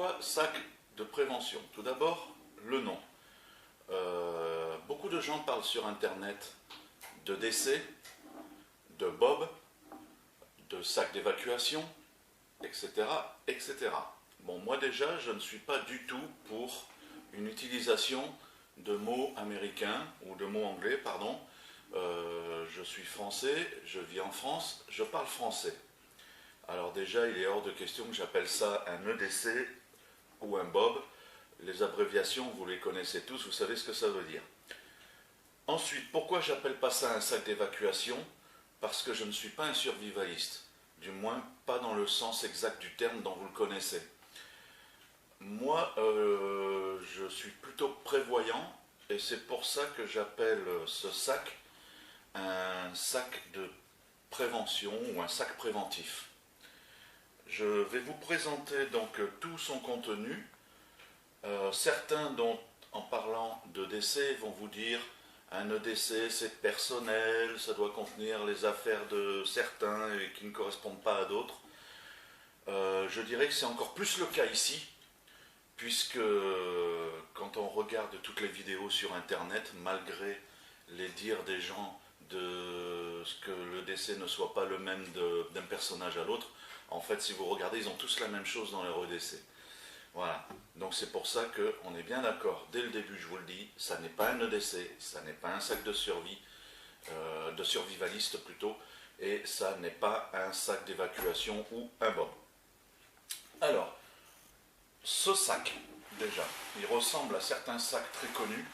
Pourquoi sac de prévention? Tout d'abord, le nom. Beaucoup de gens parlent sur Internet de décès, de bob, de sac d'évacuation, etc., etc. Bon, moi déjà, je ne suis pas du tout pour une utilisation de mots américains, ou de mots anglais, pardon. Je suis français, je vis en France, je parle français. Alors déjà, il est hors de question que j'appelle ça un EDC ou un bob. Les abréviations, vous les connaissez tous, vous savez ce que ça veut dire. Ensuite, pourquoi j'appelle pas ça un sac d'évacuation? Parce que je ne suis pas un survivaliste. Du moins, pas dans le sens exact du terme dont vous le connaissez. Moi, je suis plutôt prévoyant, et c'est pour ça que j'appelle ce sac un sac de prévention ou un sac préventif. Je vais vous présenter donc tout son contenu. Certains, en parlant de décès, vont vous dire un EDC c'est personnel, ça doit contenir les affaires de certains et qui ne correspondent pas à d'autres. Je dirais que c'est encore plus le cas ici, puisque quand on regarde toutes les vidéos sur Internet, malgré les dires des gens de ce que le décès ne soit pas le même d'un personnage à l'autre, en fait, si vous regardez, ils ont tous la même chose dans leur EDC. Voilà, donc c'est pour ça qu'on est bien d'accord, dès le début je vous le dis, ça n'est pas un EDC, ça n'est pas un sac de survie, de survivaliste plutôt, et ça n'est pas un sac d'évacuation ou un bob. Alors, ce sac, déjà, il ressemble à certains sacs très connus,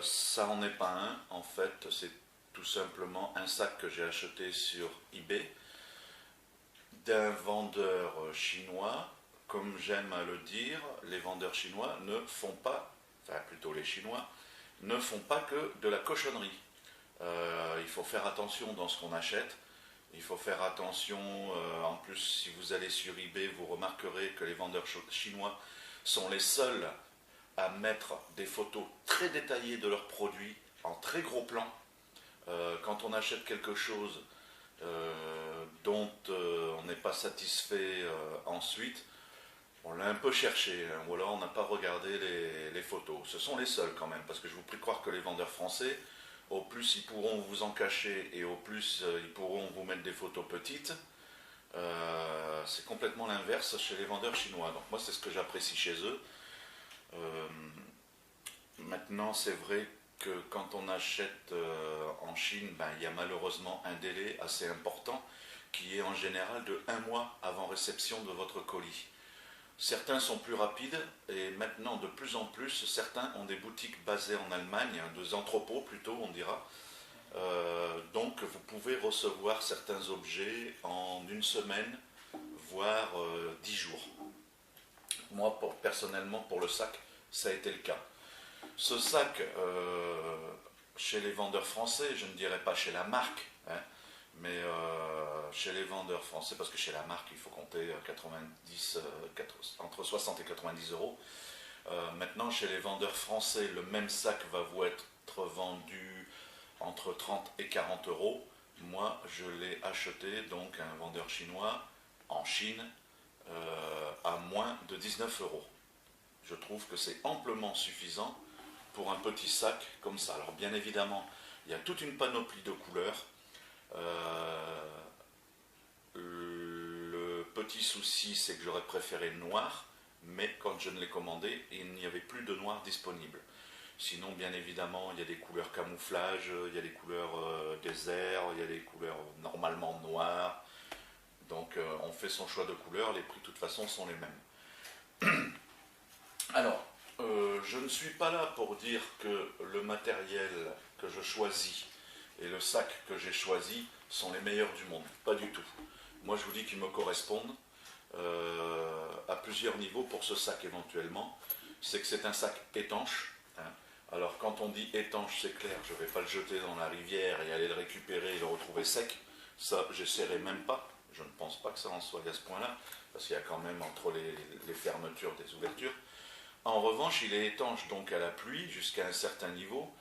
ça n'en est pas un, en fait, c'est tout simplement un sac que j'ai acheté sur eBay, d'un vendeur chinois. Comme j'aime à le dire, les vendeurs chinois ne font pas, enfin plutôt les Chinois, ne font pas que de la cochonnerie. Il faut faire attention dans ce qu'on achète. Il faut faire attention, en plus si vous allez sur eBay, vous remarquerez que les vendeurs chinois sont les seuls à mettre des photos très détaillées de leurs produits en très gros plan. Quand on achète quelque chose dont on n'est pas satisfait ensuite, on l'a un peu cherché, hein, ou alors on n'a pas regardé les photos. Ce sont les seuls quand même, parce que je vous prie de croire que les vendeurs français, au plus ils pourront vous en cacher et au plus ils pourront vous mettre des photos petites. C'est complètement l'inverse chez les vendeurs chinois. Donc moi c'est ce que j'apprécie chez eux. Maintenant c'est vrai que quand on achète en Chine, ben, il y a malheureusement un délai assez important qui est en général de 1 mois avant réception de votre colis. Certains sont plus rapides et maintenant de plus en plus certains ont des boutiques basées en Allemagne, des entrepôts plutôt on dira. Donc vous pouvez recevoir certains objets en 1 semaine, voire 10 jours. Moi personnellement pour le sac ça a été le cas. Ce sac chez les vendeurs français, je ne dirais pas chez la marque, hein, mais chez les vendeurs français, parce que chez la marque il faut compter entre 60 et 90 euros. Maintenant chez les vendeurs français, le même sac va vous être vendu entre 30 et 40 euros. Moi je l'ai acheté donc à un vendeur chinois en Chine à moins de 19 euros. Je trouve que c'est amplement suffisant pour un petit sac comme ça. Alors bien évidemment il y a toute une panoplie de couleurs. Le petit souci c'est que j'aurais préféré le noir, mais quand je ne l'ai commandé il n'y avait plus de noir disponible. Sinon bien évidemment il y a des couleurs camouflage, il y a des couleurs désert, il y a des couleurs normalement noires, donc on fait son choix de couleurs, les prix de toute façon sont les mêmes. Alors je ne suis pas là pour dire que le matériel que je choisis et le sac que j'ai choisi sont les meilleurs du monde, pas du tout. Moi je vous dis qu'ils me correspondent à plusieurs niveaux pour ce sac éventuellement. C'est que c'est un sac étanche, hein. Alors quand on dit étanche c'est clair, je ne vais pas le jeter dans la rivière et aller le récupérer et le retrouver sec, ça j'essaierai même pas, je ne pense pas que ça en soit à ce point là, parce qu'il y a quand même entre les fermetures des ouvertures. En revanche il est étanche donc à la pluie jusqu'à un certain niveau.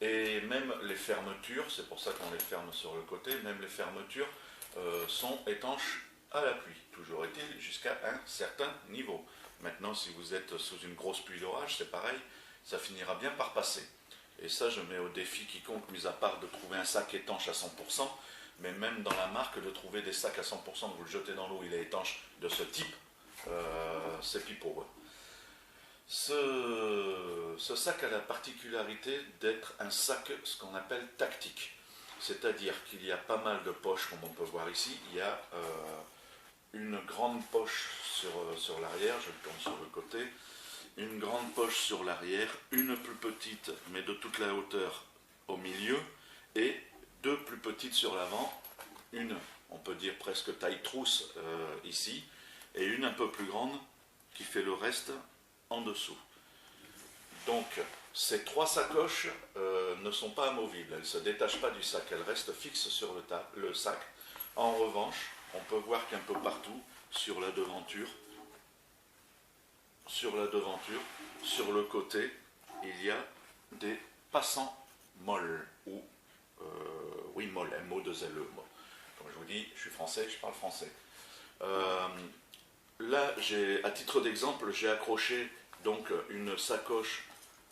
Et même les fermetures, c'est pour ça qu'on les ferme sur le côté, même les fermetures sont étanches à la pluie. Toujours est-il jusqu'à un certain niveau. Maintenant, si vous êtes sous une grosse pluie d'orage, c'est pareil, ça finira bien par passer. Et ça, je mets au défi quiconque, mis à part de trouver un sac étanche à 100%, mais même dans la marque, de trouver des sacs à 100%, vous le jetez dans l'eau, il est étanche de ce type, c'est pipeau. Ce sac a la particularité d'être un sac, ce qu'on appelle tactique. C'est-à-dire qu'il y a pas mal de poches, comme on peut voir ici. Il y a une grande poche sur l'arrière, je le tourne sur le côté, une grande poche sur l'arrière, une plus petite, mais de toute la hauteur au milieu, et deux plus petites sur l'avant, une, on peut dire presque taille trousse ici, et une un peu plus grande qui fait le reste en dessous. Donc, ces trois sacoches ne sont pas amovibles, elles ne se détachent pas du sac, elles restent fixes sur le sac. En revanche, on peut voir qu'un peu partout, sur la devanture, sur le côté, il y a des passants molles, ou, oui, molles, M-O-2-L-E. Comme je vous dis, je suis français, je parle français. Là, à titre d'exemple, j'ai accroché donc une sacoche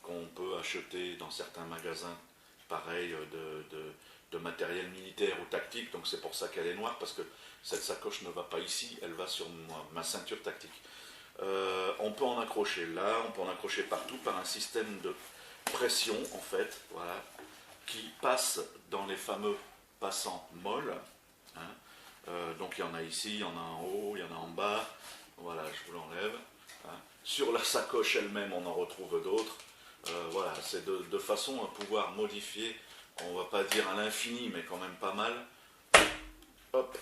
qu'on peut acheter dans certains magasins, pareil, de matériel militaire ou tactique, donc c'est pour ça qu'elle est noire, parce que cette sacoche ne va pas ici, elle va sur ma ceinture tactique. On peut en accrocher là, on peut en accrocher partout par un système de pression, en fait, voilà, qui passe dans les fameux passants molles. Hein. Donc il y en a ici, il y en a en haut, il y en a en bas. Voilà, je vous l'enlève. Hein. Sur la sacoche elle-même, on en retrouve d'autres. Voilà, c'est de façon à pouvoir modifier, on ne va pas dire à l'infini, mais quand même pas mal. Hop,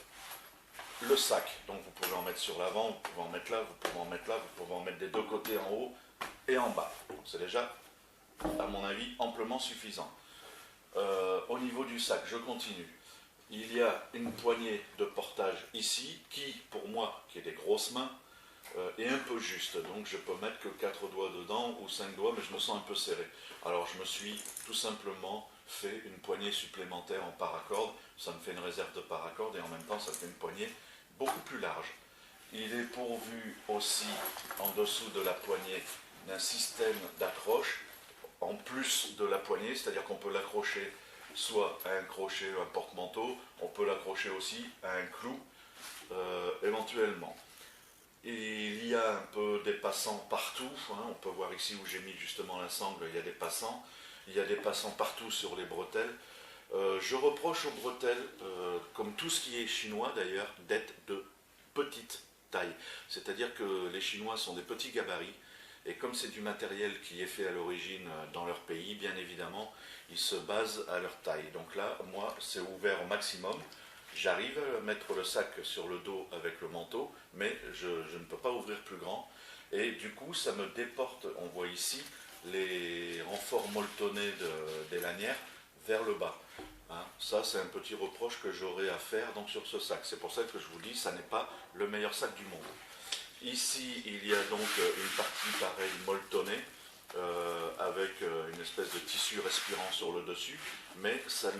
le sac. Donc vous pouvez en mettre sur l'avant, vous pouvez en mettre là, vous pouvez en mettre là, vous pouvez en mettre des deux côtés en haut et en bas. C'est déjà, à mon avis, amplement suffisant. Au niveau du sac, je continue. Il y a une poignée de portage ici qui, pour moi, qui ai des grosses mains, est un peu juste. Donc je peux mettre que 4 doigts dedans ou 5 doigts, mais je me sens un peu serré. Alors je me suis tout simplement fait une poignée supplémentaire en paracorde. Ça me fait une réserve de paracorde et en même temps ça fait une poignée beaucoup plus large. Il est pourvu aussi en dessous de la poignée d'un système d'accroche en plus de la poignée, c'est-à-dire qu'on peut l'accrocher soit à un crochet ou un porte-manteau, on peut l'accrocher aussi à un clou éventuellement. Et il y a un peu des passants partout, hein. On peut voir ici où j'ai mis justement la sangle, il y a des passants. Il y a des passants partout sur les bretelles. Je reproche aux bretelles, comme tout ce qui est chinois d'ailleurs, d'être de petite taille. C'est-à-dire que les Chinois sont des petits gabarits, et comme c'est du matériel qui est fait à l'origine dans leur pays, bien évidemment, ils se basent à leur taille. Donc là, moi, c'est ouvert au maximum. J'arrive à mettre le sac sur le dos avec le manteau, mais je ne peux pas ouvrir plus grand. Et du coup, ça me déporte, on voit ici, les renforts molletonnés des lanières vers le bas. Hein, ça, c'est un petit reproche que j'aurai à faire donc, sur ce sac. C'est pour ça que je vous dis, ça n'est pas le meilleur sac du monde. Ici, il y a donc une partie pareille molletonnée, avec une espèce de tissu respirant sur le dessus, mais ça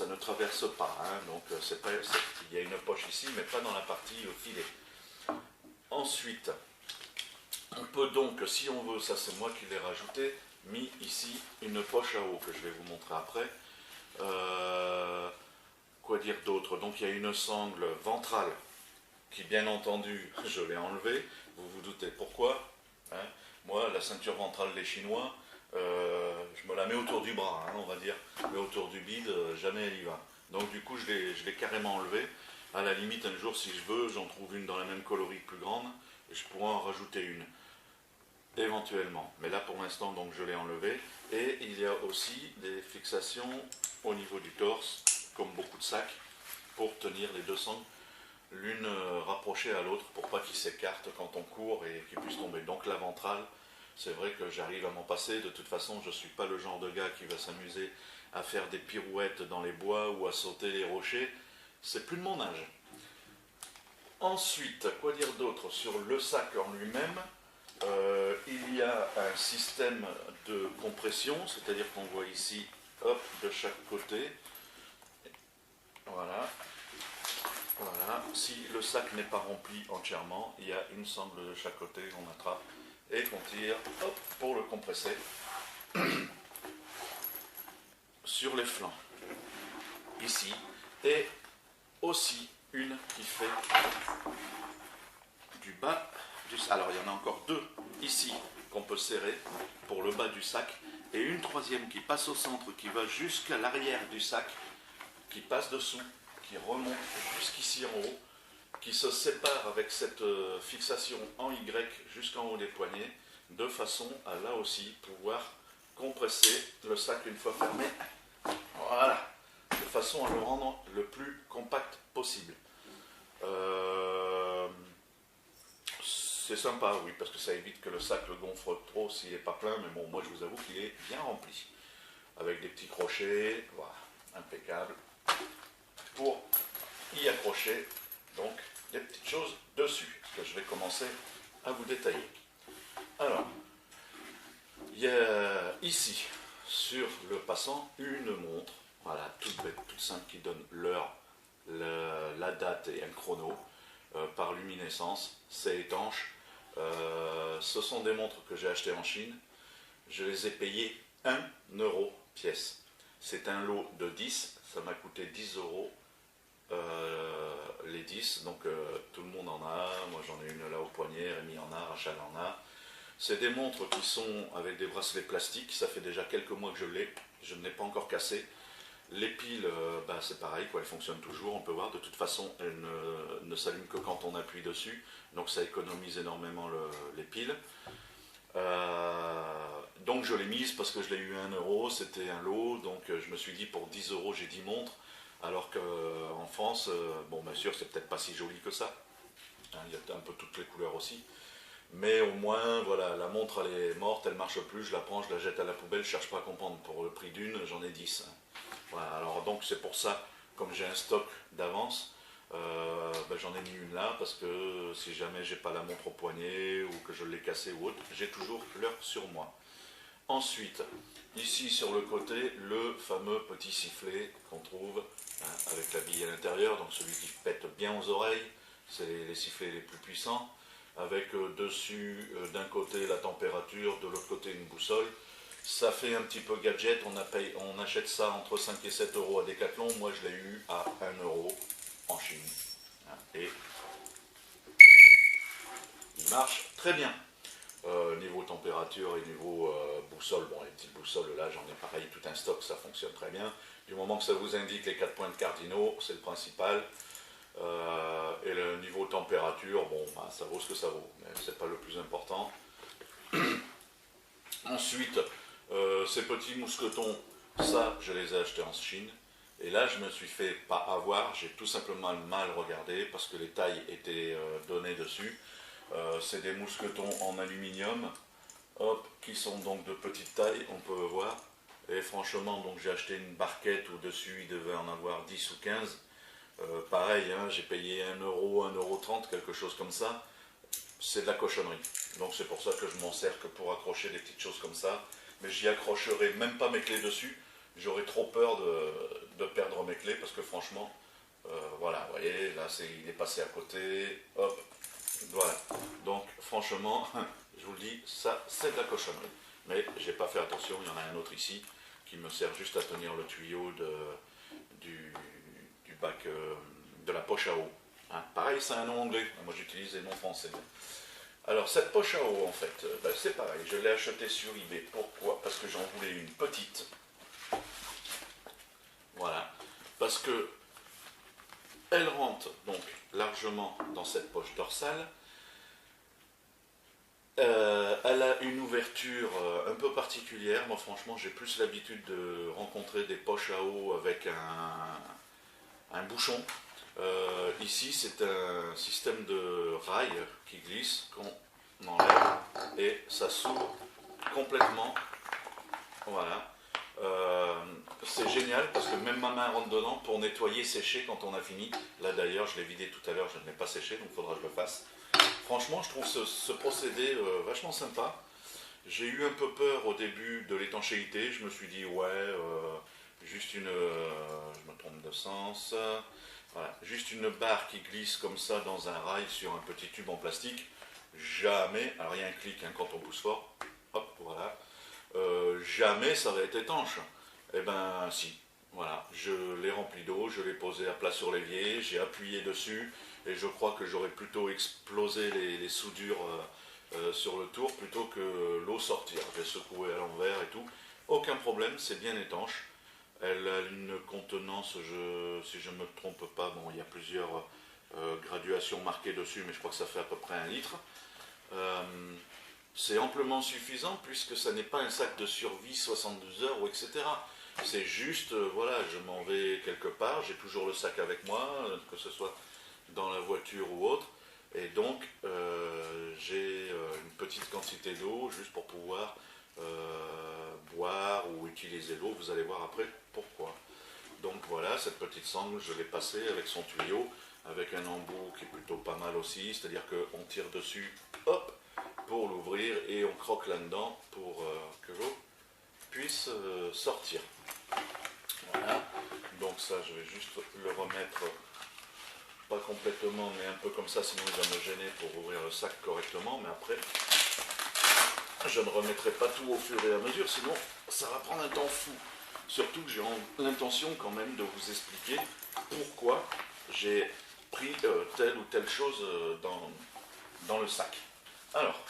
ne traverse pas. Hein, donc, il y a une poche ici, mais pas dans la partie filet. Ensuite, on peut donc, si on veut, ça c'est moi qui l'ai rajouté, mis ici une poche à eau que je vais vous montrer après. Quoi dire d'autre? Donc il y a une sangle ventrale qui, bien entendu, je l'ai enlevée. Vous vous doutez pourquoi, hein? Moi, la ceinture ventrale des Chinois, je me la mets autour du bras, hein, on va dire, mais autour du bide, jamais elle y va. Donc du coup, je l'ai carrément enlevée. À la limite, un jour, si je veux, j'en trouve une dans la même coloris plus grande, et je pourrais en rajouter une. Éventuellement, mais là pour l'instant donc je l'ai enlevé. Et il y a aussi des fixations au niveau du torse, comme beaucoup de sacs, pour tenir les deux sangles l'une rapprochée à l'autre pour pas qu'ils s'écartent quand on court et qu'ils puissent tomber. Donc la ventrale, c'est vrai que j'arrive à m'en passer. De toute façon, je ne suis pas le genre de gars qui va s'amuser à faire des pirouettes dans les bois ou à sauter les rochers. C'est plus de mon âge. Ensuite, quoi dire d'autre sur le sac en lui-même? Il y a un système de compression, c'est-à-dire qu'on voit ici, hop, de chaque côté, voilà, Voilà, si le sac n'est pas rempli entièrement, il y a une sangle de chaque côté, on attrape et qu'on tire, hop, pour le compresser sur les flancs, ici, et aussi une qui fait du bas du sac. Alors il y en a encore deux ici qu'on peut serrer pour le bas du sac, et une troisième qui passe au centre, qui va jusqu'à l'arrière du sac, qui passe dessous, qui remonte jusqu'ici en haut, qui se sépare avec cette fixation en Y jusqu'en haut des poignets, de façon à là aussi pouvoir compresser le sac une fois fermé. Voilà, de façon à le rendre le plus compact possible. C'est sympa, oui, parce que ça évite que le sac le gonfle trop s'il n'est pas plein, mais bon, moi je vous avoue qu'il est bien rempli. Avec des petits crochets, voilà, impeccable, pour y accrocher donc des petites choses dessus, que je vais commencer à vous détailler. Alors, il y a ici, sur le passant, une montre, voilà, toute bête, toute simple, qui donne l'heure, la date et un chrono par luminescence. C'est étanche. Ce sont des montres que j'ai achetées en Chine. Je les ai payées 1 euro pièce. C'est un lot de 10, ça m'a coûté 10 euros les 10, donc tout le monde en a. Moi j'en ai une là au poignet, Rémi en a, Rachel en a. C'est des montres qui sont avec des bracelets plastiques, ça fait déjà quelques mois que je ne l'ai pas encore cassé. Les piles, c'est pareil, quoi, elles fonctionnent toujours, on peut voir, de toute façon elles ne s'allument que quand on appuie dessus, donc ça économise énormément les piles. Donc je l'ai mise parce que je l'ai eu 1 euro, c'était un lot, donc je me suis dit pour 10 euros j'ai 10 montres, alors qu'en France, bon bien sûr c'est peut-être pas si joli que ça, hein, il y a un peu toutes les couleurs aussi, mais au moins voilà, la montre elle est morte, elle marche plus, je la prends, je la jette à la poubelle, je cherche pas à comprendre, pour le prix d'une j'en ai 10. Voilà, alors donc c'est pour ça, comme j'ai un stock d'avance, j'en ai mis une là, parce que si jamais j'ai pas la montre au poignet, ou que je l'ai cassée ou autre, j'ai toujours l'heure sur moi. Ensuite, ici sur le côté, le fameux petit sifflet qu'on trouve avec la bille à l'intérieur, donc celui qui pète bien aux oreilles, c'est les sifflets les plus puissants, avec dessus d'un côté la température, de l'autre côté une boussole. Ça fait un petit peu gadget, on achète ça entre 5 et 7 euros à Decathlon, moi je l'ai eu à 1 euro en Chine. Et il marche très bien. Niveau température et niveau boussole, bon les petites boussoles là j'en ai pareil tout un stock, ça fonctionne très bien. Du moment que ça vous indique les 4 points de cardinaux, c'est le principal. Et le niveau température, bon ça vaut ce que ça vaut, mais c'est pas le plus important. Ensuite, ces petits mousquetons, ça je les ai achetés en Chine. Et là je me suis fait pas avoir, j'ai tout simplement mal regardé parce que les tailles étaient données dessus. C'est des mousquetons en aluminium, hop, qui sont donc de petite taille, on peut voir. Et franchement, donc j'ai acheté une barquette où dessus il devait en avoir 10 ou 15. Pareil, hein, j'ai payé 1 euro, 1,30 €, quelque chose comme ça. C'est de la cochonnerie. Donc c'est pour ça que je m'en sers que pour accrocher des petites choses comme ça. Mais j'y accrocherai même pas mes clés dessus. J'aurais trop peur de perdre mes clés parce que franchement, voilà, vous voyez, là il est passé à côté, hop. Voilà, donc franchement, je vous le dis, ça c'est de la cochonnerie. Mais j'ai pas fait attention, il y en a un autre ici qui me sert juste à tenir le tuyau du bac de la poche à eau. Hein, pareil, c'est un nom anglais, moi j'utilise les noms français. Alors cette poche à eau en fait, c'est pareil, je l'ai achetée sur eBay. Pourquoi? Parce que j'en voulais une petite. Voilà, parce que elle rentre donc largement dans cette poche dorsale. Elle a une ouverture un peu particulière. Moi franchement j'ai plus l'habitude de rencontrer des poches à eau avec un bouchon. Ici c'est un système de rail qui glisse, qu'on enlève et ça s'ouvre complètement. Voilà. C'est génial parce que même ma main rentre dedans pour nettoyer, sécher quand on a fini. Là d'ailleurs je l'ai vidé tout à l'heure, je ne l'ai pas séché, donc il faudra que je le fasse. Franchement je trouve ce procédé vachement sympa. J'ai eu un peu peur au début de l'étanchéité, je me suis dit ouais, juste je me trompe de sens, Voilà, juste une barre qui glisse comme ça dans un rail sur un petit tube en plastique, jamais, alors il y a un clic hein, quand on pousse fort, hop, voilà, jamais ça va être étanche. Eh ben si, voilà, je l'ai rempli d'eau, je l'ai posé à plat sur l'évier, j'ai appuyé dessus, et je crois que j'aurais plutôt explosé les soudures sur le tour plutôt que l'eau sortir. J'ai secoué à l'envers et tout, aucun problème, c'est bien étanche. Elle a une contenance, si je ne me trompe pas, bon, il y a plusieurs graduations marquées dessus, mais je crois que ça fait à peu près 1 litre. Euh, c'est amplement suffisant puisque ça n'est pas un sac de survie 72 heures ou etc. C'est juste, voilà, je m'en vais quelque part, j'ai toujours le sac avec moi, que ce soit dans la voiture ou autre, et donc j'ai une petite quantité d'eau juste pour pouvoir boire ou utiliser l'eau, vous allez voir après pourquoi. Donc voilà, cette petite sangle, je l'ai passée avec son tuyau, avec un embout qui est plutôt pas mal aussi, c'est-à-dire qu'on tire dessus, hop, pour l'ouvrir et on croque là-dedans pour que l'eau puisse sortir. Voilà, donc ça je vais juste le remettre, pas complètement mais un peu comme ça, sinon il va me gêner pour ouvrir le sac correctement, mais après je ne remettrai pas tout au fur et à mesure, sinon ça va prendre un temps fou. Surtout que j'ai l'intention quand même de vous expliquer pourquoi j'ai pris telle ou telle chose dans le sac. Alors,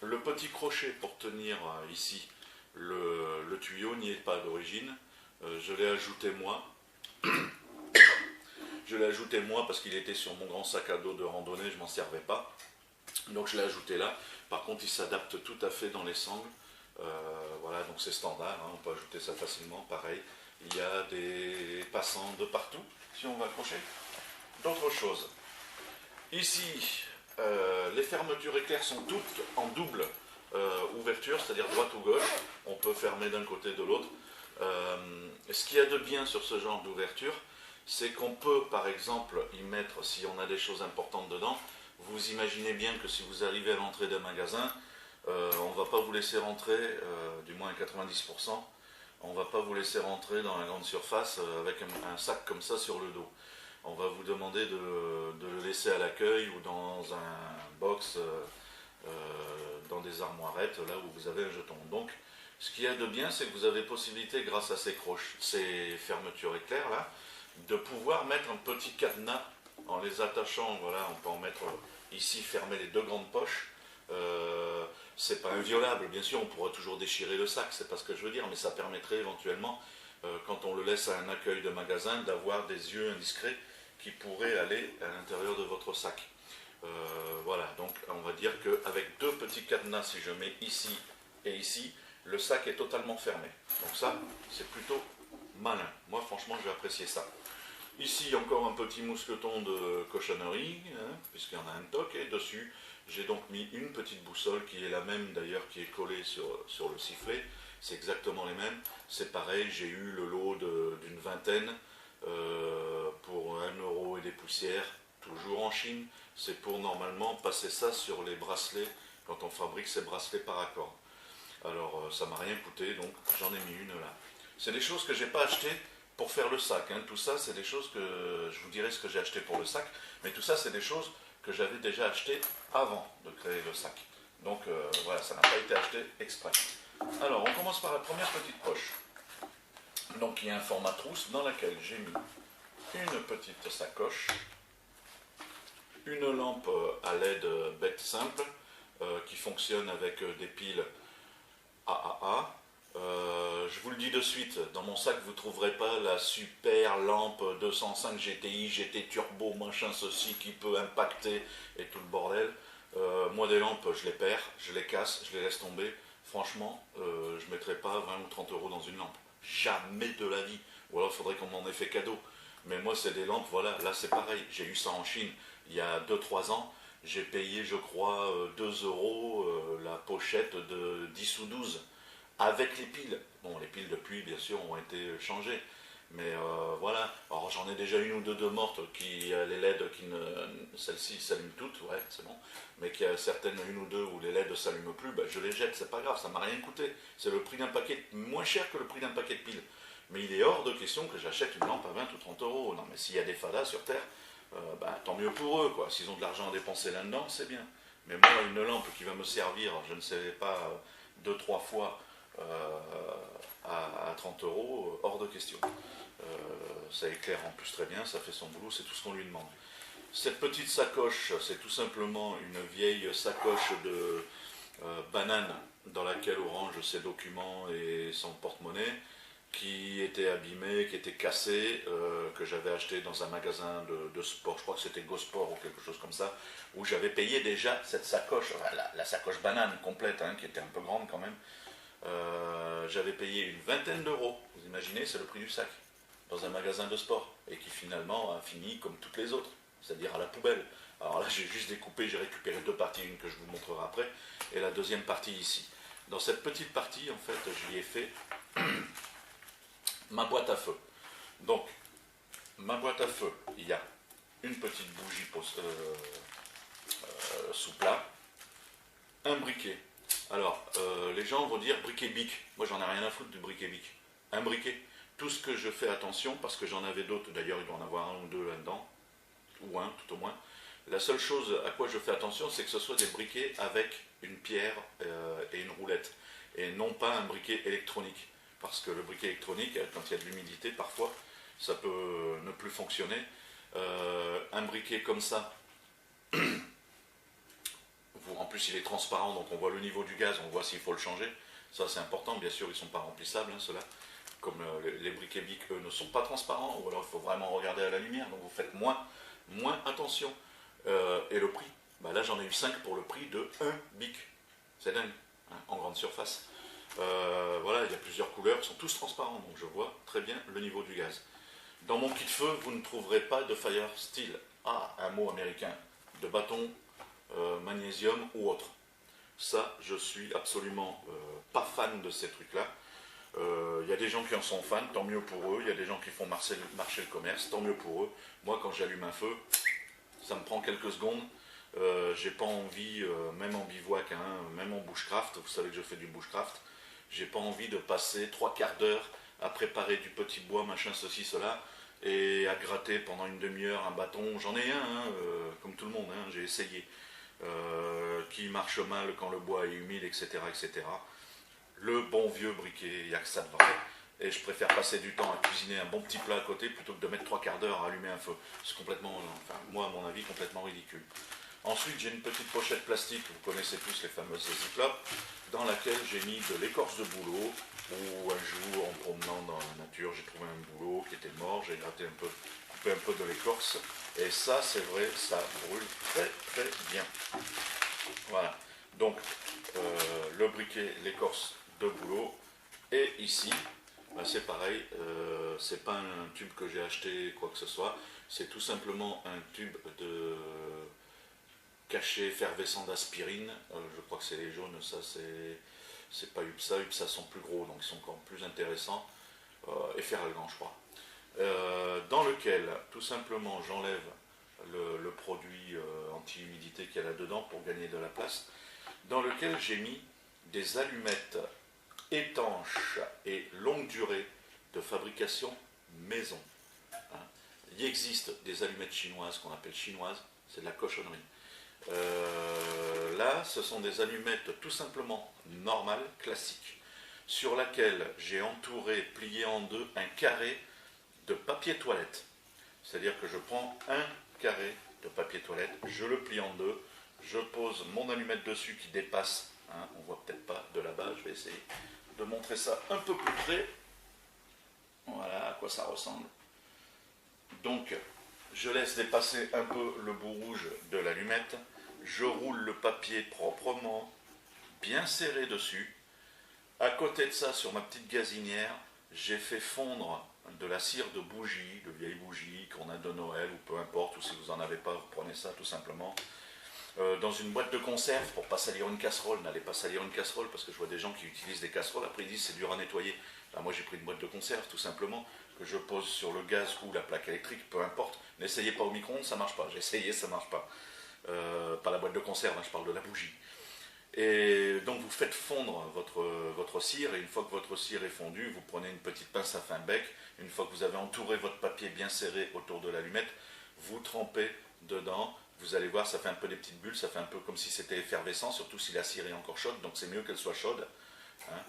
le petit crochet pour tenir ici le tuyau n'y est pas d'origine. Je l'ai ajouté moi. Je l'ai ajouté moi parce qu'il était sur mon grand sac à dos de randonnée, je m'en servais pas. Donc je l'ai ajouté là. Par contre, il s'adapte tout à fait dans les sangles. Voilà, donc c'est standard, hein, on peut ajouter ça facilement. Pareil, il y a des passants de partout, si on va accrocher. D'autres choses. Ici, les fermetures éclairs sont toutes en double ouverture, c'est-à-dire droite ou gauche. On peut fermer d'un côté de l'autre. Ce qu'il y a de bien sur ce genre d'ouverture, c'est qu'on peut, par exemple, y mettre, si on a des choses importantes dedans, vous imaginez bien que si vous arrivez à l'entrée d'un magasin, on ne va pas vous laisser rentrer, du moins à 90%, on ne va pas vous laisser rentrer dans la grande surface avec un sac comme ça sur le dos. On va vous demander de le laisser à l'accueil ou dans un box, dans des armoirettes, là où vous avez un jeton. Donc, ce qu'il y a de bien, c'est que vous avez possibilité, grâce à ces fermetures éclairs là, de pouvoir mettre un petit cadenas en les attachant. Voilà, on peut en mettre ici, fermer les deux grandes poches. C'est pas inviolable, bien sûr, on pourra toujours déchirer le sac, c'est pas ce que je veux dire, mais ça permettrait éventuellement, quand on le laisse à un accueil de magasin, d'avoir des yeux indiscrets qui pourraient aller à l'intérieur de votre sac. Voilà, donc on va dire qu'avec deux petits cadenas, si je mets ici et ici, le sac est totalement fermé. Donc ça, c'est plutôt malin. Moi, franchement, j'ai apprécié ça. Ici, encore un petit mousqueton de cochonnerie, hein, puisqu'il y en a un toc, et dessus, j'ai donc mis une petite boussole qui est la même d'ailleurs, qui est collée sur le sifflet. C'est exactement les mêmes. C'est pareil, j'ai eu le lot d'une vingtaine pour 1 € et des poussières, toujours en Chine. C'est pour normalement passer ça sur les bracelets quand on fabrique ces bracelets par accord. Alors ça m'a rien coûté, donc j'en ai mis une là. C'est des choses que j'ai pas achetées pour faire le sac. Hein. Tout ça, c'est des choses que je vous dirai ce que j'ai acheté pour le sac, mais tout ça, c'est des choses que j'avais déjà achetées avant de créer le sac. Donc voilà, ça n'a pas été acheté exprès. Alors, on commence par la première petite poche. Donc, il y a un format trousse dans laquelle j'ai mis une petite sacoche, une lampe à LED bête simple qui fonctionne avec des piles AAA. Je vous le dis de suite, dans mon sac vous ne trouverez pas la super lampe 205 GTI, GT Turbo, machin ceci qui peut impacter et tout le bordel. Moi des lampes je les perds, je les casse, je les laisse tomber. Franchement, je ne mettrai pas 20 ou 30 € dans une lampe. Jamais de la vie. Ou alors il faudrait qu'on m'en ait fait cadeau. Mais moi c'est des lampes, voilà, là c'est pareil. J'ai eu ça en Chine il y a 2-3 ans. J'ai payé je crois 2 € la pochette de 10 ou 12 avec les piles. Bon, les piles depuis, bien sûr, ont été changées. Mais voilà. Alors, j'en ai déjà une ou deux de mortes qui, les LED, qui ne. Celles-ci s'allument toutes, ouais, c'est bon. Mais qu'il y a certaines, une ou deux, où les LED ne s'allument plus, ben, je les jette, c'est pas grave, ça m'a rien coûté. C'est le prix d'un paquet, moins cher que le prix d'un paquet de piles. Mais il est hors de question que j'achète une lampe à 20 ou 30 euros. Non, mais s'il y a des fadas sur Terre, tant mieux pour eux, quoi. S'ils ont de l'argent à dépenser là-dedans, c'est bien. Mais moi, une lampe qui va me servir, je ne sais pas, 2-3 fois à 30 euros, hors de question. Ça éclaire en plus très bien, ça fait son boulot, c'est tout ce qu'on lui demande. Cette petite sacoche, c'est tout simplement une vieille sacoche de banane dans laquelle on range ses documents et son porte-monnaie, qui était abîmé, qui était cassé, que j'avais acheté dans un magasin de sport, je crois que c'était GoSport ou quelque chose comme ça, où j'avais payé déjà cette sacoche, la sacoche banane complète, hein, qui était un peu grande quand même. J'avais payé une vingtaine d'euros, vous imaginez, c'est le prix du sac, dans un magasin de sport, et qui finalement a fini comme toutes les autres, c'est-à-dire à la poubelle. Alors là, j'ai juste découpé, j'ai récupéré deux parties, une que je vous montrerai après, et la deuxième partie ici. Dans cette petite partie, en fait, j'y ai fait ma boîte à feu. Donc, ma boîte à feu, il y a une petite bougie sous plat, un briquet. Alors, les gens vont dire briquet bic. Moi, j'en ai rien à foutre du briquet bic. Un briquet. Tout ce que je fais attention, parce que j'en avais d'autres, d'ailleurs, il doit en avoir un ou deux là-dedans, ou un tout au moins. La seule chose à quoi je fais attention, c'est que ce soit des briquets avec une pierre et une roulette, et non pas un briquet électronique. Parce que le briquet électronique, quand il y a de l'humidité, parfois, ça peut ne plus fonctionner. Un briquet comme ça, en plus il est transparent, donc on voit le niveau du gaz, on voit s'il faut le changer. Ça c'est important, bien sûr, ils ne sont pas remplissables, hein, ceux-là. Comme les briquets bic, eux, ne sont pas transparents, ou alors il faut vraiment regarder à la lumière, donc vous faites moins attention. Et le prix, là j'en ai eu 5 pour le prix de 1 bic. C'est dingue, hein, en grande surface. Voilà, il y a plusieurs couleurs, ils sont tous transparents, donc je vois très bien le niveau du gaz. Dans mon kit feu, vous ne trouverez pas de fire steel. Ah, un mot américain, de bâton, magnésium ou autre. Ça, je suis absolument pas fan de ces trucs-là. Il y a des gens qui en sont fans, tant mieux pour eux. Il y a des gens qui font marcher le commerce, tant mieux pour eux. Moi, quand j'allume un feu, ça me prend quelques secondes. J'ai pas envie, même en bivouac, hein, même en bushcraft, vous savez que je fais du bushcraft, j'ai pas envie de passer 3/4 d'heure à préparer du petit bois, machin, ceci, cela, et à gratter pendant une demi-heure un bâton. J'en ai un, hein, comme tout le monde, hein, j'ai essayé, qui marche mal quand le bois est humide, etc., etc. Le bon vieux briquet, il n'y a que ça de vrai. Et je préfère passer du temps à cuisiner un bon petit plat à côté plutôt que de mettre 3/4 d'heure à allumer un feu. C'est complètement, enfin, moi à mon avis, complètement ridicule. Ensuite, j'ai une petite pochette plastique, vous connaissez tous les fameuses Ziploc, dans laquelle j'ai mis de l'écorce de bouleau, où un jour, en promenant dans la nature, j'ai trouvé un bouleau qui était mort, j'ai gratté un peu, coupé un peu de l'écorce, et ça, c'est vrai, ça brûle très très bien. Voilà, donc le briquet, l'écorce de bouleau, et ici, c'est pareil, c'est pas un tube que j'ai acheté quoi que ce soit, c'est tout simplement un tube de cachet effervescent d'aspirine, je crois que c'est les jaunes, ça c'est pas UPSA, UPSA sont plus gros, donc ils sont encore plus intéressants, et Feralgan je crois, dans lequel tout simplement j'enlève le produit anti-humidité qu'il y a là-dedans pour gagner de la place, dans lequel j'ai mis des allumettes étanches et longue durée de fabrication maison. Hein. Il existe des allumettes chinoises qu'on appelle chinoises, c'est de la cochonnerie. Là, ce sont des allumettes tout simplement normales, classiques, sur laquelle j'ai entouré, plié en deux, un carré de papier toilette. C'est-à-dire que je prends un carré de papier toilette, je le plie en deux, je pose mon allumette dessus qui dépasse, hein, on voit peut-être pas de là-bas, je vais essayer de montrer ça un peu plus près. Voilà à quoi ça ressemble. Donc, je laisse dépasser un peu le bout rouge de l'allumette, je roule le papier proprement, bien serré dessus. À côté de ça, sur ma petite gazinière, j'ai fait fondre de la cire de bougie, de vieilles bougies qu'on a de Noël, ou peu importe, ou si vous n'en avez pas, vous prenez ça tout simplement. Dans une boîte de conserve, pour ne pas salir une casserole, n'allez pas salir une casserole, parce que je vois des gens qui utilisent des casseroles, après ils disent c'est dur à nettoyer. Là, moi j'ai pris une boîte de conserve, tout simplement, que je pose sur le gaz ou la plaque électrique, peu importe. N'essayez pas au micro-ondes, ça ne marche pas. J'ai essayé, ça ne marche pas. Pas la boîte de conserve, hein, je parle de la bougie. Et donc vous faites fondre votre cire, et une fois que votre cire est fondue, vous prenez une petite pince à fin bec, une fois que vous avez entouré votre papier bien serré autour de l'allumette, vous trempez dedans, vous allez voir, ça fait un peu des petites bulles, ça fait un peu comme si c'était effervescent, surtout si la cire est encore chaude, donc c'est mieux qu'elle soit chaude. Hein.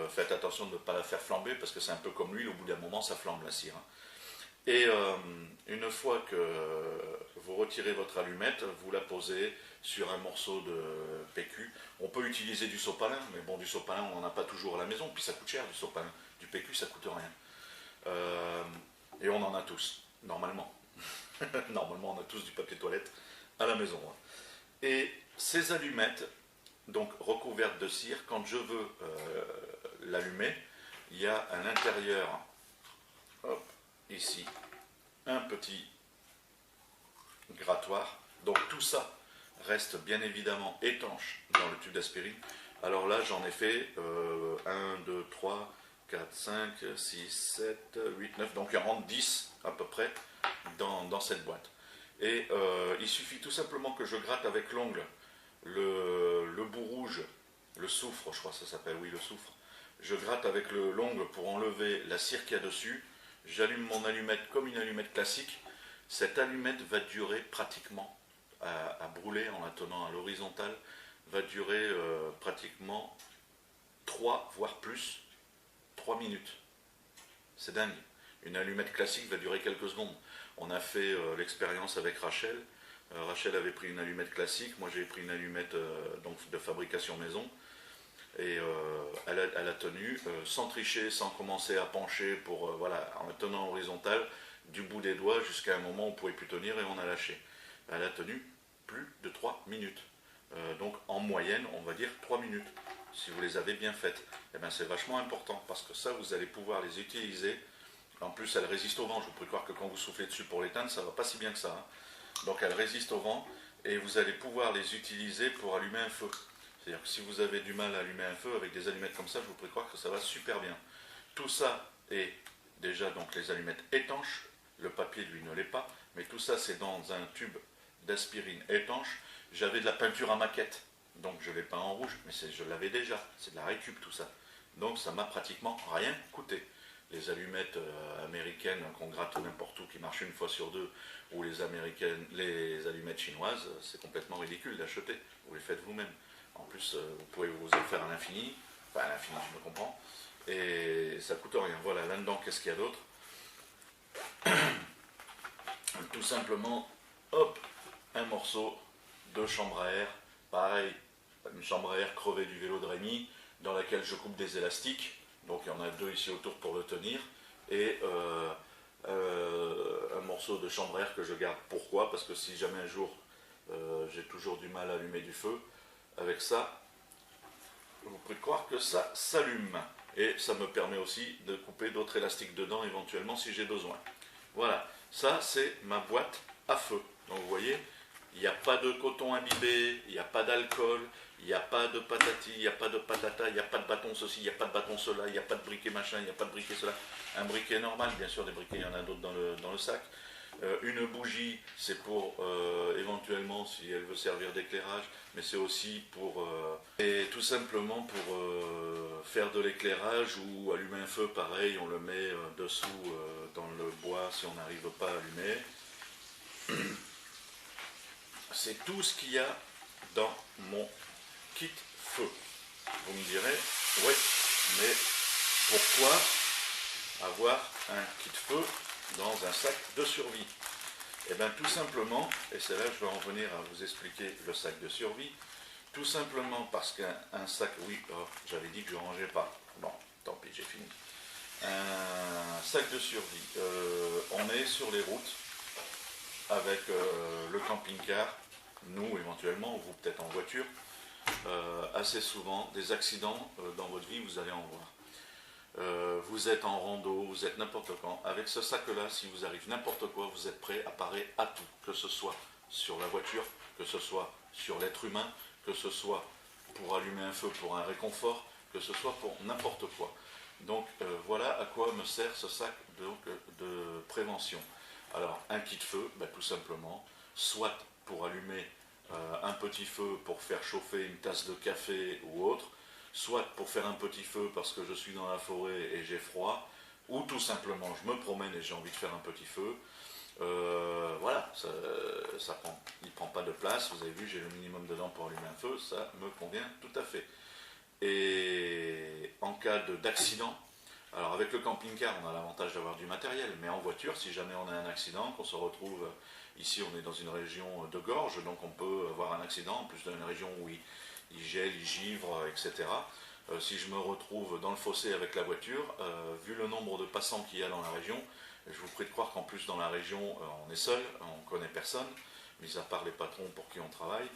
Faites attention de ne pas la faire flamber, parce que c'est un peu comme l'huile, au bout d'un moment ça flambe la cire. Hein. Et une fois que vous retirez votre allumette, vous la posez sur un morceau de PQ. On peut utiliser du sopalin, mais bon, du sopalin, on n'en a pas toujours à la maison, puis ça coûte cher du sopalin. Du PQ, ça coûte rien. Et on en a tous, normalement. Normalement, on a tous du papier toilette à la maison. Hein. Et ces allumettes, donc recouvertes de cire, quand je veux l'allumer, il y a à l'intérieur, hop, ici, un petit grattoir. Donc tout ça reste bien évidemment étanche dans le tube d'aspirine. Alors là, j'en ai fait 1, 2, 3, 4, 5, 6, 7, 8, 9, donc il en rentre 10 à peu près dans cette boîte. Et il suffit tout simplement que je gratte avec l'ongle le bout rouge, le soufre, je crois que ça s'appelle, oui, le soufre. Je gratte avec l'ongle pour enlever la cire qu'il y a dessus. J'allume mon allumette comme une allumette classique. Cette allumette va durer pratiquement, à brûler en la tenant à l'horizontale, va durer pratiquement 3, voire plus, 3 minutes. C'est dingue. Une allumette classique va durer quelques secondes. On a fait l'expérience avec Rachel. Rachel avait pris une allumette classique, moi j'ai pris une allumette donc de fabrication maison. Et elle a tenu, sans tricher, sans commencer à pencher, voilà, en la tenant horizontale, du bout des doigts jusqu'à un moment où on ne pouvait plus tenir et on a lâché. Elle a tenu plus de 3 minutes. Donc en moyenne, on va dire 3 minutes, si vous les avez bien faites. Et bien c'est vachement important, parce que ça, vous allez pouvoir les utiliser. En plus, elle résiste au vent. Je vous prie croire que quand vous soufflez dessus pour l'éteindre, ça ne va pas si bien que ça. Hein. Donc elle résiste au vent, et vous allez pouvoir les utiliser pour allumer un feu. C'est-à-dire que si vous avez du mal à allumer un feu avec des allumettes comme ça, je vous prie croire que ça va super bien. Tout ça est déjà donc les allumettes étanches, le papier lui ne l'est pas, mais tout ça c'est dans un tube d'aspirine étanche. J'avais de la peinture à maquette, donc je l'ai peint en rouge, mais je l'avais déjà, c'est de la récup tout ça. Donc ça m'a pratiquement rien coûté. Les allumettes américaines qu'on gratte n'importe où, qui marchent une fois sur deux, ou les allumettes chinoises, c'est complètement ridicule d'acheter, vous les faites vous-même. En plus, vous pouvez vous en faire à l'infini, enfin à l'infini, je me comprends, et ça coûte rien. Voilà, là-dedans, qu'est-ce qu'il y a d'autre? Tout simplement, hop, un morceau de chambre à air, pareil, une chambre à air crevée du vélo de Rémi, dans laquelle je coupe des élastiques, donc il y en a 2 ici autour pour le tenir, et un morceau de chambre à air que je garde. Pourquoi? Parce que si jamais un jour j'ai toujours du mal à allumer du feu, avec ça, vous pouvez croire que ça s'allume. Et ça me permet aussi de couper d'autres élastiques dedans éventuellement si j'ai besoin. Voilà, ça c'est ma boîte à feu. Donc vous voyez, il n'y a pas de coton imbibé, il n'y a pas d'alcool, il n'y a pas de patati, il n'y a pas de patata, il n'y a pas de bâton ceci, il n'y a pas de bâton cela, il n'y a pas de briquet machin, il n'y a pas de briquet cela. Un briquet normal, bien sûr, des briquets, il y en a d'autres dans le sac. Une bougie, c'est pour éventuellement si elle veut servir d'éclairage, mais c'est aussi pour et tout simplement pour faire de l'éclairage ou allumer un feu. Pareil, on le met dessous dans le bois si on n'arrive pas à allumer. C'est tout ce qu'il y a dans mon kit feu. Vous me direz, oui, mais pourquoi avoir un kit feu dans un sac de survie? Eh bien tout simplement, et c'est là que je vais en venir à vous expliquer le sac de survie, tout simplement parce qu'un sac, oui, oh, j'avais dit que je ne rangeais pas, bon, tant pis, j'ai fini. Un sac de survie, on est sur les routes avec le camping-car, nous éventuellement, vous peut-être en voiture, assez souvent, des accidents dans votre vie, vous allez en voir. Vous êtes en rando, vous êtes n'importe quand. Avec ce sac-là, si vous arrive n'importe quoi, vous êtes prêt à parer à tout. Que ce soit sur la voiture, que ce soit sur l'être humain, que ce soit pour allumer un feu pour un réconfort, que ce soit pour n'importe quoi. Donc voilà à quoi me sert ce sac de prévention. Alors un kit feu, tout simplement, soit pour allumer un petit feu pour faire chauffer une tasse de café ou autre, soit pour faire un petit feu parce que je suis dans la forêt et j'ai froid, ou tout simplement je me promène et j'ai envie de faire un petit feu. Voilà, il ne prend pas de place, vous avez vu, j'ai le minimum dedans pour allumer un feu, ça me convient tout à fait. Et en cas d'accident, alors avec le camping-car on a l'avantage d'avoir du matériel, mais en voiture, si jamais on a un accident, qu'on se retrouve, ici on est dans une région de gorge, donc on peut avoir un accident, en plus d'une région où il gèle, il givre, etc. Si je me retrouve dans le fossé avec la voiture, vu le nombre de passants qu'il y a dans la région, je vous prie de croire qu'en plus dans la région on est seul, on ne connaît personne, mis à part les patrons pour qui on travaille,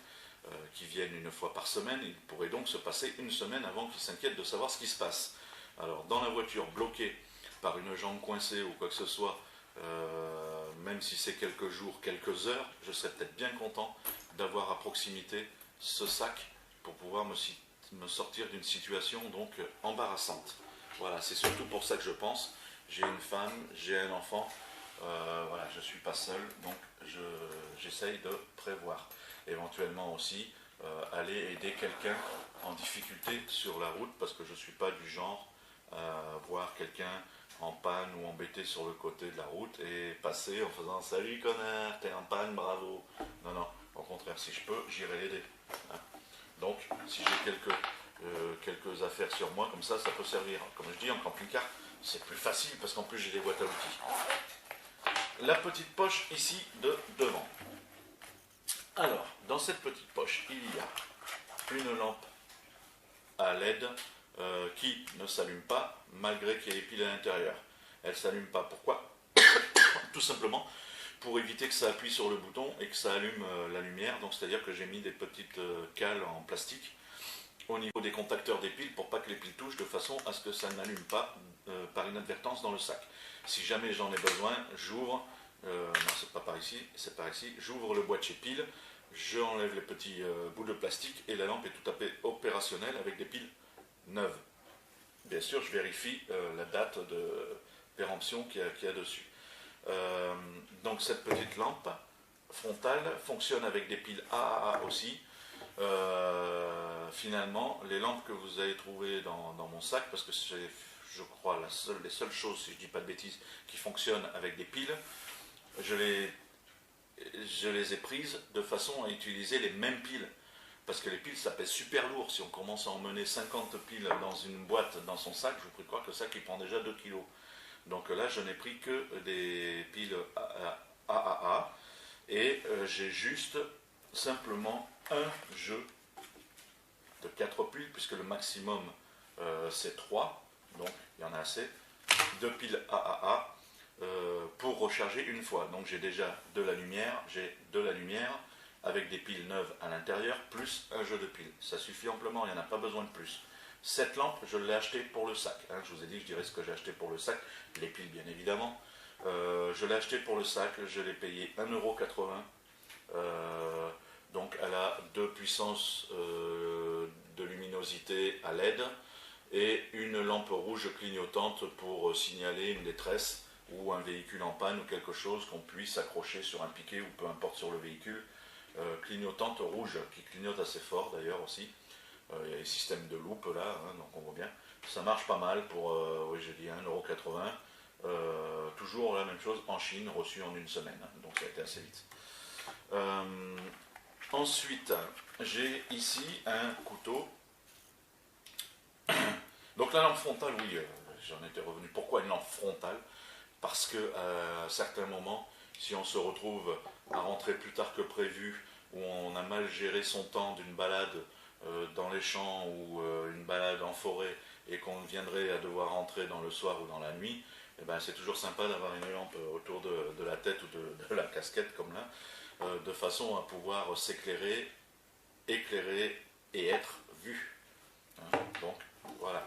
qui viennent une fois par semaine. Il pourrait donc se passer une semaine avant qu'ils s'inquiètent de savoir ce qui se passe. Alors dans la voiture bloquée par une jambe coincée ou quoi que ce soit, même si c'est quelques jours, quelques heures, je serais peut-être bien content d'avoir à proximité ce sac pour pouvoir me sortir d'une situation donc embarrassante. Voilà, c'est surtout pour ça que je pense. J'ai une femme, j'ai un enfant, voilà, je ne suis pas seul, donc j'essaye de prévoir. Éventuellement aussi, aller aider quelqu'un en difficulté sur la route, parce que je ne suis pas du genre à voir quelqu'un en panne ou embêté sur le côté de la route et passer en faisant « Salut connard, t'es en panne, bravo ». Non, non, au contraire, si je peux, j'irai l'aider. Hein. Donc, si j'ai quelques affaires sur moi, comme ça peut servir. Comme je dis, en camping-car, c'est plus facile parce qu'en plus j'ai des boîtes à outils. La petite poche ici de devant. Alors, dans cette petite poche, il y a une lampe à LED qui ne s'allume pas malgré qu'il y ait les piles à l'intérieur. Elle ne s'allume pas. Pourquoi? Tout simplement pour éviter que ça appuie sur le bouton et que ça allume la lumière. Donc c'est-à-dire que j'ai mis des petites cales en plastique au niveau des contacteurs des piles pour pas que les piles touchent, de façon à ce que ça n'allume pas par inadvertance dans le sac. Si jamais j'en ai besoin, j'ouvre, non c'est pas par ici, c'est par ici, j'ouvre le boîtier piles, j'enlève les petits bouts de plastique et la lampe est tout à fait opérationnelle avec des piles neuves. Bien sûr, je vérifie la date de péremption qu'il y a dessus. Donc cette petite lampe frontale fonctionne avec des piles AAA aussi. Finalement, les lampes que vous avez trouvées dans mon sac, parce que c'est, je crois, les seules choses, si je ne dis pas de bêtises, qui fonctionnent avec des piles, je les ai prises de façon à utiliser les mêmes piles. Parce que les piles, ça pèse super lourd. Si on commence à emmener 50 piles dans une boîte, dans son sac, je vous prie de croire que le sac, il prend déjà 2 kg. Donc là, je n'ai pris que des piles AAA. Et j'ai juste simplement un jeu de 4 piles, puisque le maximum c'est 3, donc il y en a assez, 2 piles AAA pour recharger une fois. Donc j'ai déjà de la lumière, avec des piles neuves à l'intérieur, plus un jeu de piles. Ça suffit amplement, il n'y en a pas besoin de plus. Cette lampe, je l'ai achetée pour le sac. Hein, je vous ai dit, je dirais ce que j'ai acheté pour le sac, les piles bien évidemment. Je l'ai acheté pour le sac, je l'ai payé 1,80 €. Donc elle a 2 puissances de luminosité à LED et une lampe rouge clignotante pour signaler une détresse ou un véhicule en panne ou quelque chose qu'on puisse accrocher sur un piquet ou peu importe sur le véhicule. Clignotante rouge qui clignote assez fort d'ailleurs aussi. Il y a les systèmes de loupe là, hein, donc on voit bien. Ça marche pas mal pour, oui j'ai dit 1,80 €. Toujours la même chose en Chine, reçu en une semaine, hein, donc ça a été assez vite. Ensuite, j'ai ici un couteau. Donc la lampe frontale, oui, j'en étais revenu. Pourquoi une lampe frontale? Parce qu'à certains moments, si on se retrouve à rentrer plus tard que prévu, ou on a mal géré son temps d'une balade dans les champs ou une balade en forêt, et qu'on viendrait à devoir rentrer dans le soir ou dans la nuit, eh ben, c'est toujours sympa d'avoir une lampe autour de la tête ou de la casquette comme là, de façon à pouvoir s'éclairer, éclairer et être vu. Hein, donc voilà.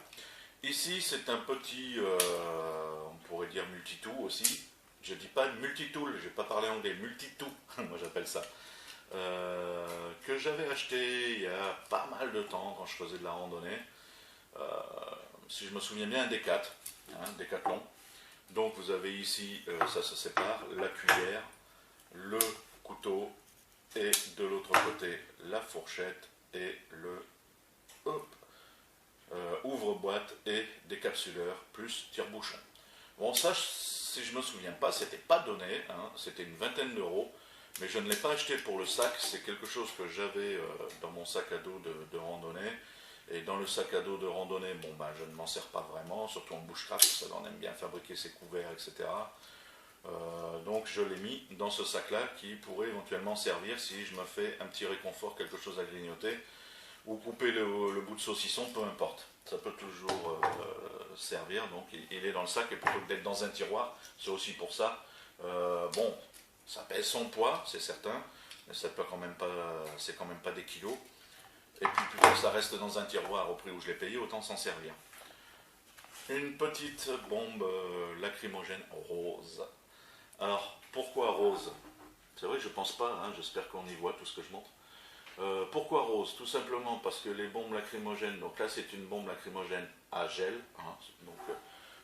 Ici c'est un petit, on pourrait dire multitool aussi. Je ne dis pas multitool, je n'ai pas parlé anglais, multitool, moi j'appelle ça. Que j'avais acheté il y a pas mal de temps quand je faisais de la randonnée. Si je me souviens bien, un Décathlon. Donc vous avez ici, ça se sépare, la cuillère, le couteau et de l'autre côté la fourchette et le ouvre-boîte et décapsuleur plus tire-bouchon. Bon, ça, si je me souviens pas, c'était pas donné, hein, c'était une vingtaine d'euros, mais je ne l'ai pas acheté pour le sac, c'est quelque chose que j'avais dans mon sac à dos de randonnée. Et dans le sac à dos de randonnée, bon, ben, je ne m'en sers pas vraiment, surtout en bushcraft, ça on aime bien fabriquer ses couverts, etc. Donc je l'ai mis dans ce sac-là qui pourrait éventuellement servir si je me fais un petit réconfort, quelque chose à grignoter, ou couper le bout de saucisson, peu importe. Ça peut toujours servir, donc il est dans le sac, et plutôt que d'être dans un tiroir, c'est aussi pour ça. Bon, ça pèse son poids, c'est certain, mais ça peut quand même pas, c'est quand même pas des kilos. Et puis plutôt que ça reste dans un tiroir au prix où je l'ai payé, autant s'en servir. Une petite bombe lacrymogène rose. Alors, pourquoi rose? C'est vrai que je pense pas, hein, j'espère qu'on y voit tout ce que je montre. Pourquoi rose? Tout simplement parce que les bombes lacrymogènes, donc là c'est une bombe lacrymogène à gel, hein, donc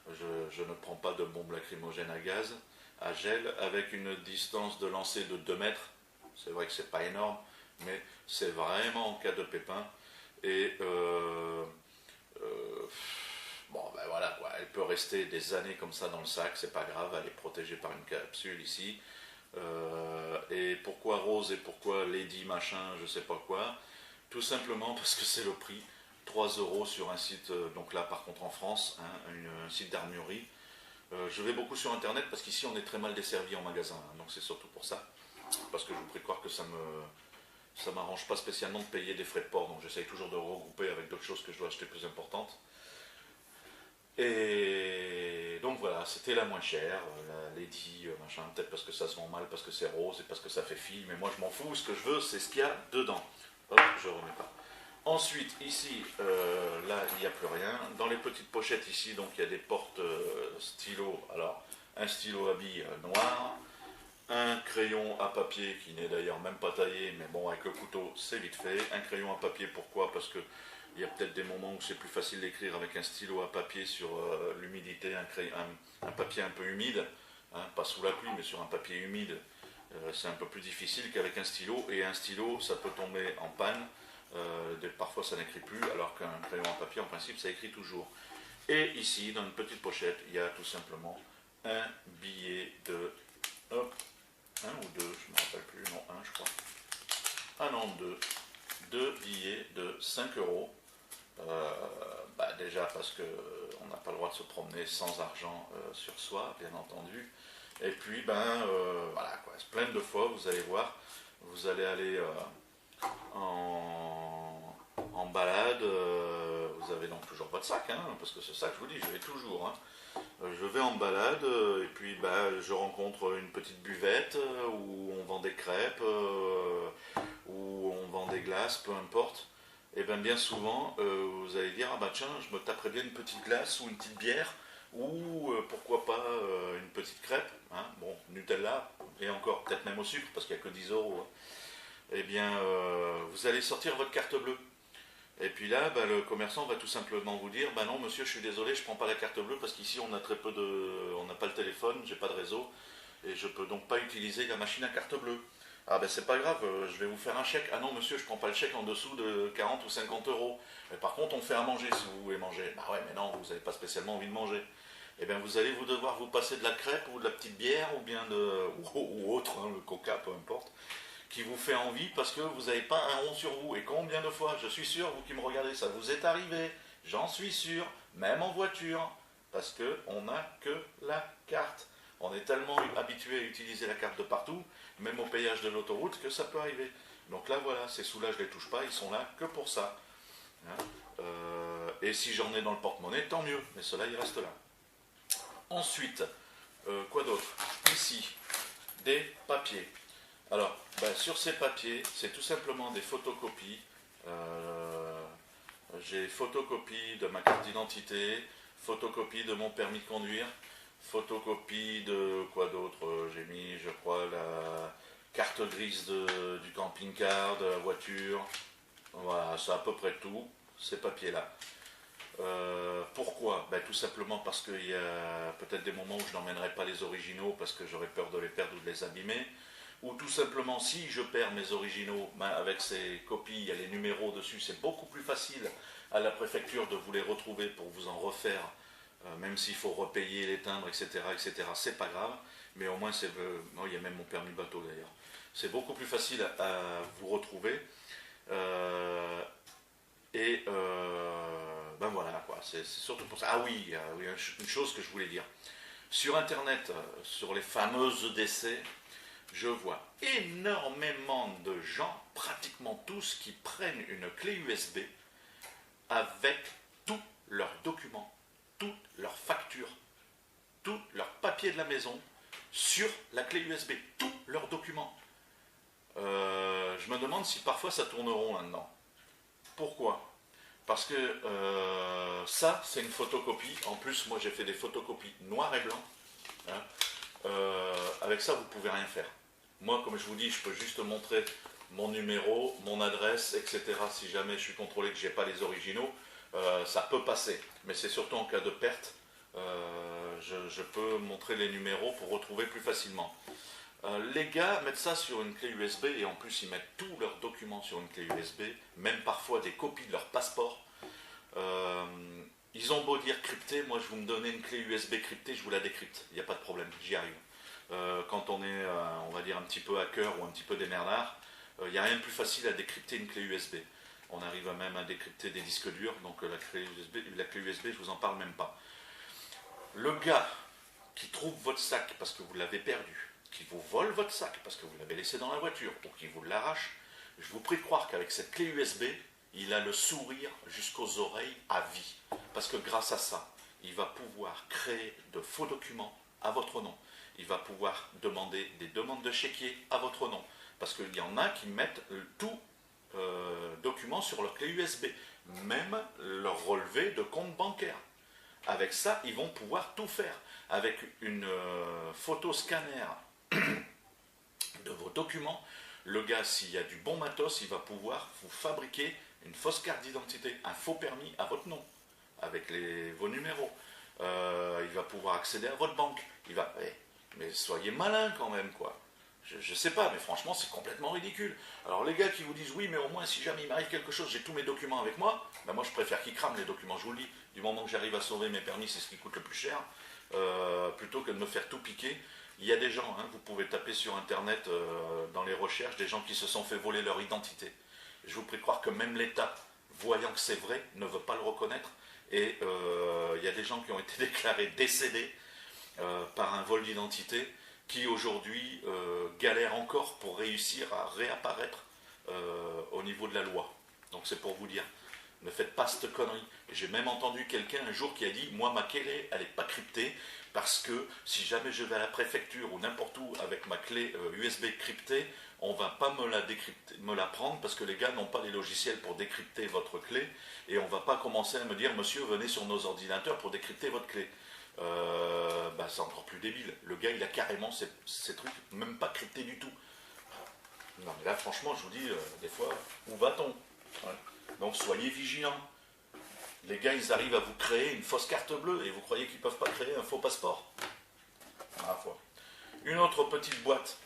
je ne prends pas de bombe lacrymogène à gaz, à gel, avec une distance de lancer de 2 mètres. C'est vrai que c'est pas énorme, mais c'est vraiment en cas de pépin. Et bon, ben voilà, quoi. Elle peut rester des années comme ça dans le sac, c'est pas grave, elle est protégée par une capsule ici. Et pourquoi rose et pourquoi Lady machin, je sais pas quoi? Tout simplement parce que c'est le prix. 3 euros sur un site, donc là par contre en France, hein, un site d'armurerie. Je vais beaucoup sur internet parce qu'ici on est très mal desservi en magasin, hein, donc c'est surtout pour ça. Parce que je vous prie de croire que ça m'arrange pas spécialement de payer des frais de port, donc j'essaye toujours de regrouper avec d'autres choses que je dois acheter plus importantes. Et donc voilà, c'était la moins chère, la Lady, machin, peut-être parce que ça se vend mal, parce que c'est rose et parce que ça fait fille, mais moi je m'en fous, ce que je veux c'est ce qu'il y a dedans. Hop, je remets pas. Ensuite, ici, là il n'y a plus rien. Dans les petites pochettes ici, donc il y a des portes stylo. Alors, un stylo à billes noir, un crayon à papier qui n'est d'ailleurs même pas taillé, mais bon, avec le couteau, c'est vite fait. Un crayon à papier, pourquoi? Parce que il y a peut-être des moments où c'est plus facile d'écrire avec un stylo à papier sur l'humidité, un papier un peu humide, hein, pas sous la pluie, mais sur un papier humide, c'est un peu plus difficile qu'avec un stylo. Et un stylo, ça peut tomber en panne, parfois ça n'écrit plus, alors qu'un crayon à papier, en principe, ça écrit toujours. Et ici, dans une petite pochette, il y a tout simplement un billet de... Hop, un ou deux, je ne me rappelle plus, non, un je crois. Ah non, deux. Deux billets de 5 euros. Déjà parce qu'on n'a pas le droit de se promener sans argent sur soi, bien entendu. Et puis, voilà, quoi, plein de fois, vous allez voir, vous allez aller en balade, vous avez donc toujours votre sac, hein, parce que ce sac, je vous dis, je vais toujours. Hein. Je vais en balade et puis je rencontre une petite buvette où on vend des crêpes, où on vend des glaces, peu importe. Et bien souvent, vous allez dire, ah bah tiens, je me taperais bien une petite glace ou une petite bière, ou pourquoi pas une petite crêpe, hein, bon, Nutella, et encore, peut-être même au sucre, parce qu'il n'y a que 10 euros. Hein. Eh bien, vous allez sortir votre carte bleue. Et puis là, le commerçant va tout simplement vous dire, non monsieur, je suis désolé, je ne prends pas la carte bleue parce qu'ici on a très peu on n'a pas le téléphone, j'ai pas de réseau, et je ne peux donc pas utiliser la machine à carte bleue. Ah c'est pas grave, je vais vous faire un chèque. Ah non monsieur, je ne prends pas le chèque en dessous de 40 ou 50 euros. Mais par contre, on fait à manger si vous voulez manger. Bah ouais, mais non, vous n'avez pas spécialement envie de manger. Eh bien vous allez devoir vous passer de la crêpe ou de la petite bière ou bien ou autre, hein, le coca, peu importe, qui vous fait envie parce que vous n'avez pas un rond sur vous. Et combien de fois, je suis sûr, vous qui me regardez, ça vous est arrivé, j'en suis sûr, même en voiture, parce qu'on n'a que la carte. On est tellement habitué à utiliser la carte de partout, même au péage de l'autoroute, que ça peut arriver. Donc là, voilà, ces sous-là, je ne les touche pas, ils sont là que pour ça. Hein, et si j'en ai dans le porte-monnaie, tant mieux, mais cela, il reste là. Ensuite, quoi d'autre? Ici, des papiers. Alors, sur ces papiers, c'est tout simplement des photocopies. J'ai photocopie de ma carte d'identité, photocopie de mon permis de conduire, photocopie de quoi d'autre? J'ai mis, je crois, la carte grise du camping-car, de la voiture. Voilà, c'est à peu près tout, ces papiers-là. Pourquoi? Tout simplement parce qu'il y a peut-être des moments où je n'emmènerai pas les originaux parce que j'aurais peur de les perdre ou de les abîmer. ou tout simplement si je perds mes originaux, ben, avec ces copies, il y a les numéros dessus, c'est beaucoup plus facile à la préfecture de vous les retrouver pour vous en refaire, même s'il faut repayer les timbres, etc., c'est pas grave, mais au moins c'est... non, il y a même mon permis bateau d'ailleurs. C'est beaucoup plus facile à vous retrouver. Ben voilà, quoi, c'est surtout pour ça. Ah oui, oui, une chose que je voulais dire. Sur Internet, sur les fameuses décès, je vois énormément de gens, pratiquement tous, qui prennent une clé USB avec tous leurs documents, toutes leurs factures, tous leurs papiers de la maison sur la clé USB, tous leurs documents. Je me demande si parfois ça tourne rond là-dedans. Pourquoi? Parce que ça, c'est une photocopie. En plus, moi, j'ai fait des photocopies noir et blanc. Hein. Avec ça, vous ne pouvez rien faire. Moi, comme je vous dis, je peux juste montrer mon numéro, mon adresse, etc. Si jamais je suis contrôlé que je n'ai pas les originaux, ça peut passer. Mais c'est surtout en cas de perte, je peux montrer les numéros pour retrouver plus facilement. Les gars mettent ça sur une clé USB et en plus ils mettent tous leurs documents sur une clé USB, même parfois des copies de leur passeport. Ils ont beau dire crypté, moi je vous me donnez une clé USB cryptée, je vous la décrypte, il n'y a pas de problème, j'y arrive. Quand on est, on va dire, un petit peu hacker ou un petit peu démerdard, il n'y a rien de plus facile à décrypter une clé USB. On arrive même à décrypter des disques durs, donc la clé USB, je vous en parle même pas. Le gars qui trouve votre sac parce que vous l'avez perdu, qui vous vole votre sac parce que vous l'avez laissé dans la voiture ou qui vous l'arrache, je vous prie de croire qu'avec cette clé USB, il a le sourire jusqu'aux oreilles à vie. Parce que grâce à ça, il va pouvoir créer de faux documents à votre nom. Il va pouvoir demander des demandes de chéquier à votre nom. Parce qu'il y en a qui mettent tout document sur leur clé USB, même leur relevé de compte bancaire. Avec ça, ils vont pouvoir tout faire. Avec une photo scanner de vos documents, le gars, s'il y a du bon matos, il va pouvoir vous fabriquer une fausse carte d'identité, un faux permis à votre nom, avec vos numéros. Il va pouvoir accéder à votre banque. Mais soyez malin quand même, quoi. Je sais pas, mais franchement, c'est complètement ridicule. Alors les gars qui vous disent, oui, mais au moins, si jamais il m'arrive quelque chose, j'ai tous mes documents avec moi, ben moi, je préfère qu'ils crament les documents, je vous le dis. Du moment que j'arrive à sauver mes permis, c'est ce qui coûte le plus cher, plutôt que de me faire tout piquer. Il y a des gens, vous pouvez taper sur Internet, dans les recherches, des gens qui se sont fait voler leur identité. Je vous prie de croire que même l'État, voyant que c'est vrai, ne veut pas le reconnaître. Et il y a des gens qui ont été déclarés décédés par un vol d'identité, qui aujourd'hui galèrent encore pour réussir à réapparaître au niveau de la loi. Donc c'est pour vous dire, ne faites pas cette connerie. J'ai même entendu quelqu'un un jour qui a dit, moi ma clé elle n'est pas cryptée, parce que si jamais je vais à la préfecture ou n'importe où avec ma clé USB cryptée, on ne va pas me la prendre parce que les gars n'ont pas les logiciels pour décrypter votre clé, et on ne va pas commencer à me dire, monsieur, venez sur nos ordinateurs pour décrypter votre clé. C'est encore plus débile. Le gars, il a carrément ces trucs, même pas cryptés du tout. Non, mais là, franchement, je vous dis, des fois, où va-t-on? Ouais. Donc, soyez vigilants. Les gars, ils arrivent à vous créer une fausse carte bleue et vous croyez qu'ils ne peuvent pas créer un faux passeport? À la fois. Une autre petite boîte.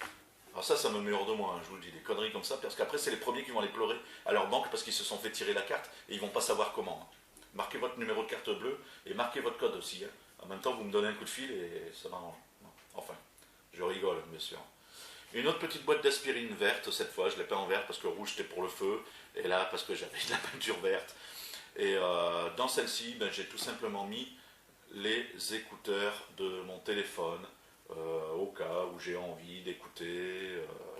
Alors ça me met hors de moi, je vous le dis, des conneries comme ça, parce qu'après, c'est les premiers qui vont aller pleurer à leur banque parce qu'ils se sont fait tirer la carte et ils ne vont pas savoir comment. Marquez votre numéro de carte bleue et marquez votre code aussi. En même temps, vous me donnez un coup de fil et ça m'arrange. Enfin, je rigole, bien sûr. Une autre petite boîte d'aspirine verte, cette fois, je ne l'ai pas en vert parce que rouge c'était pour le feu, et là parce que j'avais de la peinture verte. Et dans celle-ci, j'ai tout simplement mis les écouteurs de mon téléphone, au cas où j'ai envie d'écouter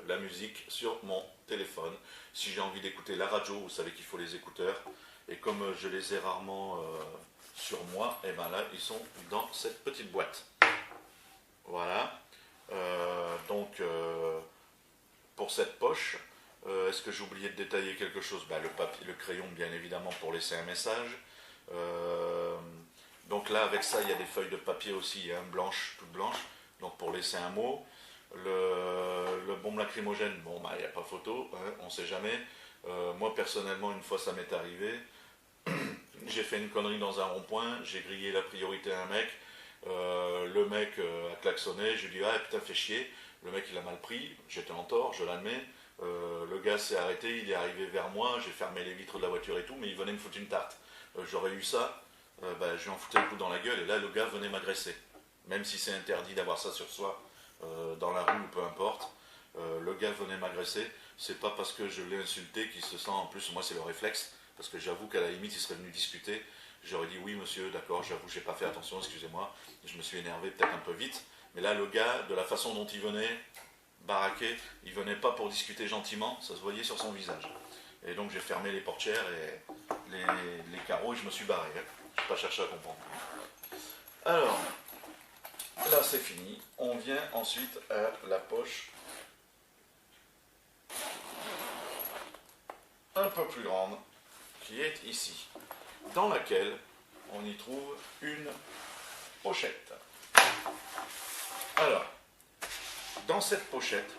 la musique sur mon téléphone. Si j'ai envie d'écouter la radio, vous savez qu'il faut les écouteurs, et comme je les ai rarement sur moi, et bien là, ils sont dans cette petite boîte. Voilà. Donc, pour cette poche, est-ce que j'ai oublié de détailler quelque chose? Le papier, le crayon, bien évidemment, pour laisser un message. Donc là, avec ça, il y a des feuilles de papier aussi, blanches, toutes blanches, donc pour laisser un mot. Le bombe lacrymogène, il n'y a pas photo, on ne sait jamais. Moi, personnellement, une fois, ça m'est arrivé. J'ai fait une connerie dans un rond-point, j'ai grillé la priorité à un mec, Le mec a klaxonné, je lui dis ah putain fais chier, le mec il a mal pris, j'étais en tort, je l'admets. Le gars s'est arrêté, il est arrivé vers moi, j'ai fermé les vitres de la voiture et tout, mais il venait me foutre une tarte. J'aurais eu ça, je lui en foutais le coup dans la gueule et là le gars venait m'agresser. Même si c'est interdit d'avoir ça sur soi, dans la rue ou peu importe, le gars venait m'agresser, c'est pas parce que je l'ai insulté qu'il se sent, en plus moi c'est le réflexe, parce que j'avoue qu'à la limite il serait venu discuter, j'aurais dit oui monsieur, d'accord, j'avoue j'ai pas fait attention, excusez-moi, je me suis énervé peut-être un peu vite, mais là le gars, de la façon dont il venait baraquer, il venait pas pour discuter gentiment, ça se voyait sur son visage. Et donc j'ai fermé les portières et les carreaux et je me suis barré, hein. Je n'ai pas cherché à comprendre. Alors, là c'est fini, on vient ensuite à la poche un peu plus grande, qui est ici, dans laquelle on y trouve une pochette. Alors, dans cette pochette,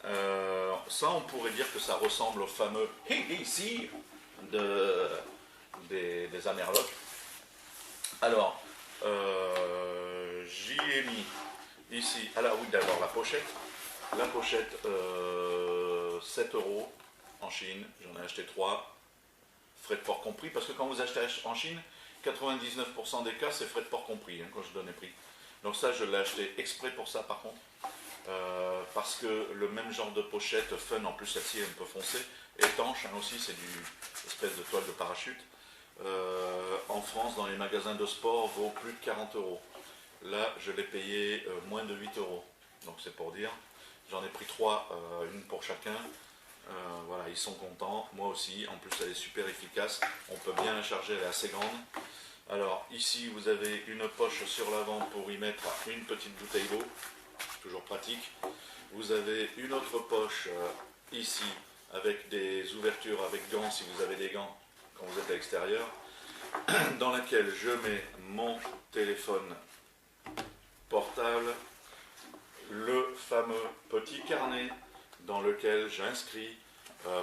ça on pourrait dire que ça ressemble au fameux ici des Amerlocs. Alors, j'y ai mis ici, alors oui d'abord la pochette, 7 euros en Chine, j'en ai acheté 3, frais de port compris, parce que quand vous achetez en Chine, 99% des cas c'est frais de port compris, hein, quand je donne les prix. Donc ça je l'ai acheté exprès pour ça par contre, parce que le même genre de pochette fun, en plus celle-ci est un peu foncée, étanche hein, aussi, c'est du espèce de toile de parachute, en France dans les magasins de sport vaut plus de 40 euros. Là je l'ai payé moins de 8 euros, donc c'est pour dire, j'en ai pris 3, une pour chacun. Voilà, ils sont contents, moi aussi, en plus elle est super efficace, on peut bien la charger, elle est assez grande. Alors ici vous avez une poche sur l'avant pour y mettre une petite bouteille d'eau, toujours pratique. Vous avez une autre poche ici avec des ouvertures avec gants si vous avez des gants quand vous êtes à l'extérieur, dans laquelle je mets mon téléphone portable, le fameux petit carnet dans lequel j'inscris,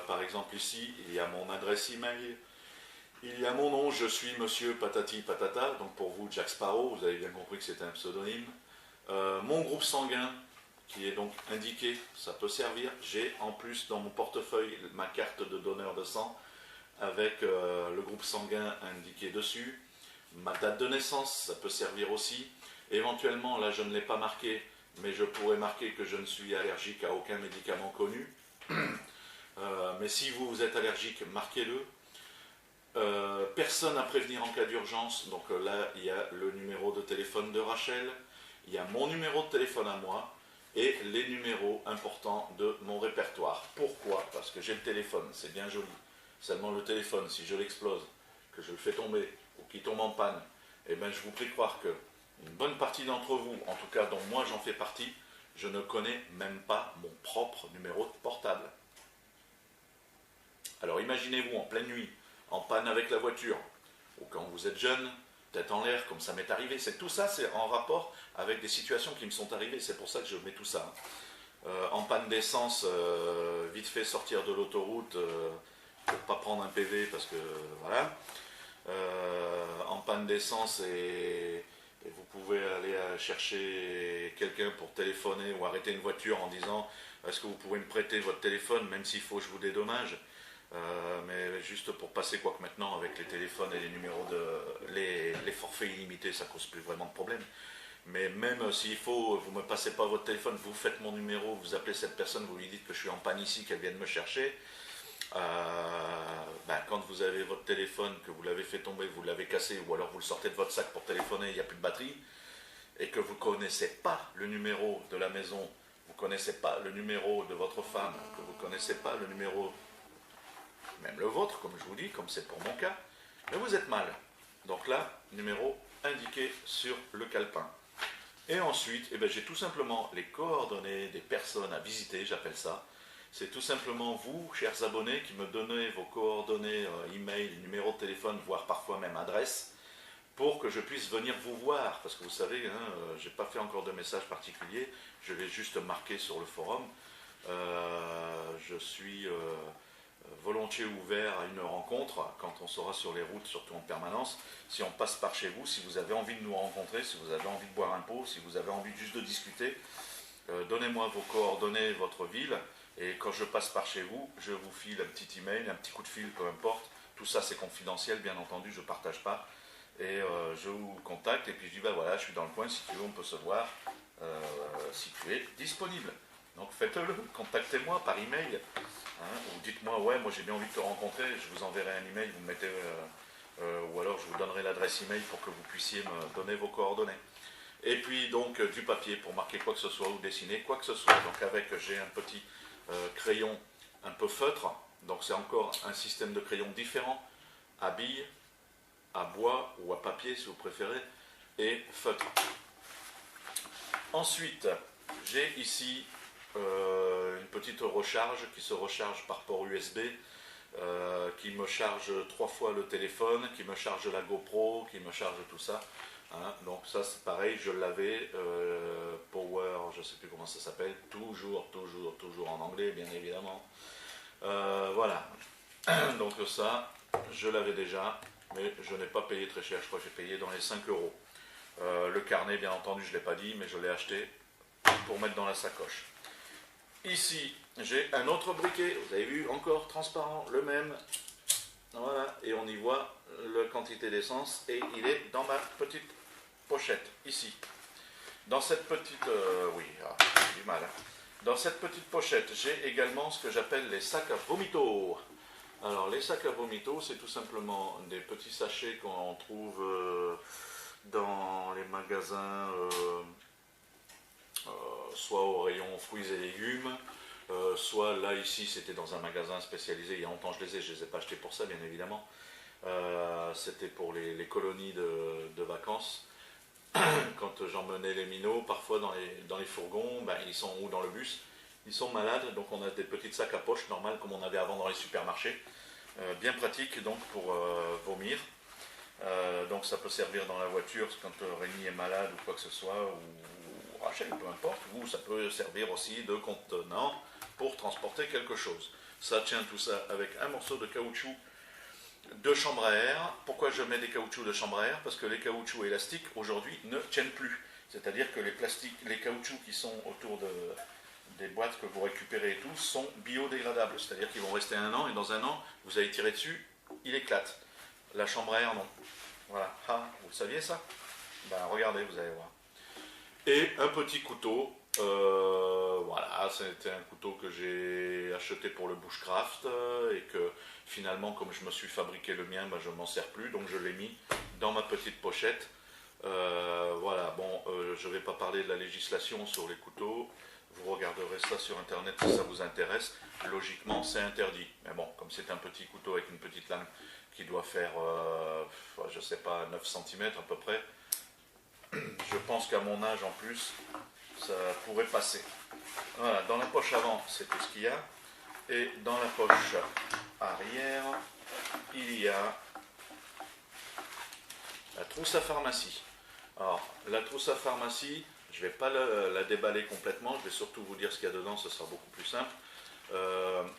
par exemple ici, il y a mon adresse email, il y a mon nom, je suis monsieur patati patata, donc pour vous Jack Sparrow, vous avez bien compris que c'est un pseudonyme, mon groupe sanguin, qui est donc indiqué, ça peut servir, j'ai en plus dans mon portefeuille ma carte de donneur de sang, avec le groupe sanguin indiqué dessus, ma date de naissance, ça peut servir aussi, éventuellement, là je ne l'ai pas marqué, mais je pourrais marquer que je ne suis allergique à aucun médicament connu. Mais si vous êtes allergique, marquez-le. Personne à prévenir en cas d'urgence, donc là il y a le numéro de téléphone de Rachel, il y a mon numéro de téléphone à moi et les numéros importants de mon répertoire. Pourquoi? Parce que j'ai le téléphone, c'est bien joli. Seulement le téléphone, si je l'explose, que je le fais tomber ou qu'il tombe en panne, eh bien je vous prie de croire que une bonne partie d'entre vous, en tout cas dont moi j'en fais partie, je ne connais même pas mon propre numéro de portable. Alors imaginez-vous en pleine nuit, en panne avec la voiture, ou quand vous êtes jeune, tête en l'air, comme ça m'est arrivé. Tout ça, c'est en rapport avec des situations qui me sont arrivées, c'est pour ça que je mets tout ça. En panne d'essence, vite fait sortir de l'autoroute pour ne pas prendre un PV, parce que voilà. En panne d'essence et vous pouvez aller chercher quelqu'un pour téléphoner ou arrêter une voiture en disant est-ce que vous pouvez me prêter votre téléphone même s'il faut que je vous dédommage, mais juste pour passer, quoique maintenant avec les téléphones et les numéros les forfaits illimités ça cause plus vraiment de problème, mais même s'il faut, vous ne me passez pas votre téléphone, vous faites mon numéro, vous appelez cette personne, vous lui dites que je suis en panne ici, qu'elle vienne me chercher. Quand vous avez votre téléphone, que vous l'avez fait tomber, vous l'avez cassé, ou alors vous le sortez de votre sac pour téléphoner, il n'y a plus de batterie, et que vous ne connaissez pas le numéro de la maison, vous ne connaissez pas le numéro de votre femme, que vous ne connaissez pas le numéro, même le vôtre, comme je vous dis, comme c'est pour mon cas, mais vous êtes mal. Donc là, numéro indiqué sur le calepin. Et ensuite, j'ai tout simplement les coordonnées des personnes à visiter, j'appelle ça. C'est tout simplement vous, chers abonnés, qui me donnez vos coordonnées, email, numéro de téléphone, voire parfois même adresse, pour que je puisse venir vous voir. Parce que vous savez, je n'ai pas fait encore de message particulier, je vais juste marquer sur le forum. Je suis volontiers ouvert à une rencontre quand on sera sur les routes, surtout en permanence. Si on passe par chez vous, si vous avez envie de nous rencontrer, si vous avez envie de boire un pot, si vous avez envie juste de discuter, donnez-moi vos coordonnées, votre ville, et quand je passe par chez vous, je vous file un petit email, un petit coup de fil, peu importe. Tout ça c'est confidentiel, bien entendu, je ne partage pas. Et je vous contacte et puis je dis, ben voilà, je suis dans le coin, si tu veux, on peut se voir, si tu es disponible. Donc faites-le, contactez-moi par email, hein, ou dites-moi, ouais, moi j'ai bien envie de te rencontrer, je vous enverrai un email, vous me mettez, ou alors je vous donnerai l'adresse email pour que vous puissiez me donner vos coordonnées. Et puis donc du papier pour marquer quoi que ce soit ou dessiner quoi que ce soit. Donc j'ai un petit crayon un peu feutre, donc c'est encore un système de crayon différent, à billes, à bois ou à papier si vous préférez, et feutre. Ensuite, j'ai ici une petite recharge qui se recharge par port USB, qui me charge 3 fois le téléphone, qui me charge la GoPro, qui me charge tout ça. Hein, donc ça c'est pareil, je l'avais, Power, je ne sais plus comment ça s'appelle, toujours en anglais bien évidemment. Voilà, donc ça, je l'avais déjà, mais je n'ai pas payé très cher, je crois que j'ai payé dans les 5 euros. Le carnet, bien entendu, je ne l'ai pas dit, mais je l'ai acheté pour mettre dans la sacoche. Ici, j'ai un autre briquet, vous avez vu, encore transparent, le même. Voilà, et on y voit la quantité d'essence, et il est dans ma petite pochette, ici. Dans cette petite... oui, j'ai du mal. Hein. Dans cette petite pochette, j'ai également ce que j'appelle les sacs à vomito. Alors, les sacs à vomito, c'est tout simplement des petits sachets qu'on trouve dans les magasins, soit au rayon fruits et légumes, soit là, ici, c'était dans un magasin spécialisé. Il y a longtemps, je les ai pas achetés pour ça, bien évidemment. C'était pour les colonies de vacances. Quand j'emmenais les minots, parfois dans les fourgons, ben, ou dans le bus, ils sont malades, donc on a des petites sacs à poche normales comme on avait avant dans les supermarchés, bien pratiques donc pour vomir. Donc ça peut servir dans la voiture quand Rémi est malade ou quoi que ce soit, ou Rachel, peu importe, ou ça peut servir aussi de contenant pour transporter quelque chose. Ça tient tout ça avec un morceau de caoutchouc de chambre à air. Pourquoi je mets des caoutchoucs de chambre à air? Parce que les caoutchoucs élastiques aujourd'hui ne tiennent plus. C'est-à-dire que les caoutchoucs qui sont autour des boîtes que vous récupérez et tout sont biodégradables. C'est-à-dire qu'ils vont rester 1 an et dans 1 an, vous allez tirer dessus, il éclate. La chambre à air, non. Voilà. Ah, vous le saviez ça? Ben regardez, vous allez voir. Et un petit couteau. Voilà, c'était un couteau que j'ai acheté pour le bushcraft et que finalement, comme je me suis fabriqué le mien, ben, je ne m'en sers plus, donc je l'ai mis dans ma petite pochette. Voilà, bon, je ne vais pas parler de la législation sur les couteaux, vous regarderez ça sur internet si ça vous intéresse. Logiquement, c'est interdit, mais bon, comme c'est un petit couteau avec une petite lame qui doit faire, je ne sais pas, 9 cm à peu près, je pense qu'à mon âge en plus, ça pourrait passer. Voilà, dans la poche avant, c'est tout ce qu'il y a. Et dans la poche arrière, il y a la trousse à pharmacie. Alors, la trousse à pharmacie, je ne vais pas la déballer complètement, je vais surtout vous dire ce qu'il y a dedans, ce sera beaucoup plus simple.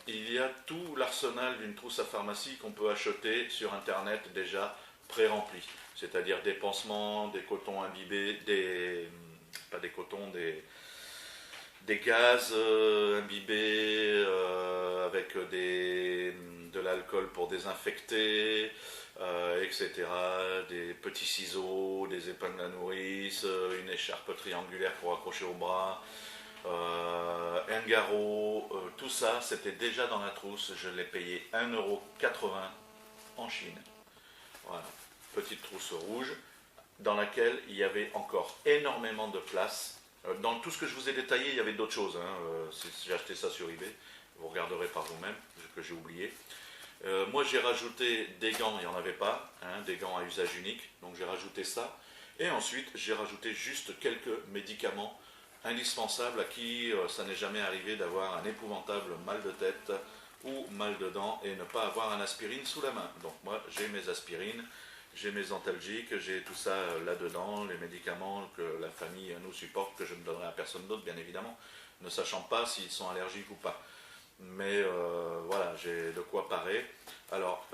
Il y a tout l'arsenal d'une trousse à pharmacie qu'on peut acheter sur internet déjà pré-rempli. C'est-à-dire des pansements, des cotons imbibés, pas des cotons, des gaz imbibés avec de l'alcool pour désinfecter, etc. Des petits ciseaux, des épingles à nourrice, une écharpe triangulaire pour accrocher au bras, un garrot, tout ça c'était déjà dans la trousse. Je l'ai payé 1,80 € en Chine. Voilà, petite trousse rouge dans laquelle il y avait encore énormément de place. Dans tout ce que je vous ai détaillé, il y avait d'autres choses. Hein. J'ai acheté ça sur eBay, vous regarderez par vous-même, que j'ai oublié. Moi j'ai rajouté des gants, il n'y en avait pas, hein, des gants à usage unique, donc j'ai rajouté ça. Et ensuite j'ai rajouté juste quelques médicaments indispensables à qui ça n'est jamais arrivé d'avoir un épouvantable mal de tête ou mal de dents et ne pas avoir un aspirine sous la main. Donc moi j'ai mes aspirines, j'ai mes antalgiques, j'ai tout ça là-dedans, les médicaments que la famille nous supporte, que je ne donnerai à personne d'autre bien évidemment, ne sachant pas s'ils sont allergiques ou pas. Mais voilà, j'ai de quoi parer. Alors,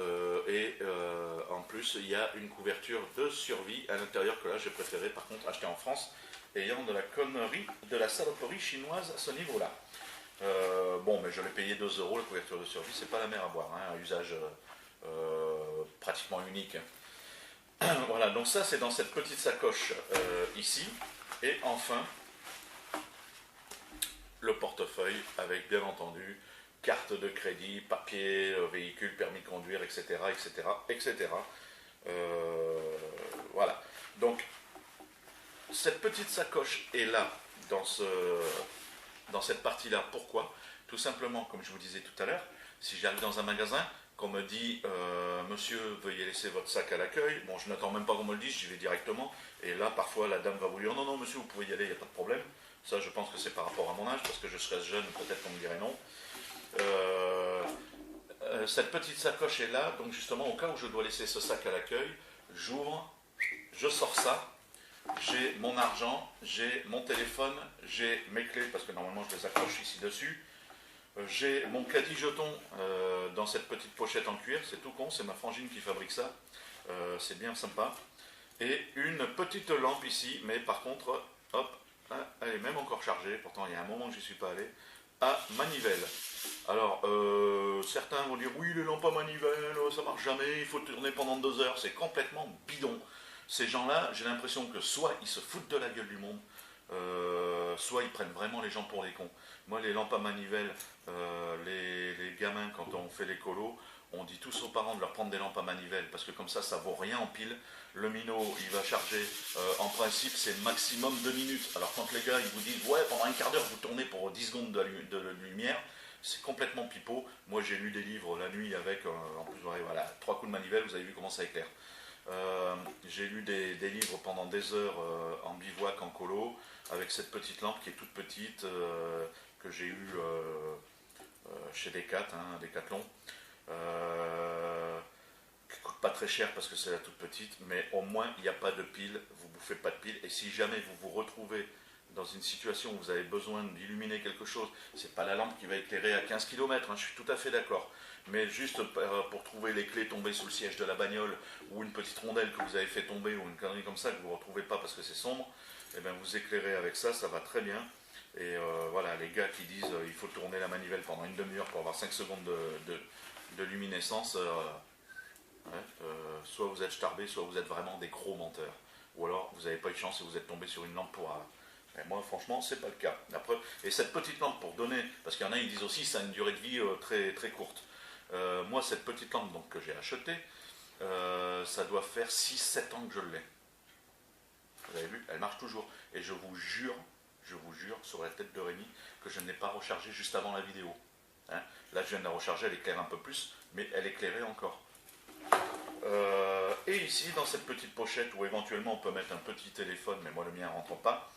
en plus, il y a une couverture de survie à l'intérieur que là, j'ai préféré par contre acheter en France, ayant de la connerie, de la saloperie chinoise à ce niveau-là. Bon, mais je l'ai payé 2 euros, la couverture de survie, c'est pas la mer à boire, hein, un usage pratiquement unique. Voilà, donc ça c'est dans cette petite sacoche ici. Et enfin, le portefeuille avec bien entendu carte de crédit, papier, véhicule, permis de conduire, etc. etc., etc. Voilà. Donc, cette petite sacoche est là dans cette partie-là. Pourquoi? Tout simplement, comme je vous disais tout à l'heure, si j'arrive dans un magasin, qu'on me dit monsieur, veuillez laisser votre sac à l'accueil, bon, je n'attends même pas qu'on me le dise, j'y vais directement. Et là, parfois, la dame va vous dire non, non, monsieur, vous pouvez y aller, il n'y a pas de problème. Ça, je pense que c'est par rapport à mon âge, parce que je serais jeune, peut-être qu'on me dirait non. Cette petite sacoche est là, donc justement, au cas où je dois laisser ce sac à l'accueil, j'ouvre, je sors ça, j'ai mon argent, j'ai mon téléphone, j'ai mes clés, parce que normalement je les accroche ici dessus, j'ai mon caddie jeton dans cette petite pochette en cuir, c'est tout con, c'est ma frangine qui fabrique ça, c'est bien sympa, et une petite lampe ici, mais par contre, hop, elle est même encore chargée, pourtant il y a un moment que je n'y suis pas allé, à manivelle. Alors, certains vont dire oui, les lampes à manivelle, ça marche jamais, il faut tourner pendant 2 heures, c'est complètement bidon. Ces gens-là, j'ai l'impression que soit ils se foutent de la gueule du monde, soit ils prennent vraiment les gens pour les cons. Moi, les lampes à manivelle, les gamins, quand on fait l'écolo, on dit tous aux parents de leur prendre des lampes à manivelle, parce que comme ça vaut rien en pile. Le minot, il va charger, en principe, c'est maximum 2 minutes. Alors quand les gars, ils vous disent, ouais, pendant un quart d'heure, vous tournez pour 10 secondes de lumière, c'est complètement pipeau. Moi, j'ai lu des livres la nuit avec, en plus, voilà, 3 coups de manivelle, vous avez vu comment ça éclaire. J'ai lu des livres pendant des heures en bivouac, en colo, avec cette petite lampe qui est toute petite, que j'ai eue chez Decathlon. Qui coûte pas très cher parce que c'est la toute petite, mais au moins il n'y a pas de pile, vous bouffez pas de pile, et si jamais vous vous retrouvez dans une situation où vous avez besoin d'illuminer quelque chose, c'est pas la lampe qui va éclairer à 15 km, je suis tout à fait d'accord, mais juste pour trouver les clés tombées sous le siège de la bagnole, ou une petite rondelle que vous avez fait tomber, ou une connerie comme ça que vous ne retrouvez pas parce que c'est sombre, et bien vous éclairez avec ça, ça va très bien. Et voilà, les gars qui disent il faut tourner la manivelle pendant une demi-heure pour avoir 5 secondes de luminescence, soit vous êtes starbé, soit vous êtes vraiment des gros menteurs. Ou alors vous n'avez pas eu de chance et vous êtes tombé sur une lampe pour... Et moi, franchement, c'est pas le cas. Après, et cette petite lampe pour donner, parce qu'il y en a, ils disent aussi ça a une durée de vie très, très courte. Moi, cette petite lampe donc, que j'ai achetée, ça doit faire 6-7 ans que je l'ai. Vous avez vu, elle marche toujours. Et je vous jure, sur la tête de Rémi, que je ne l'ai pas rechargée juste avant la vidéo. Hein, là, je viens de la recharger, elle éclaire un peu plus, mais elle éclairait encore. Et ici, dans cette petite pochette où éventuellement on peut mettre un petit téléphone, mais moi le mien ne rentre pas,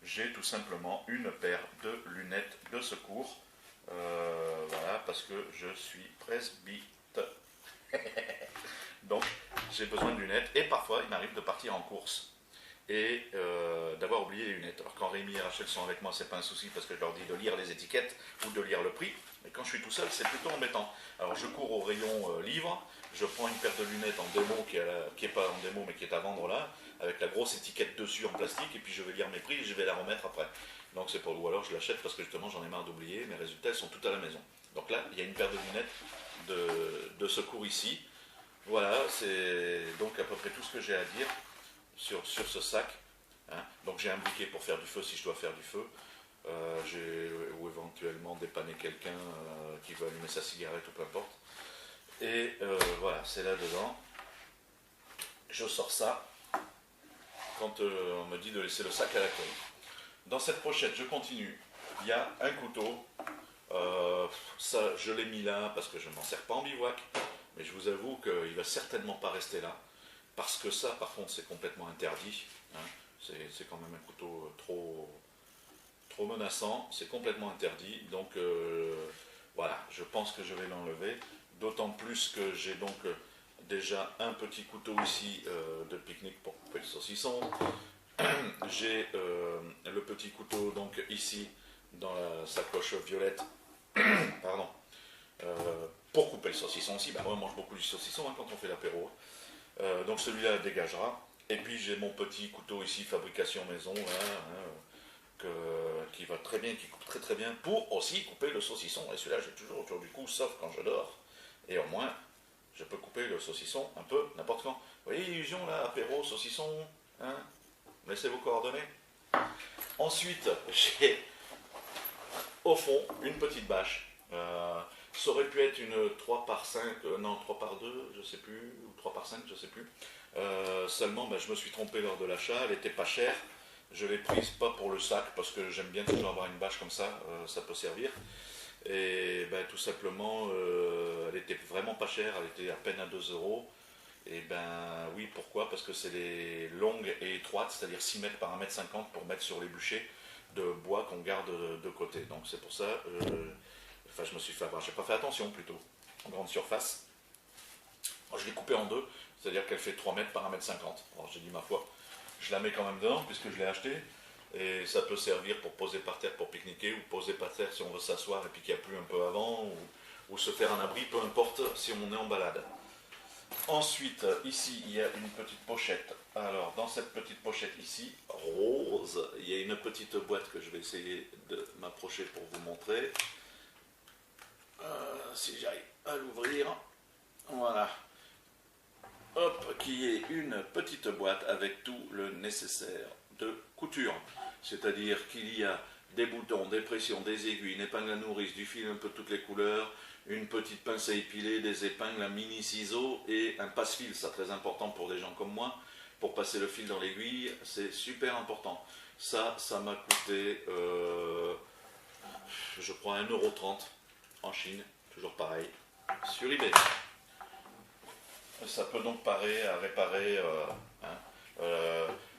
j'ai tout simplement une paire de lunettes de secours. Voilà, parce que je suis presbyte. Donc, j'ai besoin de lunettes. Et parfois, il m'arrive de partir en course et d'avoir oublié les lunettes. Alors, quand Rémi et Rachel sont avec moi, c'est pas un souci parce que je leur dis de lire les étiquettes ou de lire le prix. Mais quand je suis tout seul, c'est plutôt embêtant. Alors, je cours au rayon livre. Je prends une paire de lunettes en démo qui est pas en démo mais qui est à vendre là, avec la grosse étiquette dessus en plastique, et puis je vais lire mes prix et je vais la remettre après. Donc c'est pour ou alors je l'achète parce que justement j'en ai marre d'oublier, mes résultats ils sont tout à la maison. Donc là, il y a une paire de lunettes de secours ici. Voilà, c'est donc à peu près tout ce que j'ai à dire sur ce sac. Hein. Donc j'ai un briquet pour faire du feu si je dois faire du feu. Ou éventuellement dépanner quelqu'un qui veut allumer sa cigarette ou peu importe. Et voilà, c'est là-dedans. Je sors ça quand on me dit de laisser le sac à l'accueil. Dans cette pochette, je continue. Il y a un couteau. Ça, je l'ai mis là parce que je ne m'en sers pas en bivouac. Mais je vous avoue qu'il ne va certainement pas rester là. Parce que ça, par contre, c'est complètement interdit. Hein. C'est quand même un couteau trop menaçant. C'est complètement interdit. Donc, voilà, je pense que je vais l'enlever. D'autant plus que j'ai donc déjà un petit couteau ici de pique-nique pour couper le saucisson. J'ai le petit couteau donc ici dans la sacoche violette Pardon. Pour couper le saucisson aussi, on mange beaucoup du saucisson quand on fait l'apéro. Donc celui-là dégagera. Et puis j'ai mon petit couteau ici, fabrication maison, qui va très bien, qui coupe très très bien, pour aussi couper le saucisson. Et celui-là j'ai toujours autour du cou, sauf quand je dors. Et au moins, je peux couper le saucisson un peu n'importe quand. Vous voyez l'illusion là, apéro, saucisson, hein, laissez vos coordonnées. Ensuite, j'ai au fond une petite bâche. Ça aurait pu être une 3 par 5, non 3 par 2, je sais plus, ou 3 par 5, je sais plus. Seulement, je me suis trompé lors de l'achat, elle était pas chère. Je l'ai prise pas pour le sac, parce que j'aime bien toujours avoir une bâche comme ça, ça peut servir. Et tout simplement, elle était vraiment pas chère, elle était à peine à 2 euros. Et oui, pourquoi? Parce que c'est les longues et étroites, c'est-à-dire 6 mètres par 1 mètre 50 pour mettre sur les bûchers de bois qu'on garde de côté. Donc c'est pour ça, je me suis fait avoir, j'ai pas fait attention plutôt, en grande surface. Alors, je l'ai coupée en deux, c'est-à-dire qu'elle fait 3 mètres par 1 mètre 50. Alors j'ai dit ma foi, je la mets quand même dedans puisque je l'ai acheté. Et ça peut servir pour poser par terre pour pique-niquer ou poser par terre si on veut s'asseoir et puis qu'il y a plu un peu avant ou se faire un abri, peu importe si on est en balade. Ensuite, ici, il y a une petite pochette. Alors, dans cette petite pochette ici, rose, il y a une petite boîte que je vais essayer de m'approcher pour vous montrer. Si j'arrive à l'ouvrir. Voilà. Hop, qui est une petite boîte avec tout le nécessaire de couture. C'est-à-dire qu'il y a des boutons, des pressions, des aiguilles, une épingle à nourrice, du fil un peu de toutes les couleurs, une petite pince à épiler, des épingles, un mini ciseau et un passe-fil. Ça très important pour des gens comme moi. Pour passer le fil dans l'aiguille, c'est super important. Ça m'a coûté, je crois, 1,30 € en Chine. Toujours pareil. Sur eBay. Ça peut donc parer à réparer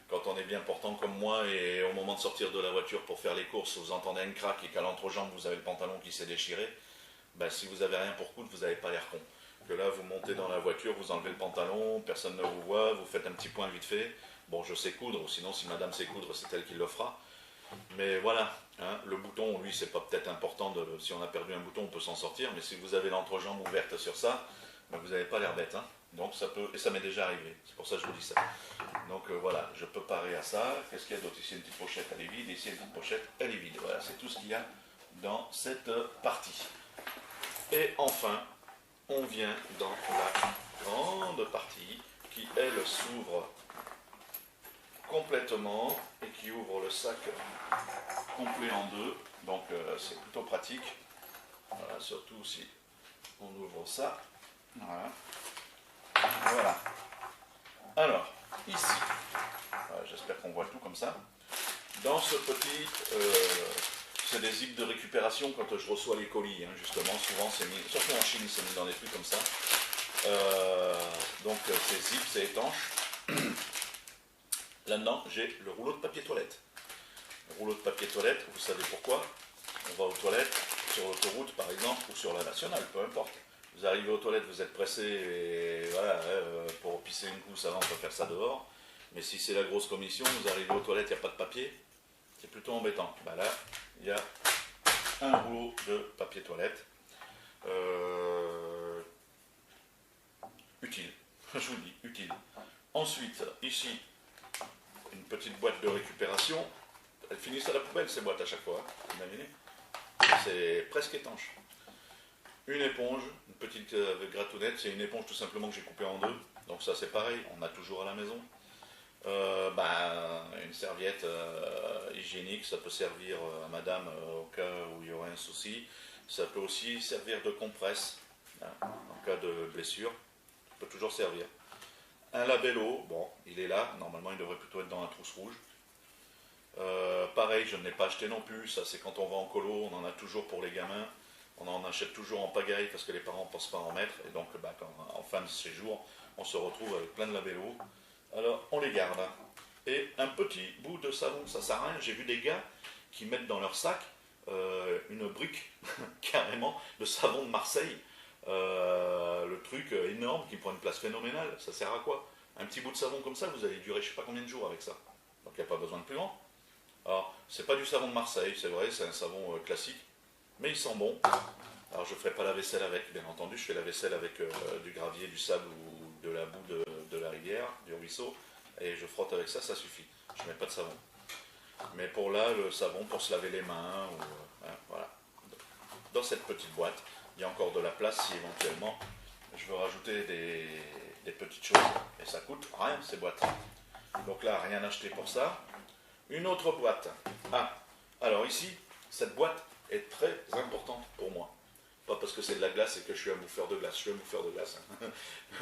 quand on est bien portant comme moi et au moment de sortir de la voiture pour faire les courses, vous entendez un crack et qu'à l'entrejambe vous avez le pantalon qui s'est déchiré. Si vous n'avez rien pour coudre, vous n'avez pas l'air con. Que là, vous montez dans la voiture, vous enlevez le pantalon, personne ne vous voit, vous faites un petit point vite fait. Bon, je sais coudre, ou sinon, si madame sait coudre, c'est elle qui le fera. Mais voilà, le bouton, lui, c'est pas peut-être important, si on a perdu un bouton, on peut s'en sortir, mais si vous avez l'entrejambe ouverte sur ça, vous n'avez pas l'air bête. Donc ça peut, et ça m'est déjà arrivé, c'est pour ça que je vous dis ça. Donc voilà, je peux parer à ça. Qu'est-ce qu'il y a d'autre? Ici, une petite pochette, elle est vide, ici, une petite pochette, elle est vide. Voilà, c'est tout ce qu'il y a dans cette partie. Et enfin, on vient dans la grande partie qui, elle, s'ouvre complètement et qui ouvre le sac complet en deux. Donc c'est plutôt pratique. Voilà, surtout si on ouvre ça. Voilà. Voilà. Alors, ici, j'espère qu'on voit tout comme ça. Dans ce petit... c'est des zips de récupération quand je reçois les colis, justement, souvent c'est mis, surtout en Chine, c'est mis dans des trucs comme ça. Donc ces zips, c'est étanche. Là-dedans, j'ai le rouleau de papier toilette. Le rouleau de papier toilette, vous savez pourquoi? On va aux toilettes, sur l'autoroute par exemple, ou sur la nationale, peu importe. Vous arrivez aux toilettes, vous êtes pressé, et voilà, pour pisser une couche, ça va, on peut faire ça dehors. Mais si c'est la grosse commission, vous arrivez aux toilettes, il n'y a pas de papier, c'est plutôt embêtant. Là, il y a un rouleau de papier toilette. Utile, je vous dis, utile. Ensuite, ici, une petite boîte de récupération. Elles finissent à la poubelle, ces boîtes, à chaque fois. Imaginez. C'est presque étanche. Une éponge, une petite gratounette. C'est une éponge tout simplement que j'ai coupée en deux. Donc ça, c'est pareil, on a toujours à la maison. Une serviette hygiénique, ça peut servir à madame au cas où il y aurait un souci. Ça peut aussi servir de compresse en cas de blessure. Ça peut toujours servir. Un labello, bon, il est là. Normalement, il devrait plutôt être dans la trousse rouge. Pareil, je ne l'ai pas acheté non plus. Ça, c'est quand on va en colo, on en a toujours pour les gamins. On en achète toujours en pagaille parce que les parents ne pensent pas en mettre. Et donc, en fin de séjour, on se retrouve avec plein de labellos. Alors, on les garde. Et un petit bout de savon, ça sert à rien. J'ai vu des gars qui mettent dans leur sac une brique, carrément, de savon de Marseille. Le truc énorme qui prend une place phénoménale. Ça sert à quoi? Un petit bout de savon comme ça, vous allez durer je ne sais pas combien de jours avec ça. Donc, il n'y a pas besoin de plus grand. Alors, c'est pas du savon de Marseille, c'est vrai, c'est un savon classique. mais il sent bon. Alors je ne ferai pas la vaisselle avec, bien entendu, je fais la vaisselle avec du gravier, du sable ou de la boue de la rivière, du ruisseau, et je frotte avec ça, ça suffit. Je ne mets pas de savon. Mais pour là, le savon pour se laver les mains, ou, hein, voilà. Dans cette petite boîte, il y a encore de la place si éventuellement je veux rajouter des petites choses. Et ça coûte rien ces boîtes. Donc là, rien acheté pour ça. Une autre boîte. Ah, alors ici, cette boîte est très importante pour moi. Pas parce que c'est de la glace et que je suis un bouffeur de glace. Je suis un bouffeur de glace.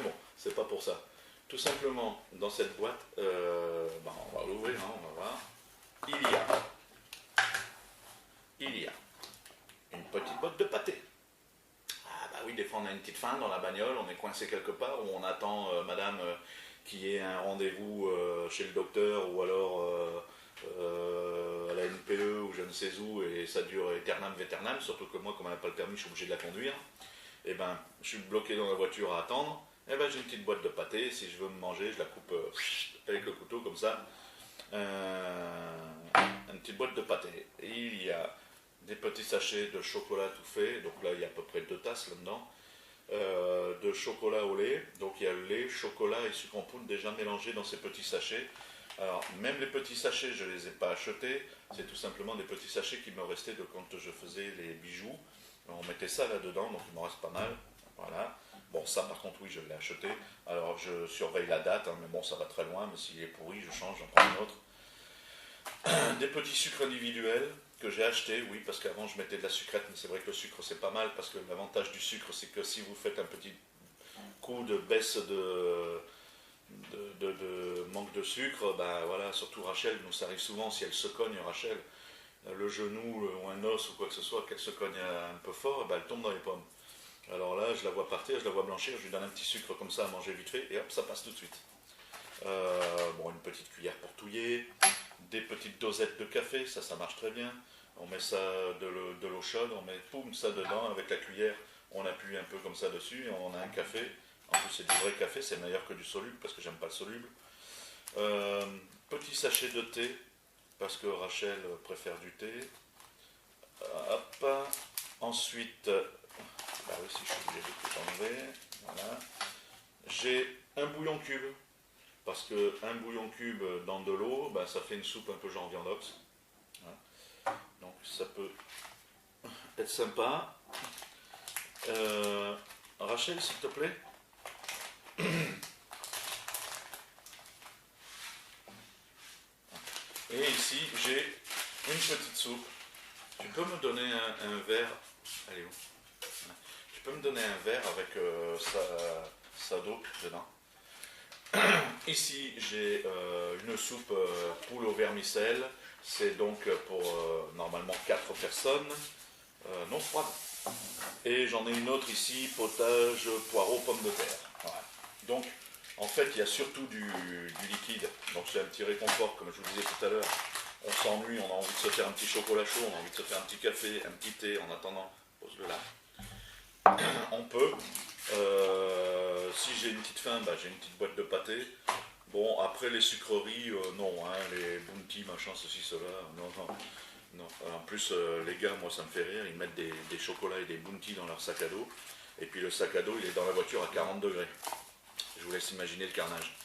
Bon, c'est pas pour ça. Tout simplement, dans cette boîte, on va l'ouvrir, hein, on va voir. Il y a une petite boîte de pâté. Ah bah oui, des fois on a une petite faim dans la bagnole, on est coincé quelque part, ou on attend madame qui ait un rendez-vous chez le docteur, ou alors à la NPE, ou je ne sais où, et ça dure éternam véternam, surtout que moi, comme elle n'a pas le permis, je suis obligé de la conduire. Et ben, je suis bloqué dans la voiture à attendre, et ben j'ai une petite boîte de pâté, si je veux me manger, je la coupe avec le couteau, comme ça. Une petite boîte de pâté. Et il y a des petits sachets de chocolat tout fait, donc là il y a à peu près 2 tasses là-dedans, de chocolat au lait, donc il y a le lait, chocolat et sucre en poudre déjà mélangés dans ces petits sachets. Alors même les petits sachets je ne les ai pas achetés, c'est tout simplement des petits sachets qui me restaient de quand je faisais les bijoux. On mettait ça là-dedans, donc il m'en reste pas mal, voilà. Bon, ça par contre oui je l'ai acheté, alors je surveille la date, hein, mais bon ça va très loin, mais s'il est pourri je change, j'en prends un autre. Des petits sucres individuels que j'ai achetés, oui, parce qu'avant je mettais de la sucrète, mais c'est vrai que le sucre c'est pas mal, parce que l'avantage du sucre c'est que si vous faites un petit coup de baisse de manque de sucre, ben voilà, surtout Rachel, nous ça arrive souvent si elle se cogne, Rachel, le genou ou un os ou quoi que ce soit, qu'elle se cogne un peu fort, ben elle tombe dans les pommes. Alors là, je la vois partir, je la vois blanchir, je lui donne un petit sucre comme ça à manger vite fait, et hop, ça passe tout de suite. Bon, une petite cuillère pour touiller, des petites dosettes de café, ça marche très bien. On met ça de l'eau chaude, on met poum, ça dedans avec la cuillère, on appuie un peu comme ça dessus et on a un café. En plus c'est du vrai café, c'est meilleur que du soluble parce que j'aime pas le soluble. Petit sachet de thé parce que Rachel préfère du thé. Hop. Ensuite, bah oui, si je suis obligé de tout enlever, voilà. J'ai un bouillon cube parce qu'un bouillon cube dans de l'eau, bah, ça fait une soupe un peu genre viandox. Voilà. Donc ça peut être sympa. Rachel, s'il te plaît. Et ici, j'ai une petite soupe. Tu peux me donner un verre. Allez où? Tu peux me donner un verre avec sa d'eau dedans. Ici, j'ai une soupe poule au vermicelle. C'est donc pour normalement 4 personnes, non froide. Et j'en ai une autre ici, potage, poireaux, pommes de terre. Voilà. Donc, en fait, il y a surtout du liquide. Donc, c'est un petit réconfort, comme je vous disais tout à l'heure. On s'ennuie, on a envie de se faire un petit chocolat chaud, on a envie de se faire un petit café, un petit thé en attendant. Pose-le là. On peut. Si j'ai une petite faim, bah, j'ai une petite boîte de pâté. Bon, après les sucreries, non, hein, les bounty, machin, ceci, cela, non, non. Non. En plus, les gars, moi ça me fait rire, ils mettent des chocolats et des bounty dans leur sac à dos, et puis le sac à dos il est dans la voiture à 40 degrés. Je vous laisse imaginer le carnage.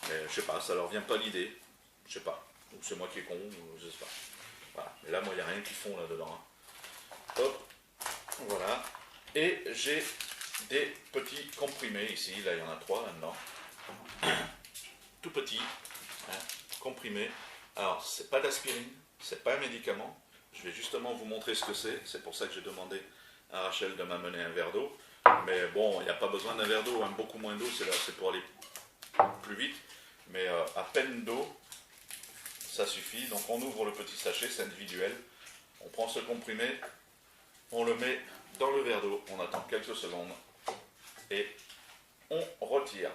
Mais je sais pas, ça leur vient pas l'idée, je sais pas. Ou c'est moi qui est con, ou je sais pas. Voilà. Mais là, moi, il n'y a rien qui fond là-dedans. Hein. Hop, voilà. Et j'ai des petits comprimés ici, là il y en a 3 là-dedans. Tout petit, hein, comprimés. Alors, c'est pas d'aspirine. C'est pas un médicament. Je vais justement vous montrer ce que c'est. C'est pour ça que j'ai demandé à Rachel de m'amener un verre d'eau. Mais bon, il n'y a pas besoin d'un verre d'eau, hein, beaucoup moins d'eau, c'est pour aller plus vite. Mais à peine d'eau, ça suffit. Donc on ouvre le petit sachet, c'est individuel. On prend ce comprimé, on le met dans le verre d'eau, on attend quelques secondes et on retire.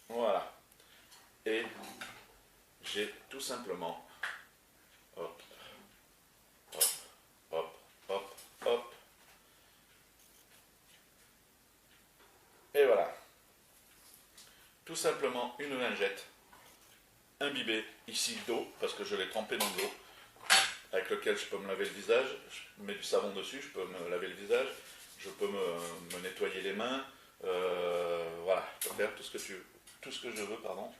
Voilà. Et j'ai tout simplement, hop, hop, hop, hop, hop, et voilà, tout simplement une lingette imbibé ici d'eau, parce que je l'ai trempé dans de l'eau, avec lequel je peux me laver le visage, je mets du savon dessus, je peux me laver le visage, je peux me nettoyer les mains, voilà, je peux faire tout ce que je veux, pardon,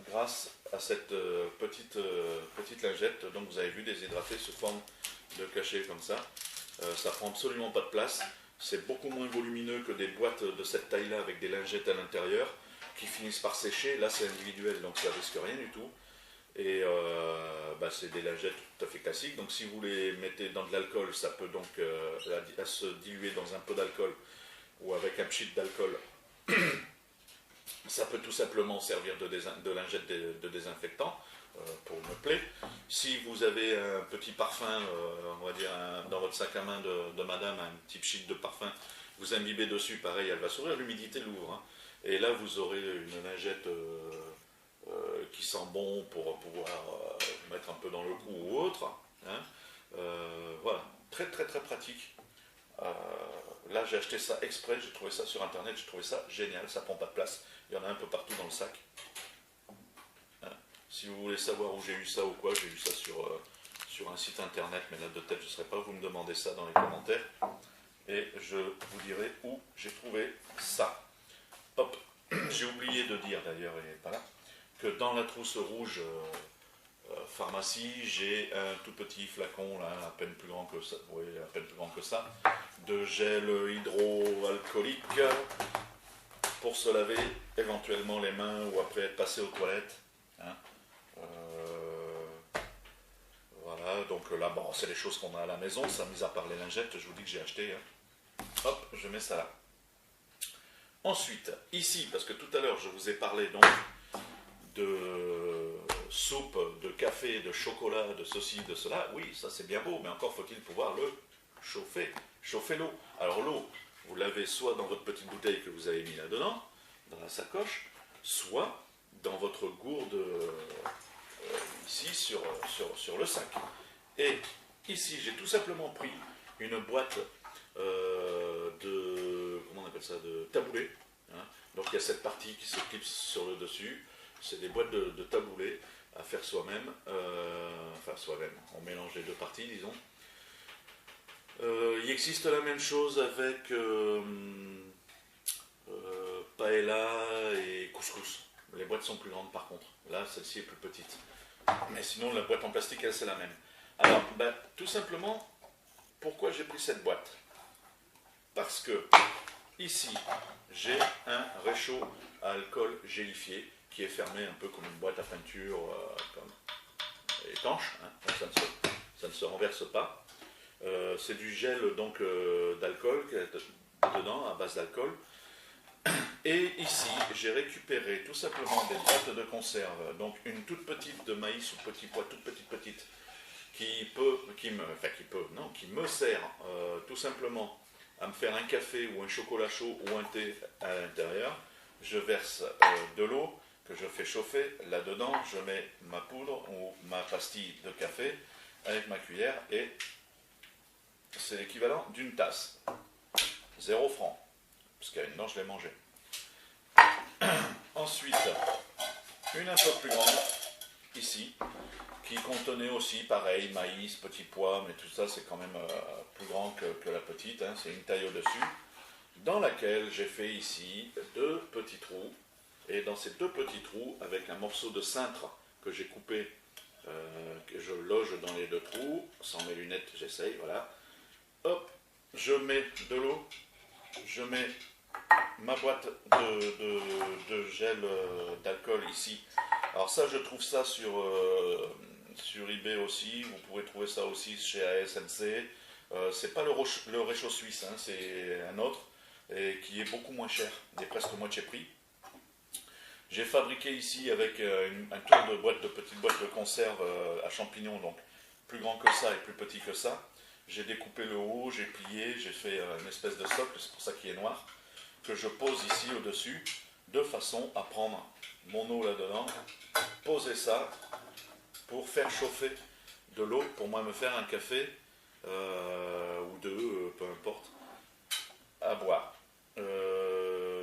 grâce à cette petite lingette. Donc vous avez vu, déshydratée sous forme de cachet comme ça. Ça prend absolument pas de place. C'est beaucoup moins volumineux que des boîtes de cette taille-là avec des lingettes à l'intérieur qui finissent par sécher. Là, c'est individuel, donc ça risque rien du tout. Et c'est des lingettes tout à fait classiques. Donc si vous les mettez dans de l'alcool, ça peut donc se diluer dans un peu d'alcool ou avec un pchit d'alcool. Ça peut tout simplement servir de lingette de désinfectant pour me plaie. Si vous avez un petit parfum, on va dire dans votre sac à main de madame, un petit pchit de parfum, vous imbibez dessus, pareil, elle va sourire, l'humidité l'ouvre. Hein. Et là, vous aurez une lingette qui sent bon pour pouvoir mettre un peu dans le cou ou autre. Hein. Voilà, très très très pratique. Là, j'ai acheté ça exprès, j'ai trouvé ça sur internet, j'ai trouvé ça génial, ça prend pas de place. Il y en a un peu partout dans le sac. Hein. Si vous voulez savoir où j'ai eu ça ou quoi, j'ai eu ça sur un site internet, mais là de tête je ne saurais pas, vous me demandez ça dans les commentaires et je vous dirai où j'ai trouvé ça. Hop, j'ai oublié de dire d'ailleurs, il n'est pas là, que dans la trousse rouge pharmacie, j'ai un tout petit flacon, là, à peine plus grand que ça, oui, à peine plus grand que ça, de gel hydroalcoolique pour se laver éventuellement les mains ou après être passé aux toilettes. Hein. Voilà, donc là, bon, c'est les choses qu'on a à la maison, ça, mis à part les lingettes, je vous dis que j'ai acheté. Hein. Hop, je mets ça là. Ensuite, ici, parce que tout à l'heure, je vous ai parlé donc de soupe, de café, de chocolat, de ceci, de cela. Oui, ça c'est bien beau, mais encore faut-il pouvoir le chauffer. Chauffer l'eau. Alors l'eau, vous l'avez soit dans votre petite bouteille que vous avez mis là-dedans, dans la sacoche, soit dans votre gourde ici sur le sac. Et ici, j'ai tout simplement pris une boîte comment on appelle ça, de taboulé. Hein. Donc il y a cette partie qui se clipse sur le dessus. C'est des boîtes de taboulé à faire soi-même. Enfin soi-même, on mélange les deux parties, disons. Il existe la même chose avec paella et couscous. Les boîtes sont plus grandes par contre. Là, celle-ci est plus petite. Mais sinon, la boîte en plastique, elle, c'est la même. Alors, tout simplement, pourquoi j'ai pris cette boîte? Parce que, ici, j'ai un réchaud à alcool gélifié qui est fermé un peu comme une boîte à peinture comme étanche. Hein, donc ça ne se renverse pas. C'est du gel donc d'alcool dedans, à base d'alcool. Et ici, j'ai récupéré tout simplement des boîtes de conserve, donc une toute petite de maïs ou petit pois, toute petite, qui me sert tout simplement à me faire un café ou un chocolat chaud ou un thé à l'intérieur. Je verse de l'eau que je fais chauffer, là-dedans je mets ma poudre ou ma pastille de café avec ma cuillère et c'est l'équivalent d'une tasse. 0 francs, parce qu'à une dent je l'ai mangé. Ensuite, une un peu plus grande, ici, qui contenait aussi, pareil, maïs, petits pois, mais tout ça c'est quand même plus grand que la petite, hein, c'est une taille au-dessus, dans laquelle j'ai fait ici 2 petits trous, et dans ces 2 petits trous, avec un morceau de cintre que j'ai coupé, que je loge dans les 2 trous, sans mes lunettes j'essaye, voilà, hop, je mets de l'eau, je mets ma boîte de gel d'alcool ici. Alors ça, je trouve ça sur eBay aussi. Vous pouvez trouver ça aussi chez ASMC. C'est pas le réchaud suisse, hein, c'est un autre et qui est beaucoup moins cher, il est presque moitié prix. J'ai fabriqué ici avec un tour de boîte, de petites boîtes de conserve à champignons, donc plus grand que ça et plus petit que ça. J'ai découpé le haut, j'ai plié, j'ai fait une espèce de socle, c'est pour ça qu'il est noir, que je pose ici au-dessus, de façon à prendre mon eau là-dedans, poser ça pour faire chauffer de l'eau, pour moi me faire un café, ou 2, peu importe, à boire.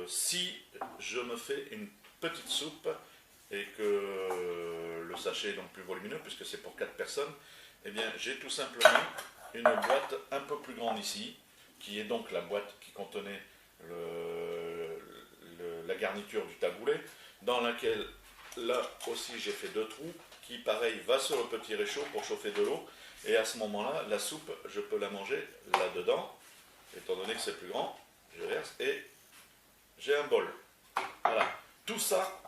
Si je me fais une petite soupe, et que le sachet est donc plus volumineux puisque c'est pour 4 personnes, eh bien j'ai tout simplement une boîte un peu plus grande ici, qui est donc la boîte qui contenait la garniture du taboulet, dans laquelle là aussi j'ai fait 2 trous, qui pareil va sur le petit réchaud pour chauffer de l'eau, et à ce moment-là, la soupe, je peux la manger là-dedans, étant donné que c'est plus grand, je verse, et j'ai un bol. Voilà, tout ça,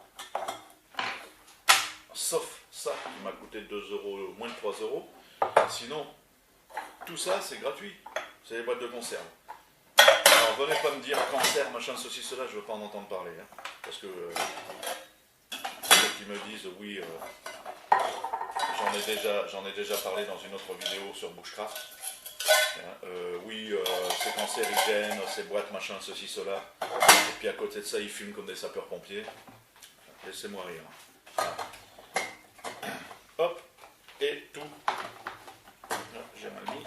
sauf ça qui m'a coûté 2 euros, moins de 3 euros, sinon, tout ça c'est gratuit, c'est les boîtes de conserve. Alors venez pas me dire cancer, machin, ceci, cela, je veux pas en entendre parler, hein, parce que ceux qui me disent oui, j'en ai déjà parlé dans une autre vidéo sur Bushcraft. Oui, c'est cancérigène, c'est boîte, machin, ceci, cela. Et puis à côté de ça, ils fument comme des sapeurs-pompiers. Laissez-moi rire. Voilà. Hop, et tout. J'ai mal mis.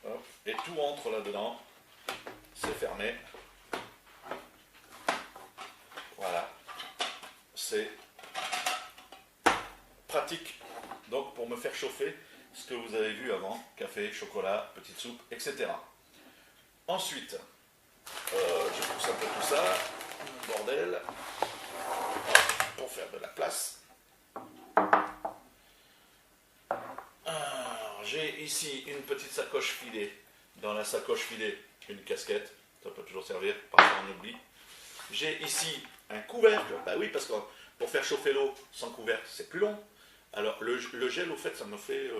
Hop, et tout entre là-dedans. C'est fermé. Voilà. C'est pratique. Donc pour me faire chauffer ce que vous avez vu avant, café, chocolat, petite soupe, etc. Ensuite, je pousse un peu tout ça, bordel, pour faire de la place. J'ai ici une petite sacoche filet. Dans la sacoche filet, une casquette, ça peut toujours servir, parfois on oublie. J'ai ici un couvercle, bah oui, parce que pour faire chauffer l'eau sans couvercle, c'est plus long. Alors le gel, au fait, ça me fait...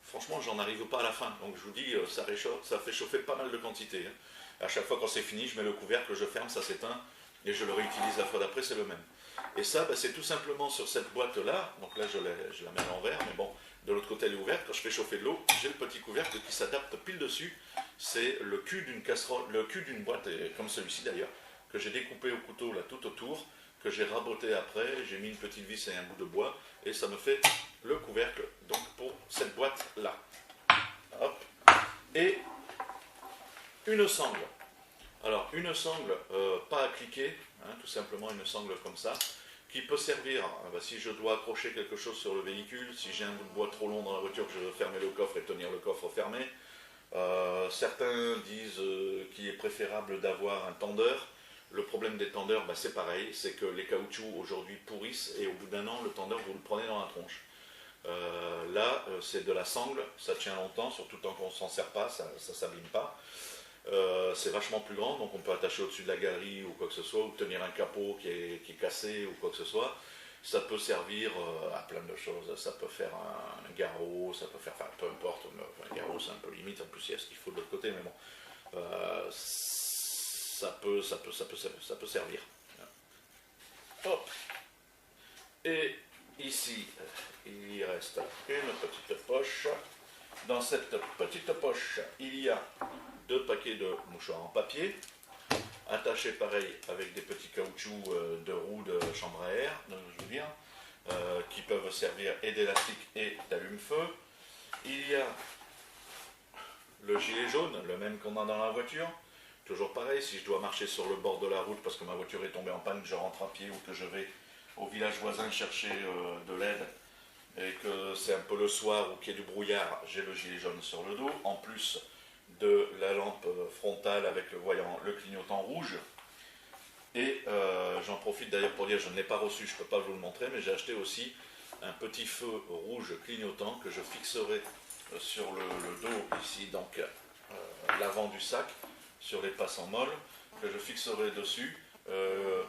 franchement, j'en arrive pas à la fin. Donc je vous dis, ça fait chauffer pas mal de quantité. Hein. À chaque fois quand c'est fini, je mets le couvercle, je ferme, ça s'éteint, et je le réutilise la fois d'après, c'est le même. Et ça, bah, c'est tout simplement sur cette boîte-là. Donc là, je la mets à l'envers, mais bon, de l'autre côté, elle est ouverte. Quand je fais chauffer de l'eau, j'ai le petit couvercle qui s'adapte pile dessus. C'est le cul d'une casserole, le cul d'une boîte, comme celui-ci d'ailleurs, que j'ai découpé au couteau là tout autour, que j'ai raboté après, j'ai mis une petite vis et un bout de bois, et ça me fait le couvercle donc pour cette boîte là. Hop. Et une sangle. Alors une sangle pas à cliquer, hein, tout simplement une sangle comme ça, qui peut servir, si je dois accrocher quelque chose sur le véhicule, si j'ai un bout de bois trop long dans la voiture, que je veux fermer le coffre et tenir le coffre fermé. Certains disent qu'il est préférable d'avoir un tendeur. Le problème des tendeurs, c'est pareil, c'est que les caoutchoucs aujourd'hui pourrissent et au bout d'un an, le tendeur, vous le prenez dans la tronche. Là, c'est de la sangle, ça tient longtemps, surtout tant qu'on ne s'en sert pas, ça ne s'abîme pas. C'est vachement plus grand, donc on peut attacher au-dessus de la galerie ou quoi que ce soit, ou tenir un capot qui est cassé ou quoi que ce soit. Ça peut servir à plein de choses. Ça peut faire un garrot, ça peut faire, enfin peu importe, un garrot c'est un peu limite, en plus il y a ce qu'il faut de l'autre côté, mais bon. Ça peut servir. Hop. Et ici, il y reste une petite poche. Dans cette petite poche, il y a 2 paquets de mouchoirs en papier, attachés pareil avec des petits caoutchoucs de roues de chambre à air, je veux dire, qui peuvent servir et d'élastique et d'allume-feu. Il y a le gilet jaune, le même qu'on a dans la voiture. Toujours pareil, si je dois marcher sur le bord de la route parce que ma voiture est tombée en panne, que je rentre à pied ou que je vais au village voisin chercher de l'aide et que c'est un peu le soir ou qu'il y a du brouillard, j'ai le gilet jaune sur le dos, en plus de la lampe frontale avec le voyant, le clignotant rouge. Et j'en profite d'ailleurs pour dire, je ne l'ai pas reçu, je ne peux pas vous le montrer, mais j'ai acheté aussi un petit feu rouge clignotant que je fixerai sur le dos ici, donc l'avant du sac, sur les passes en molle, que je fixerai dessus.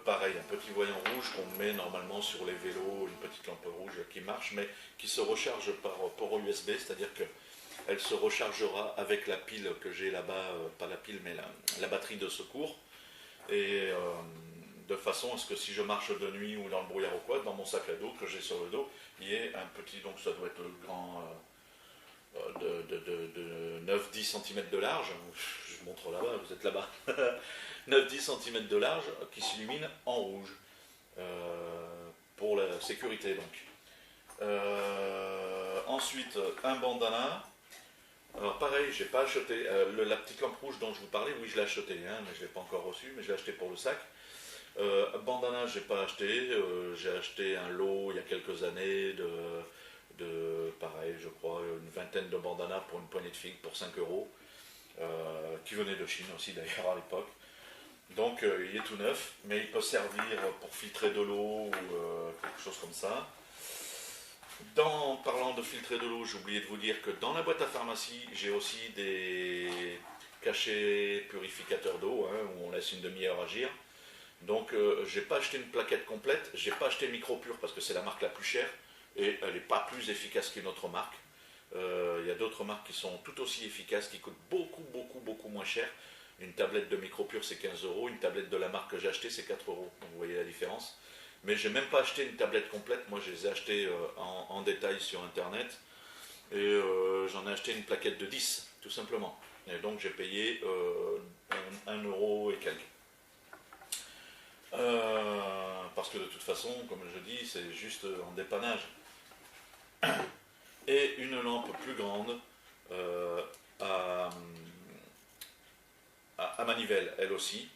Pareil, un petit voyant rouge qu'on met normalement sur les vélos, une petite lampe rouge qui marche, mais qui se recharge par port USB, c'est-à-dire qu'elle se rechargera avec la pile que j'ai là-bas, pas la pile, mais la batterie de secours, et de façon à ce que si je marche de nuit ou dans le brouillard ou quoi, dans mon sac à dos que j'ai sur le dos, il y ait un petit, donc ça doit être grand... de 9-10 cm de large, je vous montre là-bas, vous êtes là-bas, 9-10 cm de large qui s'illumine en rouge, pour la sécurité donc. Ensuite, un bandana, Alors pareil, j'ai pas acheté la petite lampe rouge dont je vous parlais, oui je l'ai acheté, hein, mais je l'ai pas encore reçu, mais je l'ai acheté pour le sac. Bandana, j'ai pas acheté, j'ai acheté un lot il y a quelques années pareil, je crois, une vingtaine de bandanas pour une poignée de figues pour 5 euros, qui venait de Chine aussi d'ailleurs à l'époque. Donc il est tout neuf, mais il peut servir pour filtrer de l'eau ou quelque chose comme ça. Parlant de filtrer de l'eau, j'ai oublié de vous dire que dans la boîte à pharmacie, j'ai aussi des cachets purificateurs d'eau, hein, où on laisse une demi-heure agir. Donc j'ai pas acheté une plaquette complète, j'ai pas acheté Micropure parce que c'est la marque la plus chère et elle n'est pas plus efficace qu'une autre marque. Il y a d'autres marques qui sont tout aussi efficaces, qui coûtent beaucoup, beaucoup, beaucoup moins cher. Une tablette de Micropure c'est 15 euros, une tablette de la marque que j'ai achetée c'est 4 euros. Donc vous voyez la différence. Mais j'ai même pas acheté une tablette complète, moi je les ai achetées en détail sur internet. Et j'en ai acheté une plaquette de 10, tout simplement. Et donc j'ai payé 1 euro et quelques. Parce que de toute façon, comme je dis, c'est juste en dépannage. Et une lampe plus grande euh, à, à manivelle, elle aussi.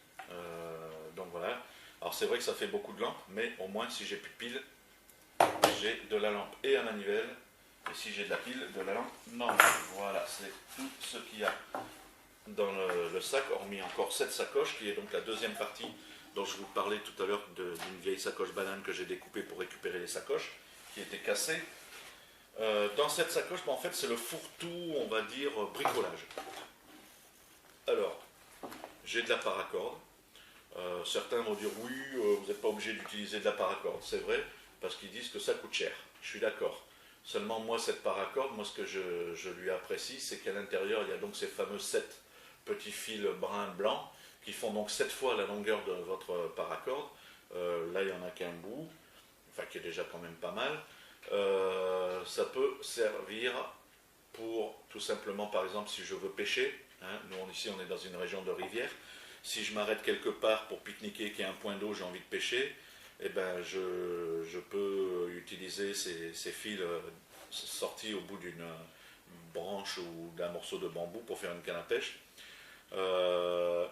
Donc voilà. Alors c'est vrai que ça fait beaucoup de lampes, mais au moins si j'ai plus de pile, j'ai de la lampe et à manivelle. Et si j'ai de la pile, de la lampe normale. Voilà, c'est tout ce qu'il y a dans le sac, hormis encore cette sacoche qui est donc la deuxième partie dont je vous parlais tout à l'heure d'une vieille sacoche banane que j'ai découpée pour récupérer les sacoches qui étaient cassées. Dans cette sacoche, en fait, c'est le fourre-tout, on va dire, bricolage. Alors, j'ai de la paracorde. Certains vont dire oui, vous n'êtes pas obligé d'utiliser de la paracorde. C'est vrai, parce qu'ils disent que ça coûte cher. Je suis d'accord. Seulement, moi, cette paracorde, moi, ce que je lui apprécie, c'est qu'à l'intérieur, il y a donc ces fameux 7 petits fils bruns blancs qui font donc 7 fois la longueur de votre paracorde. Là, il n'y en a qu'un bout, enfin, qui est déjà quand même pas mal. Ça peut servir pour, tout simplement, par exemple, si je veux pêcher. Hein, nous, ici, on est dans une région de rivière. Si je m'arrête quelque part pour pique-niquer, qu'il y a un point d'eau, j'ai envie de pêcher, eh ben, je peux utiliser ces fils sortis au bout d'une branche ou d'un morceau de bambou pour faire une canne à pêche.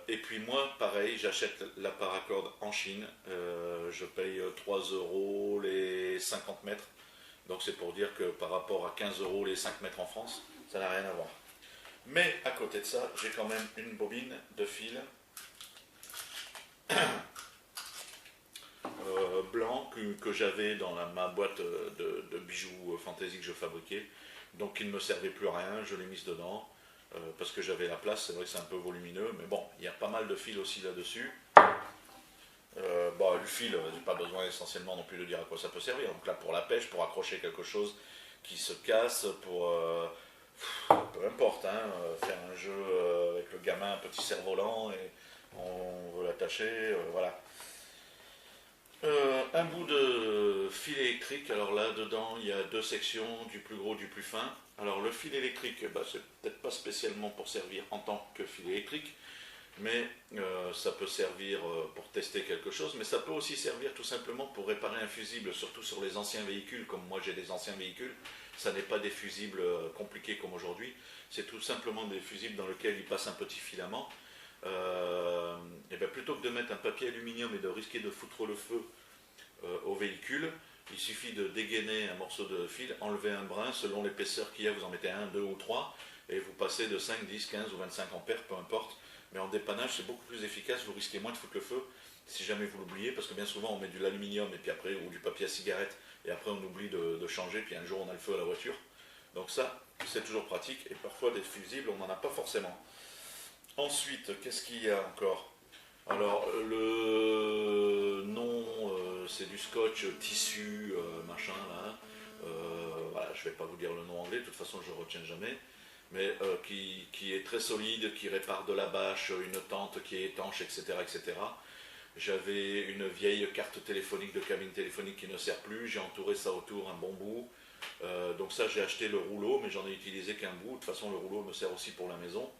Et puis moi, pareil, j'achète la paracorde en Chine. Je paye 3 euros les 50 mètres. Donc c'est pour dire que par rapport à 15 euros les 5 mètres en France, ça n'a rien à voir. Mais à côté de ça, j'ai quand même une bobine de fil blanc que j'avais dans ma boîte de bijoux fantaisie que je fabriquais. Donc il ne me servait plus à rien, je l'ai mise dedans. Parce que j'avais la place, c'est vrai que c'est un peu volumineux, mais bon, il y a pas mal de fils aussi là-dessus. Bon, le fil, j'ai pas besoin essentiellement non plus de dire à quoi ça peut servir. Donc là, pour la pêche, pour accrocher quelque chose qui se casse, pour peu importe, hein, faire un jeu avec le gamin, un petit cerf-volant, et on veut l'attacher, voilà. Un bout de fil électrique, alors là dedans il y a deux sections, du plus gros, du plus fin. Alors le fil électrique, bah, c'est peut-être pas spécialement pour servir en tant que fil électrique, mais ça peut servir pour tester quelque chose, mais ça peut aussi servir tout simplement pour réparer un fusible, surtout sur les anciens véhicules, comme moi j'ai des anciens véhicules. Ça n'est pas des fusibles compliqués comme aujourd'hui, c'est tout simplement des fusibles dans lesquels il passe un petit filament. Et bien plutôt que de mettre un papier aluminium et de risquer de foutre le feu au véhicule, il suffit de dégainer un morceau de fil, enlever un brin, selon l'épaisseur qu'il y a, vous en mettez un, deux ou trois, et vous passez de 5, 10, 15 ou 25 ampères, peu importe. Mais en dépannage, c'est beaucoup plus efficace, vous risquez moins de foutre le feu si jamais vous l'oubliez, parce que bien souvent on met de l'aluminium et puis après, ou du papier à cigarette, et après on oublie de changer, puis un jour on a le feu à la voiture. Donc ça, c'est toujours pratique, et parfois des fusibles, on n'en a pas forcément. Ensuite, qu'est-ce qu'il y a encore? Alors, le nom, c'est du scotch tissu, machin, là. Voilà, je ne vais pas vous dire le nom anglais, de toute façon, je ne retiens jamais. Mais qui est très solide, qui répare de la bâche, une tente qui est étanche, etc. etc. J'avais une vieille carte téléphonique de cabine téléphonique qui ne sert plus, j'ai entouré ça autour un bon bout. Donc ça, j'ai acheté le rouleau, mais j'en ai utilisé qu'un bout. De toute façon, le rouleau me sert aussi pour la maison.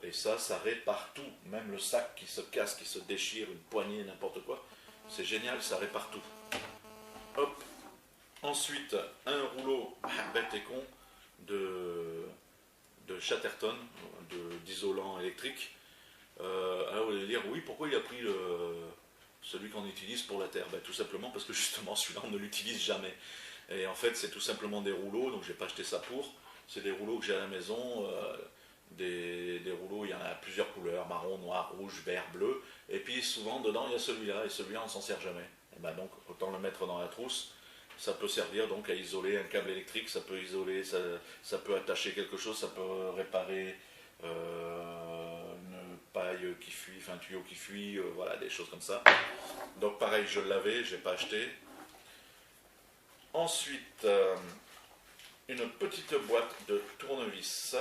Et ça répare tout, même le sac qui se casse, qui se déchire, une poignée, n'importe quoi. C'est génial, ça répare tout. Hop. Ensuite, un rouleau bête et con de Chatterton, d'isolant électrique. Alors vous allez dire, oui, pourquoi il a pris celui qu'on utilise pour la terre? Ben, tout simplement parce que justement celui-là on ne l'utilise jamais. Et en fait c'est tout simplement des rouleaux, donc j'ai pas acheté ça pour. C'est des rouleaux que j'ai à la maison, des rouleaux, il y en a plusieurs couleurs, marron, noir, rouge, vert, bleu. Et puis souvent dedans il y a celui-là, et celui-là on s'en sert jamais. Et ben, donc autant le mettre dans la trousse. Ça peut servir donc à isoler un câble électrique, ça peut isoler, ça peut attacher quelque chose, ça peut réparer une paille qui fuit, enfin un tuyau qui fuit, voilà, des choses comme ça. Donc pareil, je l'avais, je n'ai pas acheté. Ensuite, une petite boîte de tournevis.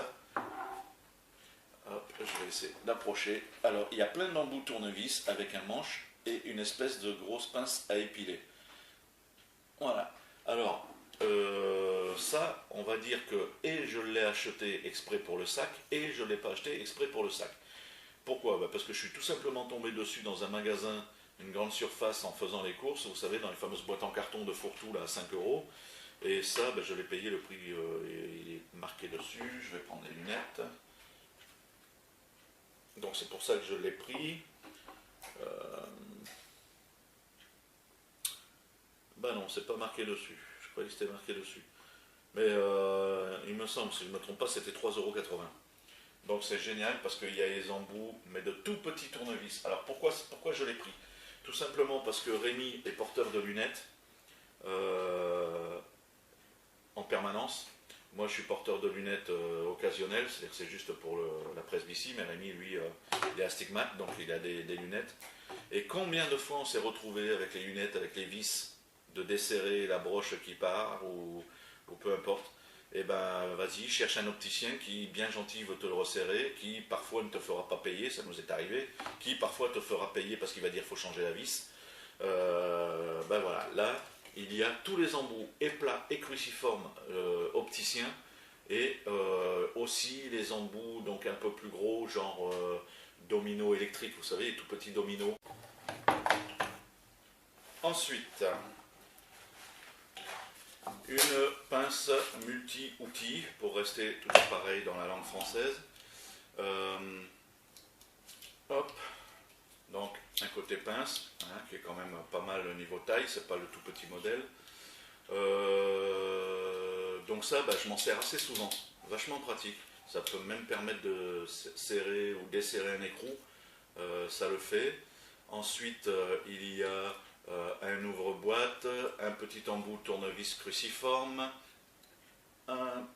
Hop, je vais essayer d'approcher. Alors, il y a plein d'embouts tournevis avec un manche et une espèce de grosse pince à épiler. Voilà. Alors, ça, on va dire que et je l'ai acheté exprès pour le sac et je ne l'ai pas acheté exprès pour le sac. Pourquoi? Bah parce que je suis tout simplement tombé dessus dans un magasin, une grande surface en faisant les courses, vous savez, dans les fameuses boîtes en carton de fourre-tout là, à 5 euros. Et ça, bah, je l'ai payé le prix, il est marqué dessus. Je vais prendre les lunettes. Donc c'est pour ça que je l'ai pris. Bah non, c'est pas marqué dessus. Je croyais que c'était marqué dessus. Mais il me semble, si je ne me trompe pas, c'était 3,80 €. Donc c'est génial parce qu'il y a les embouts, mais de tout petits tournevis. Alors pourquoi je l'ai pris? Tout simplement parce que Rémi est porteur de lunettes en permanence. Moi je suis porteur de lunettes occasionnelles, c'est-à-dire que c'est juste pour la presbytie, mais Rémi lui il est astigmate, donc il a des lunettes. Et combien de fois on s'est retrouvé avec les lunettes, avec les vis, de desserrer la broche qui part, ou peu importe. Eh ben vas-y, cherche un opticien qui, bien gentil, veut te le resserrer, qui parfois ne te fera pas payer, ça nous est arrivé, qui parfois te fera payer parce qu'il va dire qu'il faut changer la vis. Ben voilà, là, il y a tous les embouts, et plats, et cruciformes opticiens, et aussi les embouts donc un peu plus gros, genre domino électrique, vous savez, les tout petits dominos. Ensuite, une pince multi-outils, pour rester toujours pareil dans la langue française. Hop, donc un côté pince, hein, qui est quand même pas mal au niveau taille, c'est pas le tout petit modèle. Donc ça, bah, je m'en sers assez souvent, vachement pratique. Ça peut même permettre de serrer ou desserrer un écrou, ça le fait. Ensuite, il y a un ouvre-boîte, un petit embout tournevis cruciforme, un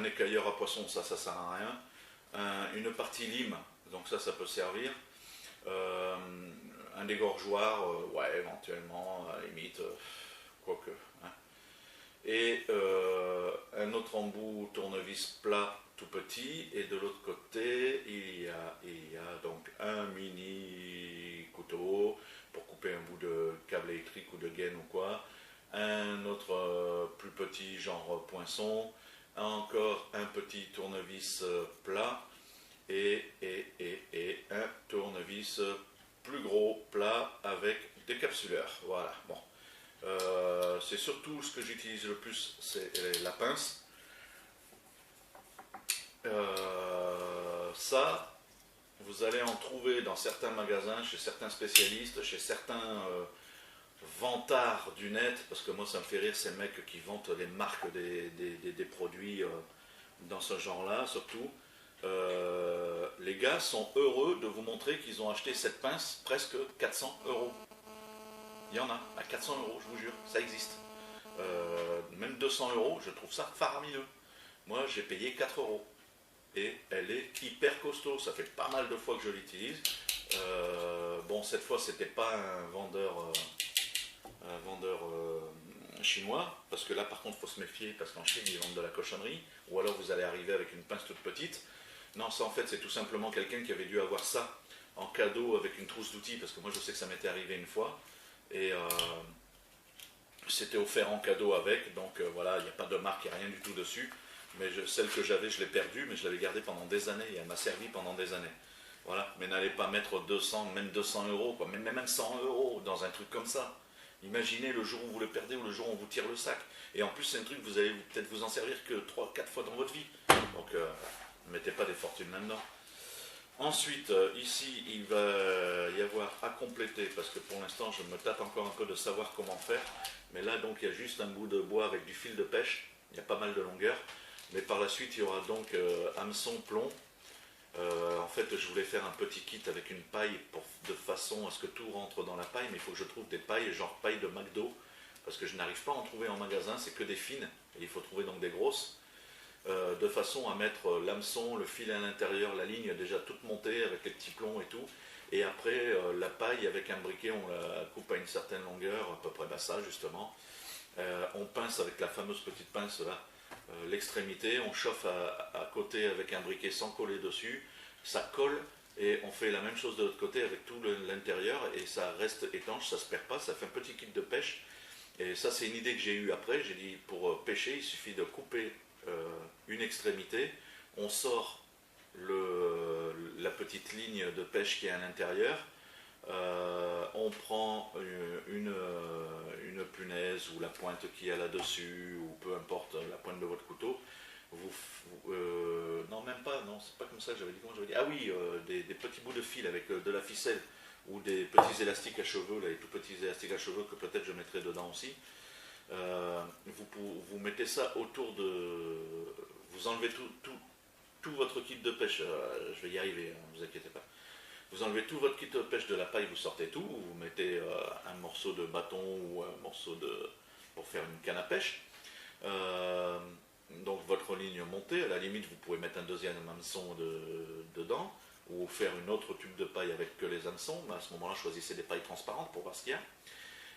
écailleur à poisson, ça sert à rien, une partie lime, donc ça peut servir, un dégorgeoir, ouais, éventuellement, à la limite, quoique. Hein. Et un autre embout tournevis plat tout petit, et de l'autre côté il y a donc un mini couteau pour couper un bout de câble électrique ou de gaine ou quoi, un autre plus petit genre poinçon, encore un petit tournevis plat et un tournevis plus gros plat avec décapsuleur. Voilà, bon. C'est surtout ce que j'utilise le plus, c'est la pince. Ça, vous allez en trouver dans certains magasins, chez certains spécialistes, chez certains vantards du net, parce que moi ça me fait rire ces mecs qui vantent les marques des produits dans ce genre-là, surtout. Les gars sont heureux de vous montrer qu'ils ont acheté cette pince presque 400 €. Il y en a à 400 €, je vous jure, ça existe. Même 200 €, je trouve ça faramineux. Moi j'ai payé 4 €. Et elle est hyper costaud, ça fait pas mal de fois que je l'utilise. Bon, cette fois c'était pas un vendeur chinois, parce que là par contre il faut se méfier, parce qu'en Chine ils vendent de la cochonnerie, ou alors vous allez arriver avec une pince toute petite. Non, ça en fait c'est tout simplement quelqu'un qui avait dû avoir ça en cadeau avec une trousse d'outils, parce que moi je sais que ça m'était arrivé une fois, et c'était offert en cadeau avec, donc voilà, il n'y a pas de marque, il n'y a rien du tout dessus. Mais celle que j'avais, je l'ai perdue, mais je l'avais gardée pendant des années, et elle m'a servi pendant des années. Voilà, mais n'allez pas mettre 200, même 200 €, quoi, même 100 € dans un truc comme ça. Imaginez le jour où vous le perdez ou le jour où on vous tire le sac. Et en plus, c'est un truc que vous allez peut-être vous en servir que 3-4 fois dans votre vie. Donc, ne mettez pas des fortunes là-dedans. Ensuite, ici, il va y avoir à compléter, parce que pour l'instant, je me tâte encore un peu de savoir comment faire. Mais là, donc, il y a juste un bout de bois avec du fil de pêche. Il y a pas mal de longueur. Mais par la suite, il y aura donc hameçon, plomb. En fait, je voulais faire un petit kit avec une paille de façon à ce que tout rentre dans la paille, mais il faut que je trouve des pailles, genre paille de McDo, parce que je n'arrive pas à en trouver en magasin, c'est que des fines, et il faut trouver donc des grosses, de façon à mettre l'hameçon, le fil à l'intérieur, la ligne déjà toute montée avec les petits plombs et tout, et après la paille avec un briquet, on la coupe à une certaine longueur, à peu près ça justement, on pince avec la fameuse petite pince là, l'extrémité, on chauffe à côté avec un briquet sans coller dessus, ça colle et on fait la même chose de l'autre côté avec tout l'intérieur et ça reste étanche, ça ne se perd pas, ça fait un petit kit de pêche. Et ça c'est une idée que j'ai eue après, j'ai dit pour pêcher il suffit de couper une extrémité, on sort la petite ligne de pêche qui est à l'intérieur, on prend une punaise ou la pointe qui est là-dessus, ou peu importe la pointe de votre couteau. Non, même pas, non, c'est pas comme ça que j'avais dit. Comment j'avais dit? Ah oui, des petits bouts de fil avec de la ficelle ou des petits élastiques à cheveux, là, les tout petits élastiques à cheveux que peut-être je mettrai dedans aussi. Vous mettez ça autour de. Vous enlevez tout votre kit de pêche. Je vais y arriver, ne vous inquiétez pas. Vous enlevez tout votre kit de pêche de la paille, vous sortez tout, vous mettez un morceau de bâton ou un morceau pour faire une canne à pêche. Donc votre ligne montée, à la limite vous pouvez mettre un deuxième hameçon dedans, ou faire une autre tube de paille avec que les hameçons, mais à ce moment-là choisissez des pailles transparentes pour voir ce qu'il y a.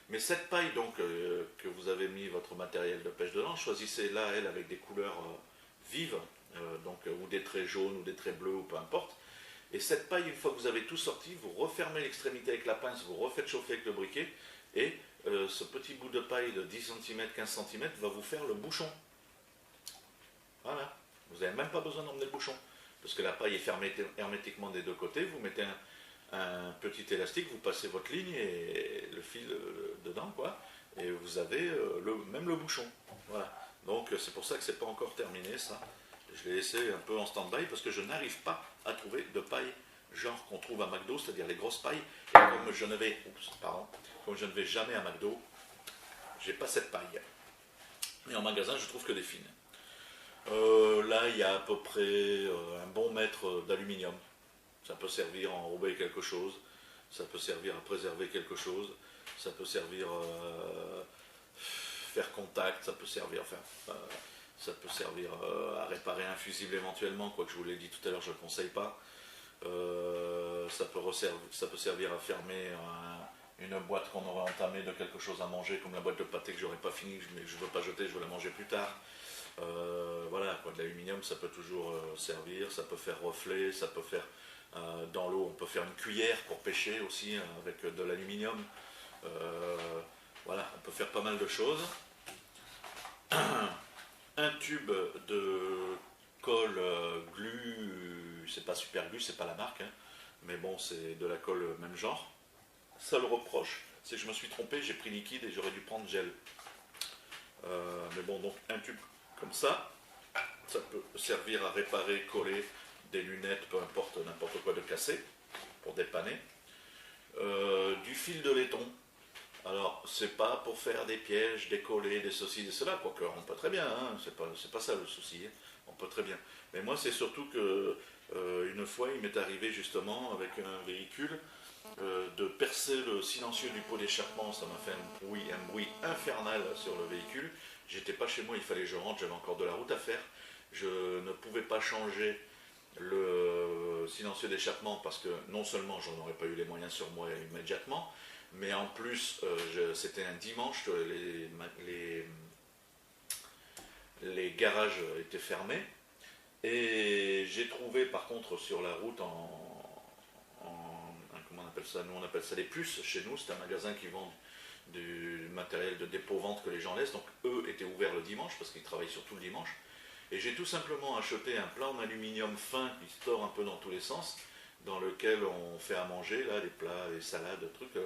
Mais cette paille donc que vous avez mis votre matériel de pêche dedans, choisissez là elle avec des couleurs vives, donc, ou des traits jaunes ou des traits bleus ou peu importe. Et cette paille, une fois que vous avez tout sorti, vous refermez l'extrémité avec la pince, vous refaites chauffer avec le briquet, et ce petit bout de paille de 10 cm, 15 cm va vous faire le bouchon. Voilà. Vous n'avez même pas besoin d'emmener le bouchon, parce que la paille est fermée hermétiquement des deux côtés, vous mettez un petit élastique, vous passez votre ligne et le fil dedans, quoi, et vous avez même le bouchon. Voilà. Donc c'est pour ça que c'est pas encore terminé, ça. Je l'ai laissé un peu en stand-by parce que je n'arrive pas à trouver de paille genre qu'on trouve à McDo, c'est-à-dire les grosses pailles. Et comme je ne vais jamais à McDo, j'ai pas cette paille. Mais en magasin, je trouve que des fines. Là, il y a à peu près un bon mètre d'aluminium. Ça peut servir à enrober quelque chose, ça peut servir à préserver quelque chose, ça peut servir à faire contact, ça peut servir, ça peut servir à réparer un fusible éventuellement, quoique je vous l'ai dit tout à l'heure, je ne le conseille pas. Ça peut servir à fermer une boîte qu'on aurait entamée de quelque chose à manger, comme la boîte de pâté que j'aurais pas fini, mais que je ne veux pas jeter, je veux la manger plus tard. Voilà, quoi, de l'aluminium, ça peut toujours servir, ça peut faire reflet, ça peut faire dans l'eau, on peut faire une cuillère pour pêcher aussi avec de l'aluminium. Voilà, on peut faire pas mal de choses. Un tube de colle glu, c'est pas super glu, c'est pas la marque, hein, mais bon, c'est de la colle même genre. Seul reproche, c'est que je me suis trompé, j'ai pris liquide et j'aurais dû prendre gel. Mais bon, donc un tube comme ça peut servir à réparer, coller des lunettes, peu importe, n'importe quoi de cassé, pour dépanner. Du fil de laiton. Alors, c'est pas pour faire des pièges, des collets, des ceci, des cela, quoique on peut très bien, hein, c'est pas ça le souci, hein, on peut très bien. Mais moi, c'est surtout que une fois, il m'est arrivé justement avec un véhicule de percer le silencieux du pot d'échappement, ça m'a fait un bruit infernal sur le véhicule. J'étais pas chez moi, il fallait que je rentre, j'avais encore de la route à faire. Je ne pouvais pas changer le silencieux d'échappement parce que non seulement je n'aurais pas eu les moyens sur moi immédiatement, mais en plus c'était un dimanche, les garages étaient fermés, et j'ai trouvé par contre sur la route comment on appelle ça, nous on appelle ça des puces chez nous, c'est un magasin qui vend du matériel de dépôt-vente que les gens laissent, donc eux étaient ouverts le dimanche parce qu'ils travaillent surtout le dimanche. Et j'ai tout simplement acheté un plat en aluminium fin qui se tord un peu dans tous les sens, dans lequel on fait à manger, là, des plats, des salades, des trucs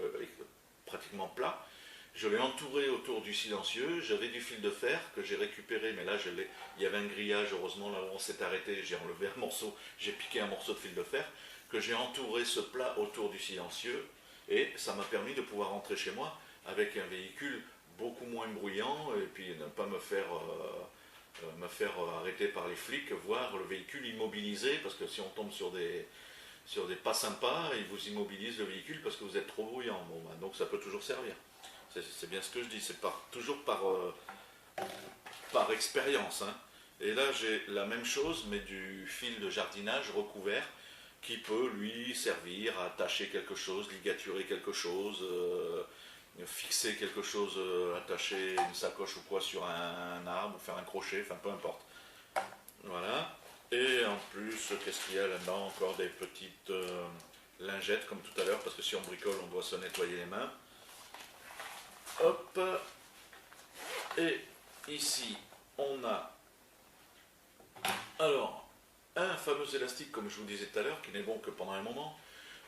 pratiquement plats. Je l'ai entouré autour du silencieux, j'avais du fil de fer que j'ai récupéré, mais là il y avait un grillage, heureusement là où on s'est arrêté, j'ai enlevé un morceau, j'ai piqué un morceau de fil de fer, que j'ai entouré ce plat autour du silencieux, et ça m'a permis de pouvoir rentrer chez moi avec un véhicule beaucoup moins bruyant, et puis ne pas me faire arrêter par les flics, voire le véhicule immobilisé, parce que si on tombe sur des pas sympas, ils vous immobilisent le véhicule parce que vous êtes trop bruyant. Bon, bah, donc ça peut toujours servir. C'est bien ce que je dis, c'est toujours par expérience. Hein. Et là, j'ai la même chose, mais du fil de jardinage recouvert, qui peut lui servir à attacher quelque chose, ligaturer quelque chose, fixer quelque chose, attacher une sacoche ou quoi sur un arbre, ou faire un crochet, enfin peu importe. Voilà. Et en plus, qu'est-ce qu'il y a là-dedans? Encore des petites lingettes, comme tout à l'heure, parce que si on bricole, on doit se nettoyer les mains. Hop. Et ici, on a alors un fameux élastique, comme je vous disais tout à l'heure, qui n'est bon que pendant un moment.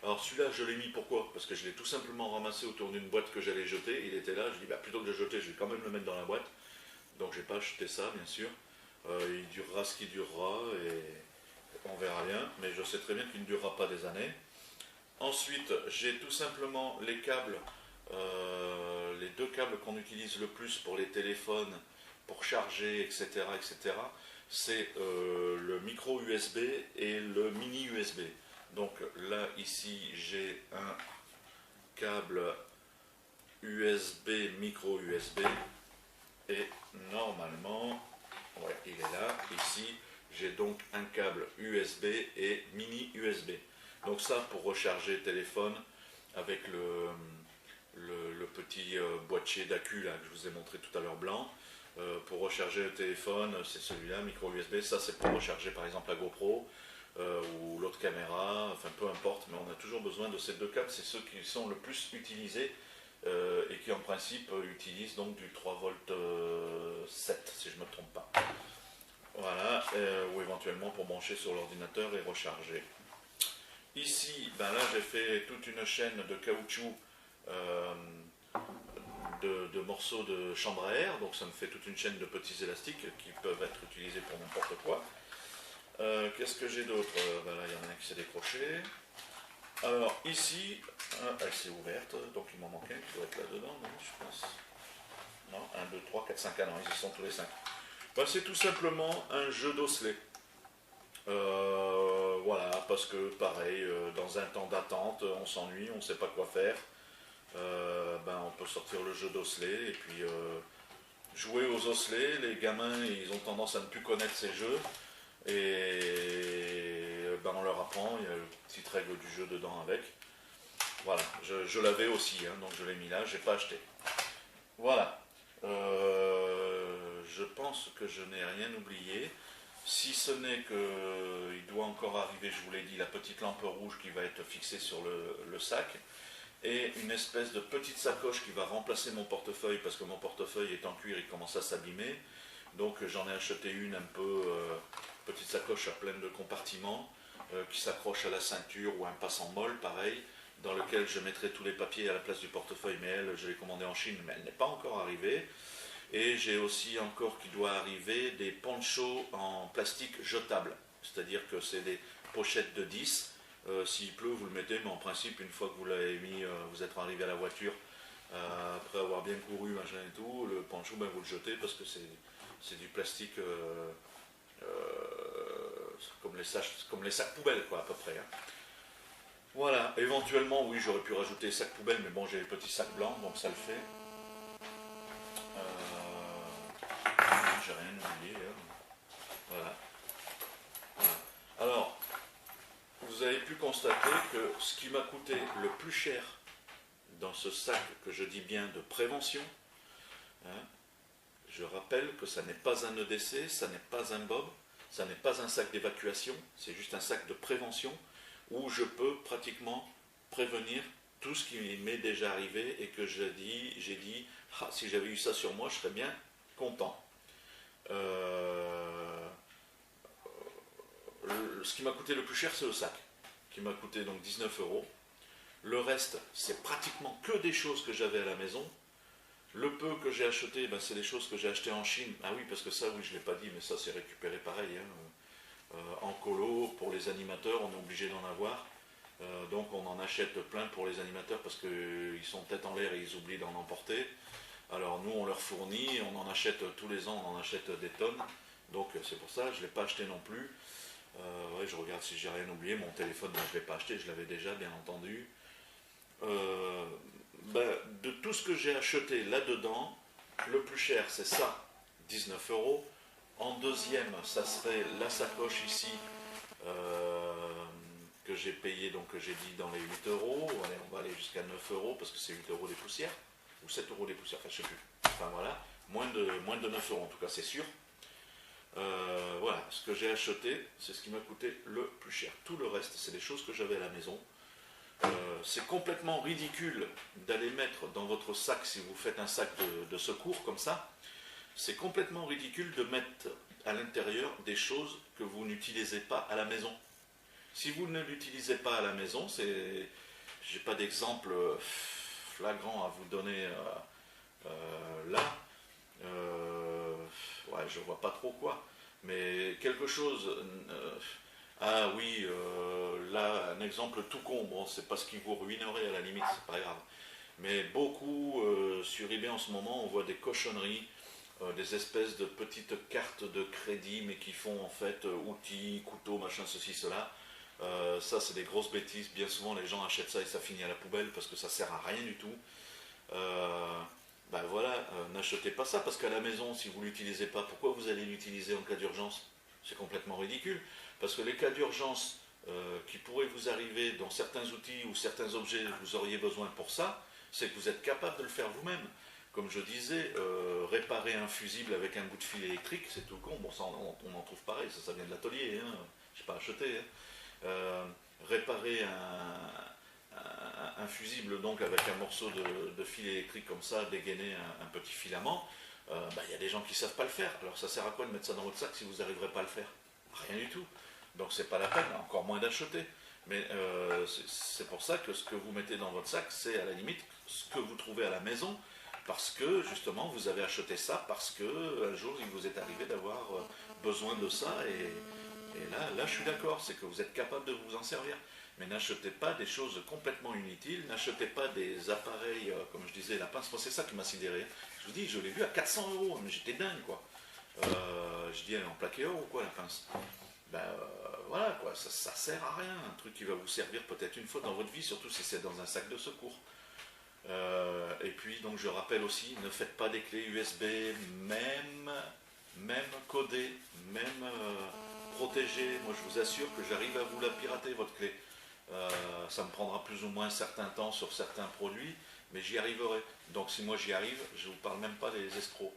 Alors celui-là, je l'ai mis pourquoi? Parce que je l'ai tout simplement ramassé autour d'une boîte que j'allais jeter. Il était là, je dis, bah, plutôt que de le jeter, je vais quand même le mettre dans la boîte. Donc j'ai pas acheté ça, bien sûr. Il durera ce qui durera et on verra bien. Mais je sais très bien qu'il ne durera pas des années. Ensuite, j'ai tout simplement les câbles, les deux câbles qu'on utilise le plus pour les téléphones, pour charger, etc., etc. C'est le micro USB et le mini USB. Donc là, ici, j'ai un câble USB, micro USB. Et normalement, ouais, il est là. Ici, j'ai donc un câble USB et mini USB. Donc ça, pour recharger le téléphone avec le petit boîtier d'accu là que je vous ai montré tout à l'heure blanc. Pour recharger le téléphone, c'est celui-là, micro USB. Ça, c'est pour recharger par exemple la GoPro ou l'autre caméra, enfin peu importe. Mais on a toujours besoin de ces deux câbles. C'est ceux qui sont le plus utilisés et qui en principe utilisent donc du 3 volts 7, si je ne me trompe pas. Voilà, ou éventuellement pour brancher sur l'ordinateur et recharger. Ici, ben là j'ai fait toute une chaîne de caoutchouc de morceaux de chambre à air, donc ça me fait toute une chaîne de petits élastiques qui peuvent être utilisés pour n'importe quoi. Qu'est-ce que j'ai d'autre? Ben là il y en a un qui s'est décroché. Alors ici, elle s'est ouverte, donc il m'en manque un qui doit être là-dedans, non, je pense. Non, 1, 2, 3, 4, 5, ah non, ils y sont tous les 5. Ben, c'est tout simplement un jeu d'osselets. Voilà, parce que pareil, dans un temps d'attente, on s'ennuie, on ne sait pas quoi faire. Ben, on peut sortir le jeu d'osselets et puis jouer aux osselets. Les gamins, ils ont tendance à ne plus connaître ces jeux. Et ben, on leur apprend, il y a une petite règle du jeu dedans avec. Voilà, je l'avais aussi, hein, donc je l'ai mis là, je n'ai pas acheté. Voilà. Je pense que je n'ai rien oublié. Si ce n'est qu'il doit encore arriver, je vous l'ai dit, la petite lampe rouge qui va être fixée sur le sac et une espèce de petite sacoche qui va remplacer mon portefeuille parce que mon portefeuille est en cuir, il commence à s'abîmer. Donc j'en ai acheté une un peu petite sacoche à plein de compartiments qui s'accroche à la ceinture ou un passant molle pareil dans lequel je mettrai tous les papiers à la place du portefeuille, mais elle, je l'ai commandée en Chine, mais elle n'est pas encore arrivée. Et j'ai aussi encore qui doit arriver des ponchos en plastique jetable. C'est-à-dire que c'est des pochettes de 10. S'il pleut, vous le mettez, mais en principe, une fois que vous l'avez mis, vous êtes arrivé à la voiture, après avoir bien couru, machin et tout, le poncho, ben, vous le jetez parce que c'est du plastique comme les sacs poubelles, quoi, à peu près. Hein. Voilà, éventuellement, oui, j'aurais pu rajouter sacs poubelles, mais bon, j'ai les petits sacs blancs, donc ça le fait. J'ai rien oublié. Hein. Voilà. Alors, vous avez pu constater que ce qui m'a coûté le plus cher dans ce sac que je dis bien de prévention, hein, je rappelle que ça n'est pas un EDC, ça n'est pas un bob, ça n'est pas un sac d'évacuation, c'est juste un sac de prévention où je peux pratiquement prévenir tout ce qui m'est déjà arrivé et que j'ai dit, ah, si j'avais eu ça sur moi, je serais bien content. Ce qui m'a coûté le plus cher, c'est le sac, qui m'a coûté donc 19 euros. Le reste, c'est pratiquement que des choses que j'avais à la maison. Le peu que j'ai acheté, ben, c'est des choses que j'ai achetées en Chine. Ah oui, parce que ça, oui, je ne l'ai pas dit, mais ça, c'est récupéré pareil. Hein. En colo, pour les animateurs, on est obligé d'en avoir. Donc on en achète plein pour les animateurs parce qu'ils sont tête en l'air et ils oublient d'en emporter. Alors nous, on leur fournit, on en achète tous les ans, on en achète des tonnes. Donc c'est pour ça, je ne l'ai pas acheté non plus. Ouais, je regarde si j'ai rien oublié. Mon téléphone, moi, je ne l'ai pas acheté, je l'avais déjà, bien entendu. Ben, de tout ce que j'ai acheté là-dedans, le plus cher c'est ça, 19 euros. En deuxième, ça serait la sacoche ici, que j'ai payé, donc que j'ai dit dans les 8 euros. Allez, on va aller jusqu'à 9 euros parce que c'est 8 euros des poussières, ou 7 euros des poussières, enfin je sais plus. Enfin voilà, moins de 9 euros en tout cas, c'est sûr. Voilà, ce que j'ai acheté, c'est ce qui m'a coûté le plus cher. Tout le reste, c'est des choses que j'avais à la maison. C'est complètement ridicule d'aller mettre dans votre sac, si vous faites un sac de secours comme ça, c'est complètement ridicule de mettre à l'intérieur des choses que vous n'utilisez pas à la maison. Si vous ne l'utilisez pas à la maison, j'ai pas d'exemple flagrant à vous donner là. Ouais, je vois pas trop quoi. Mais quelque chose. Ah oui, là, un exemple tout con. Bon, c'est pas ce qui vous ruinerait à la limite, c'est pas grave. Mais beaucoup sur eBay en ce moment, on voit des cochonneries, des espèces de petites cartes de crédit, mais qui font en fait outils, couteaux, machin, ceci, cela. Ça, c'est des grosses bêtises. Bien souvent, les gens achètent ça et ça finit à la poubelle parce que ça sert à rien du tout. Ben voilà, n'achetez pas ça parce qu'à la maison, si vous ne l'utilisez pas, pourquoi vous allez l'utiliser en cas d'urgence? C'est complètement ridicule. Parce que les cas d'urgence qui pourraient vous arriver dans certains outils ou certains objets, vous auriez besoin pour ça, c'est que vous êtes capable de le faire vous-même. Comme je disais, réparer un fusible avec un bout de fil électrique, c'est tout con. Bon, ça, on en trouve pareil, ça vient de l'atelier, hein. Je n'ai pas acheté. Hein. Réparer un fusible donc avec un morceau de fil électrique comme ça, dégainer un petit filament, y a des gens qui ne savent pas le faire. Alors ça sert à quoi de mettre ça dans votre sac si vous n'arriverez pas à le faire? Rien du tout. Donc c'est pas la peine, encore moins d'acheter. Mais c'est pour ça que ce que vous mettez dans votre sac, c'est à la limite ce que vous trouvez à la maison, parce que justement vous avez acheté ça, parce que un jour il vous est arrivé d'avoir besoin de ça, et là je suis d'accord, c'est que vous êtes capable de vous en servir. Mais n'achetez pas des choses complètement inutiles, n'achetez pas des appareils, comme je disais, la pince, moi c'est ça qui m'a sidéré. Je vous dis, je l'ai vu à 400 euros, mais j'étais dingue quoi. Je dis, elle est en plaqué or ou quoi la pince? Voilà quoi, ça sert à rien, un truc qui va vous servir peut-être une fois dans votre vie, surtout si c'est dans un sac de secours. Et puis donc je rappelle aussi, ne faites pas des clés USB, même codées, même protégées. Moi je vous assure que j'arrive à vous la pirater votre clé. Ça me prendra plus ou moins un certain temps sur certains produits, mais j'y arriverai. Donc si moi j'y arrive, je ne vous parle même pas des escrocs.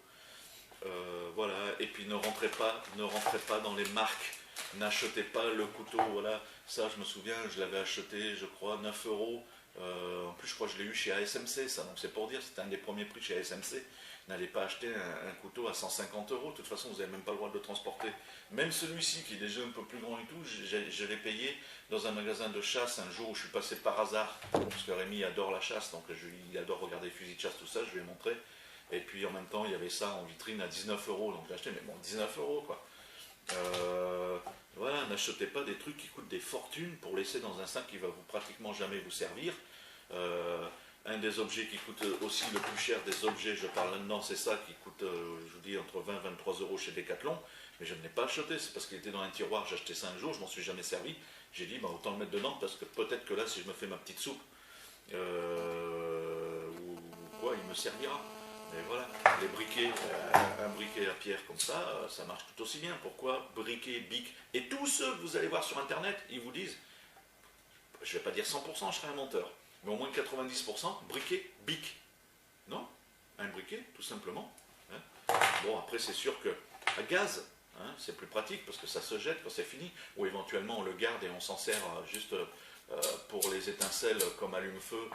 Voilà, et puis ne rentrez pas dans les marques. N'achetez pas le couteau, voilà, ça je me souviens, je l'avais acheté, je crois, 9 euros. En plus, je crois que je l'ai eu chez ASMC, ça, donc c'est pour dire, c'était un des premiers prix chez ASMC. N'allez pas acheter un couteau à 150 euros, de toute façon, vous n'avez même pas le droit de le transporter. Même celui-ci, qui est déjà un peu plus grand et tout, je l'ai payé dans un magasin de chasse un jour où je suis passé par hasard, parce que Rémi adore la chasse, donc il adore regarder les fusils de chasse, tout ça, je lui ai montré. Et puis en même temps, il y avait ça en vitrine à 19 euros, donc j'ai acheté, mais bon, 19 euros quoi. Voilà, n'achetez pas des trucs qui coûtent des fortunes pour laisser dans un sac qui va vous pratiquement jamais vous servir. Un des objets qui coûte aussi le plus cher des objets, je parle là-dedans, c'est ça qui coûte, je vous dis, entre 20 et 23 euros chez Decathlon, mais je ne l'ai pas acheté, c'est parce qu'il était dans un tiroir, j'ai acheté ça un jour, je m'en suis jamais servi, j'ai dit, autant le mettre dedans, parce que peut-être que là, si je me fais ma petite soupe, ou quoi, il me servira. Et voilà, les briquets, un briquet à pierre comme ça marche tout aussi bien. Pourquoi briquet, bic? Et tous ceux que vous allez voir sur internet, ils vous disent, je ne vais pas dire 100%, je serai un menteur, mais au moins 90%, briquet, bic. Non, un briquet, tout simplement. Hein. Bon, après c'est sûr que à gaz, hein, c'est plus pratique parce que ça se jette quand c'est fini, ou éventuellement on le garde et on s'en sert juste pour les étincelles comme allume-feu.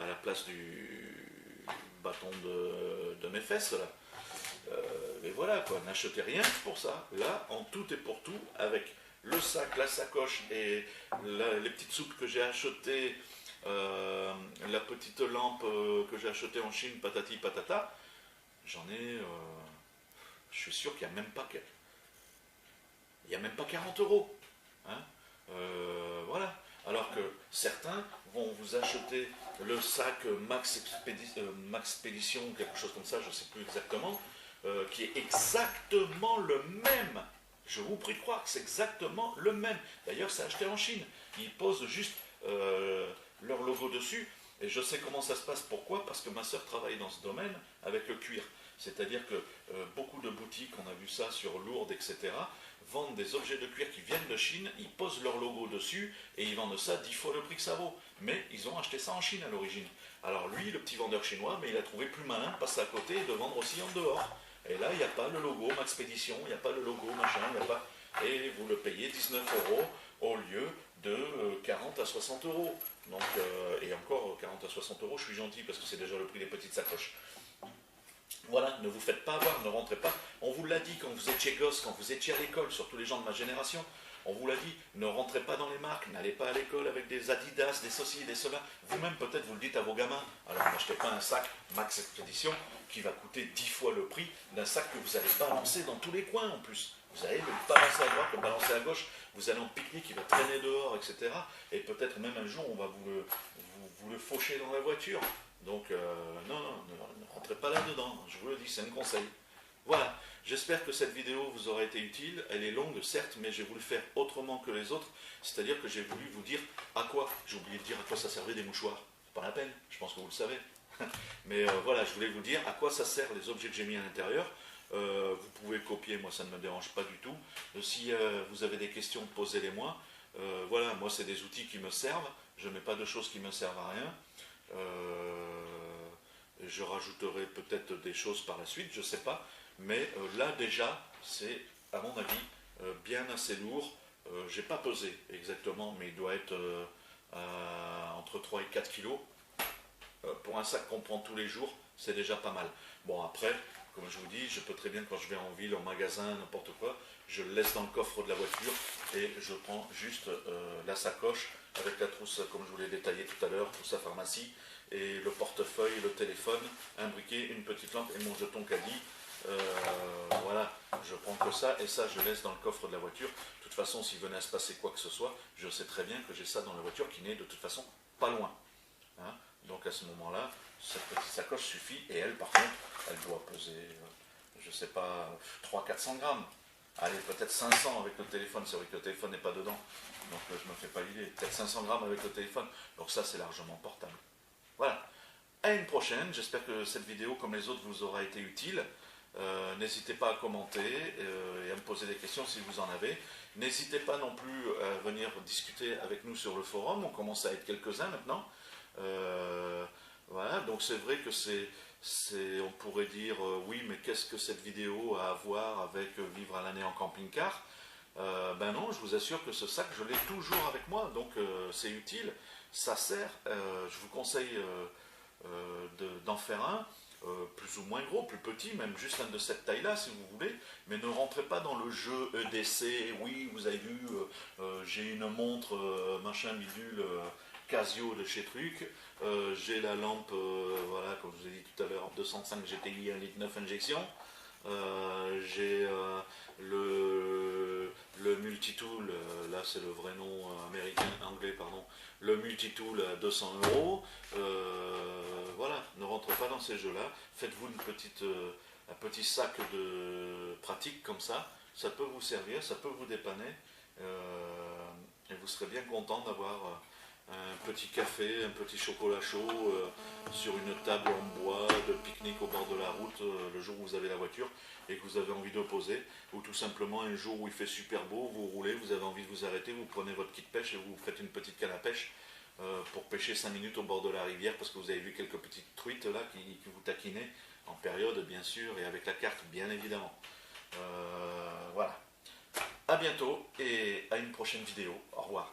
À la place du bâton de mes fesses là. Mais voilà quoi, n'achetez rien pour ça. Là, en tout et pour tout, avec le sac, la sacoche et les petites soupes que j'ai achetées, La petite lampe que j'ai achetée en Chine, patati patata, j'en ai, je suis sûr qu'il n'y a même pas, il y a même pas 40 euros. Hein. Voilà. Alors que certains vont vous acheter le sac Max Expédition, quelque chose comme ça, je ne sais plus exactement, qui est exactement le même. Je vous prie de croire que c'est exactement le même. D'ailleurs, c'est acheté en Chine. Ils posent juste leur logo dessus. Et je sais comment ça se passe. Pourquoi? Parce que ma soeur travaille dans ce domaine avec le cuir. C'est-à-dire que beaucoup de boutiques, on a vu ça sur Lourdes, etc., vendent des objets de cuir qui viennent de Chine, ils posent leur logo dessus et ils vendent ça 10 fois le prix que ça vaut. Mais ils ont acheté ça en Chine à l'origine. Alors lui, le petit vendeur chinois, mais il a trouvé plus malin de passer à côté et de vendre aussi en dehors. Et là, il n'y a pas le logo Maxpédition, il n'y a pas le logo machin, il n'y a pas... Et vous le payez 19 euros au lieu de 40 à 60 euros. Donc, et encore 40 à 60 euros, je suis gentil parce que c'est déjà le prix des petites sacoches. Voilà, ne vous faites pas avoir, ne rentrez pas. On vous l'a dit quand vous étiez gosse, quand vous étiez à l'école, surtout les gens de ma génération. On vous l'a dit, ne rentrez pas dans les marques, n'allez pas à l'école avec des Adidas, des ceci, des cela. Vous-même, peut-être, vous le dites à vos gamins. Alors, n'achetez pas un sac Max Expédition qui va coûter 10 fois le prix d'un sac que vous allez balancer dans tous les coins en plus. Vous allez le balancer à droite, le balancer à gauche, vous allez en pique-nique, il va traîner dehors, etc. Et peut-être même un jour, on va vous le faucher dans la voiture. Donc, non, ne rentrez pas là-dedans, je vous le dis, c'est un conseil. Voilà, j'espère que cette vidéo vous aura été utile. Elle est longue, certes, mais j'ai voulu faire autrement que les autres. C'est-à-dire que j'ai voulu vous dire à quoi. J'ai oublié de dire à quoi ça servait des mouchoirs. C'est pas la peine, je pense que vous le savez. Mais voilà, je voulais vous dire à quoi ça sert les objets que j'ai mis à l'intérieur. Vous pouvez copier, moi ça ne me dérange pas du tout. Si vous avez des questions, posez-les-moi. Voilà, moi c'est des outils qui me servent. Je ne mets pas de choses qui me servent à rien. Je rajouterai peut-être des choses par la suite, je ne sais pas. Mais là déjà, c'est à mon avis bien assez lourd. J'ai pas pesé exactement, mais il doit être entre 3 et 4 kilos. Pour un sac qu'on prend tous les jours, c'est déjà pas mal. Bon après, comme je vous dis, je peux très bien quand je vais en ville, en magasin, n'importe quoi, je le laisse dans le coffre de la voiture et je prends juste la sacoche avec la trousse, comme je vous l'ai détaillé tout à l'heure, trousse à pharmacie, et le portefeuille, le téléphone, un briquet, une petite lampe et mon jeton caddie. Voilà, je prends que ça et ça je laisse dans le coffre de la voiture. De toute façon, s'il venait à se passer quoi que ce soit, je sais très bien que j'ai ça dans la voiture qui n'est de toute façon pas loin. Hein. Donc à ce moment-là, cette petite sacoche suffit et elle, par contre, elle doit peser, je ne sais pas, 300-400 grammes. Allez, peut-être 500 avec le téléphone, c'est vrai que le téléphone n'est pas dedans, donc je ne me fais pas l'idée. Peut-être 500 grammes avec le téléphone, donc ça c'est largement portable. Voilà, à une prochaine, j'espère que cette vidéo, comme les autres, vous aura été utile. N'hésitez pas à commenter et à me poser des questions si vous en avez. N'hésitez pas non plus à venir discuter avec nous sur le forum, on commence à être quelques-uns maintenant. Voilà, donc c'est vrai que on pourrait dire oui, mais qu'est-ce que cette vidéo a à voir avec vivre à l'année en camping-car? Ben non, je vous assure que ce sac, je l'ai toujours avec moi, donc c'est utile, ça sert. Je vous conseille d'en faire un, plus ou moins gros, plus petit, même juste un de cette taille-là si vous voulez, mais ne rentrez pas dans le jeu EDC, oui, vous avez vu, j'ai une montre, machin bidule, Casio de chez Truc, j'ai la lampe, voilà, comme je vous ai dit tout à l'heure, 205 GTI 1,9 litre injection, j'ai le multitool, là c'est le vrai nom américain, anglais, pardon, le multitool à 200 euros. Voilà, ne rentrez pas dans ces jeux-là, faites-vous un petit sac de pratique comme ça peut vous servir, ça peut vous dépanner, et vous serez bien content d'avoir un petit café, un petit chocolat chaud sur une table en bois de pique-nique au bord de la route le jour où vous avez la voiture et que vous avez envie de poser, ou tout simplement un jour où il fait super beau, vous roulez, vous avez envie de vous arrêter, vous prenez votre kit pêche et vous faites une petite canne à pêche pour pêcher 5 minutes au bord de la rivière parce que vous avez vu quelques petites truites là qui vous taquinaient, en période bien sûr et avec la carte bien évidemment. Voilà. A bientôt et à une prochaine vidéo. Au revoir.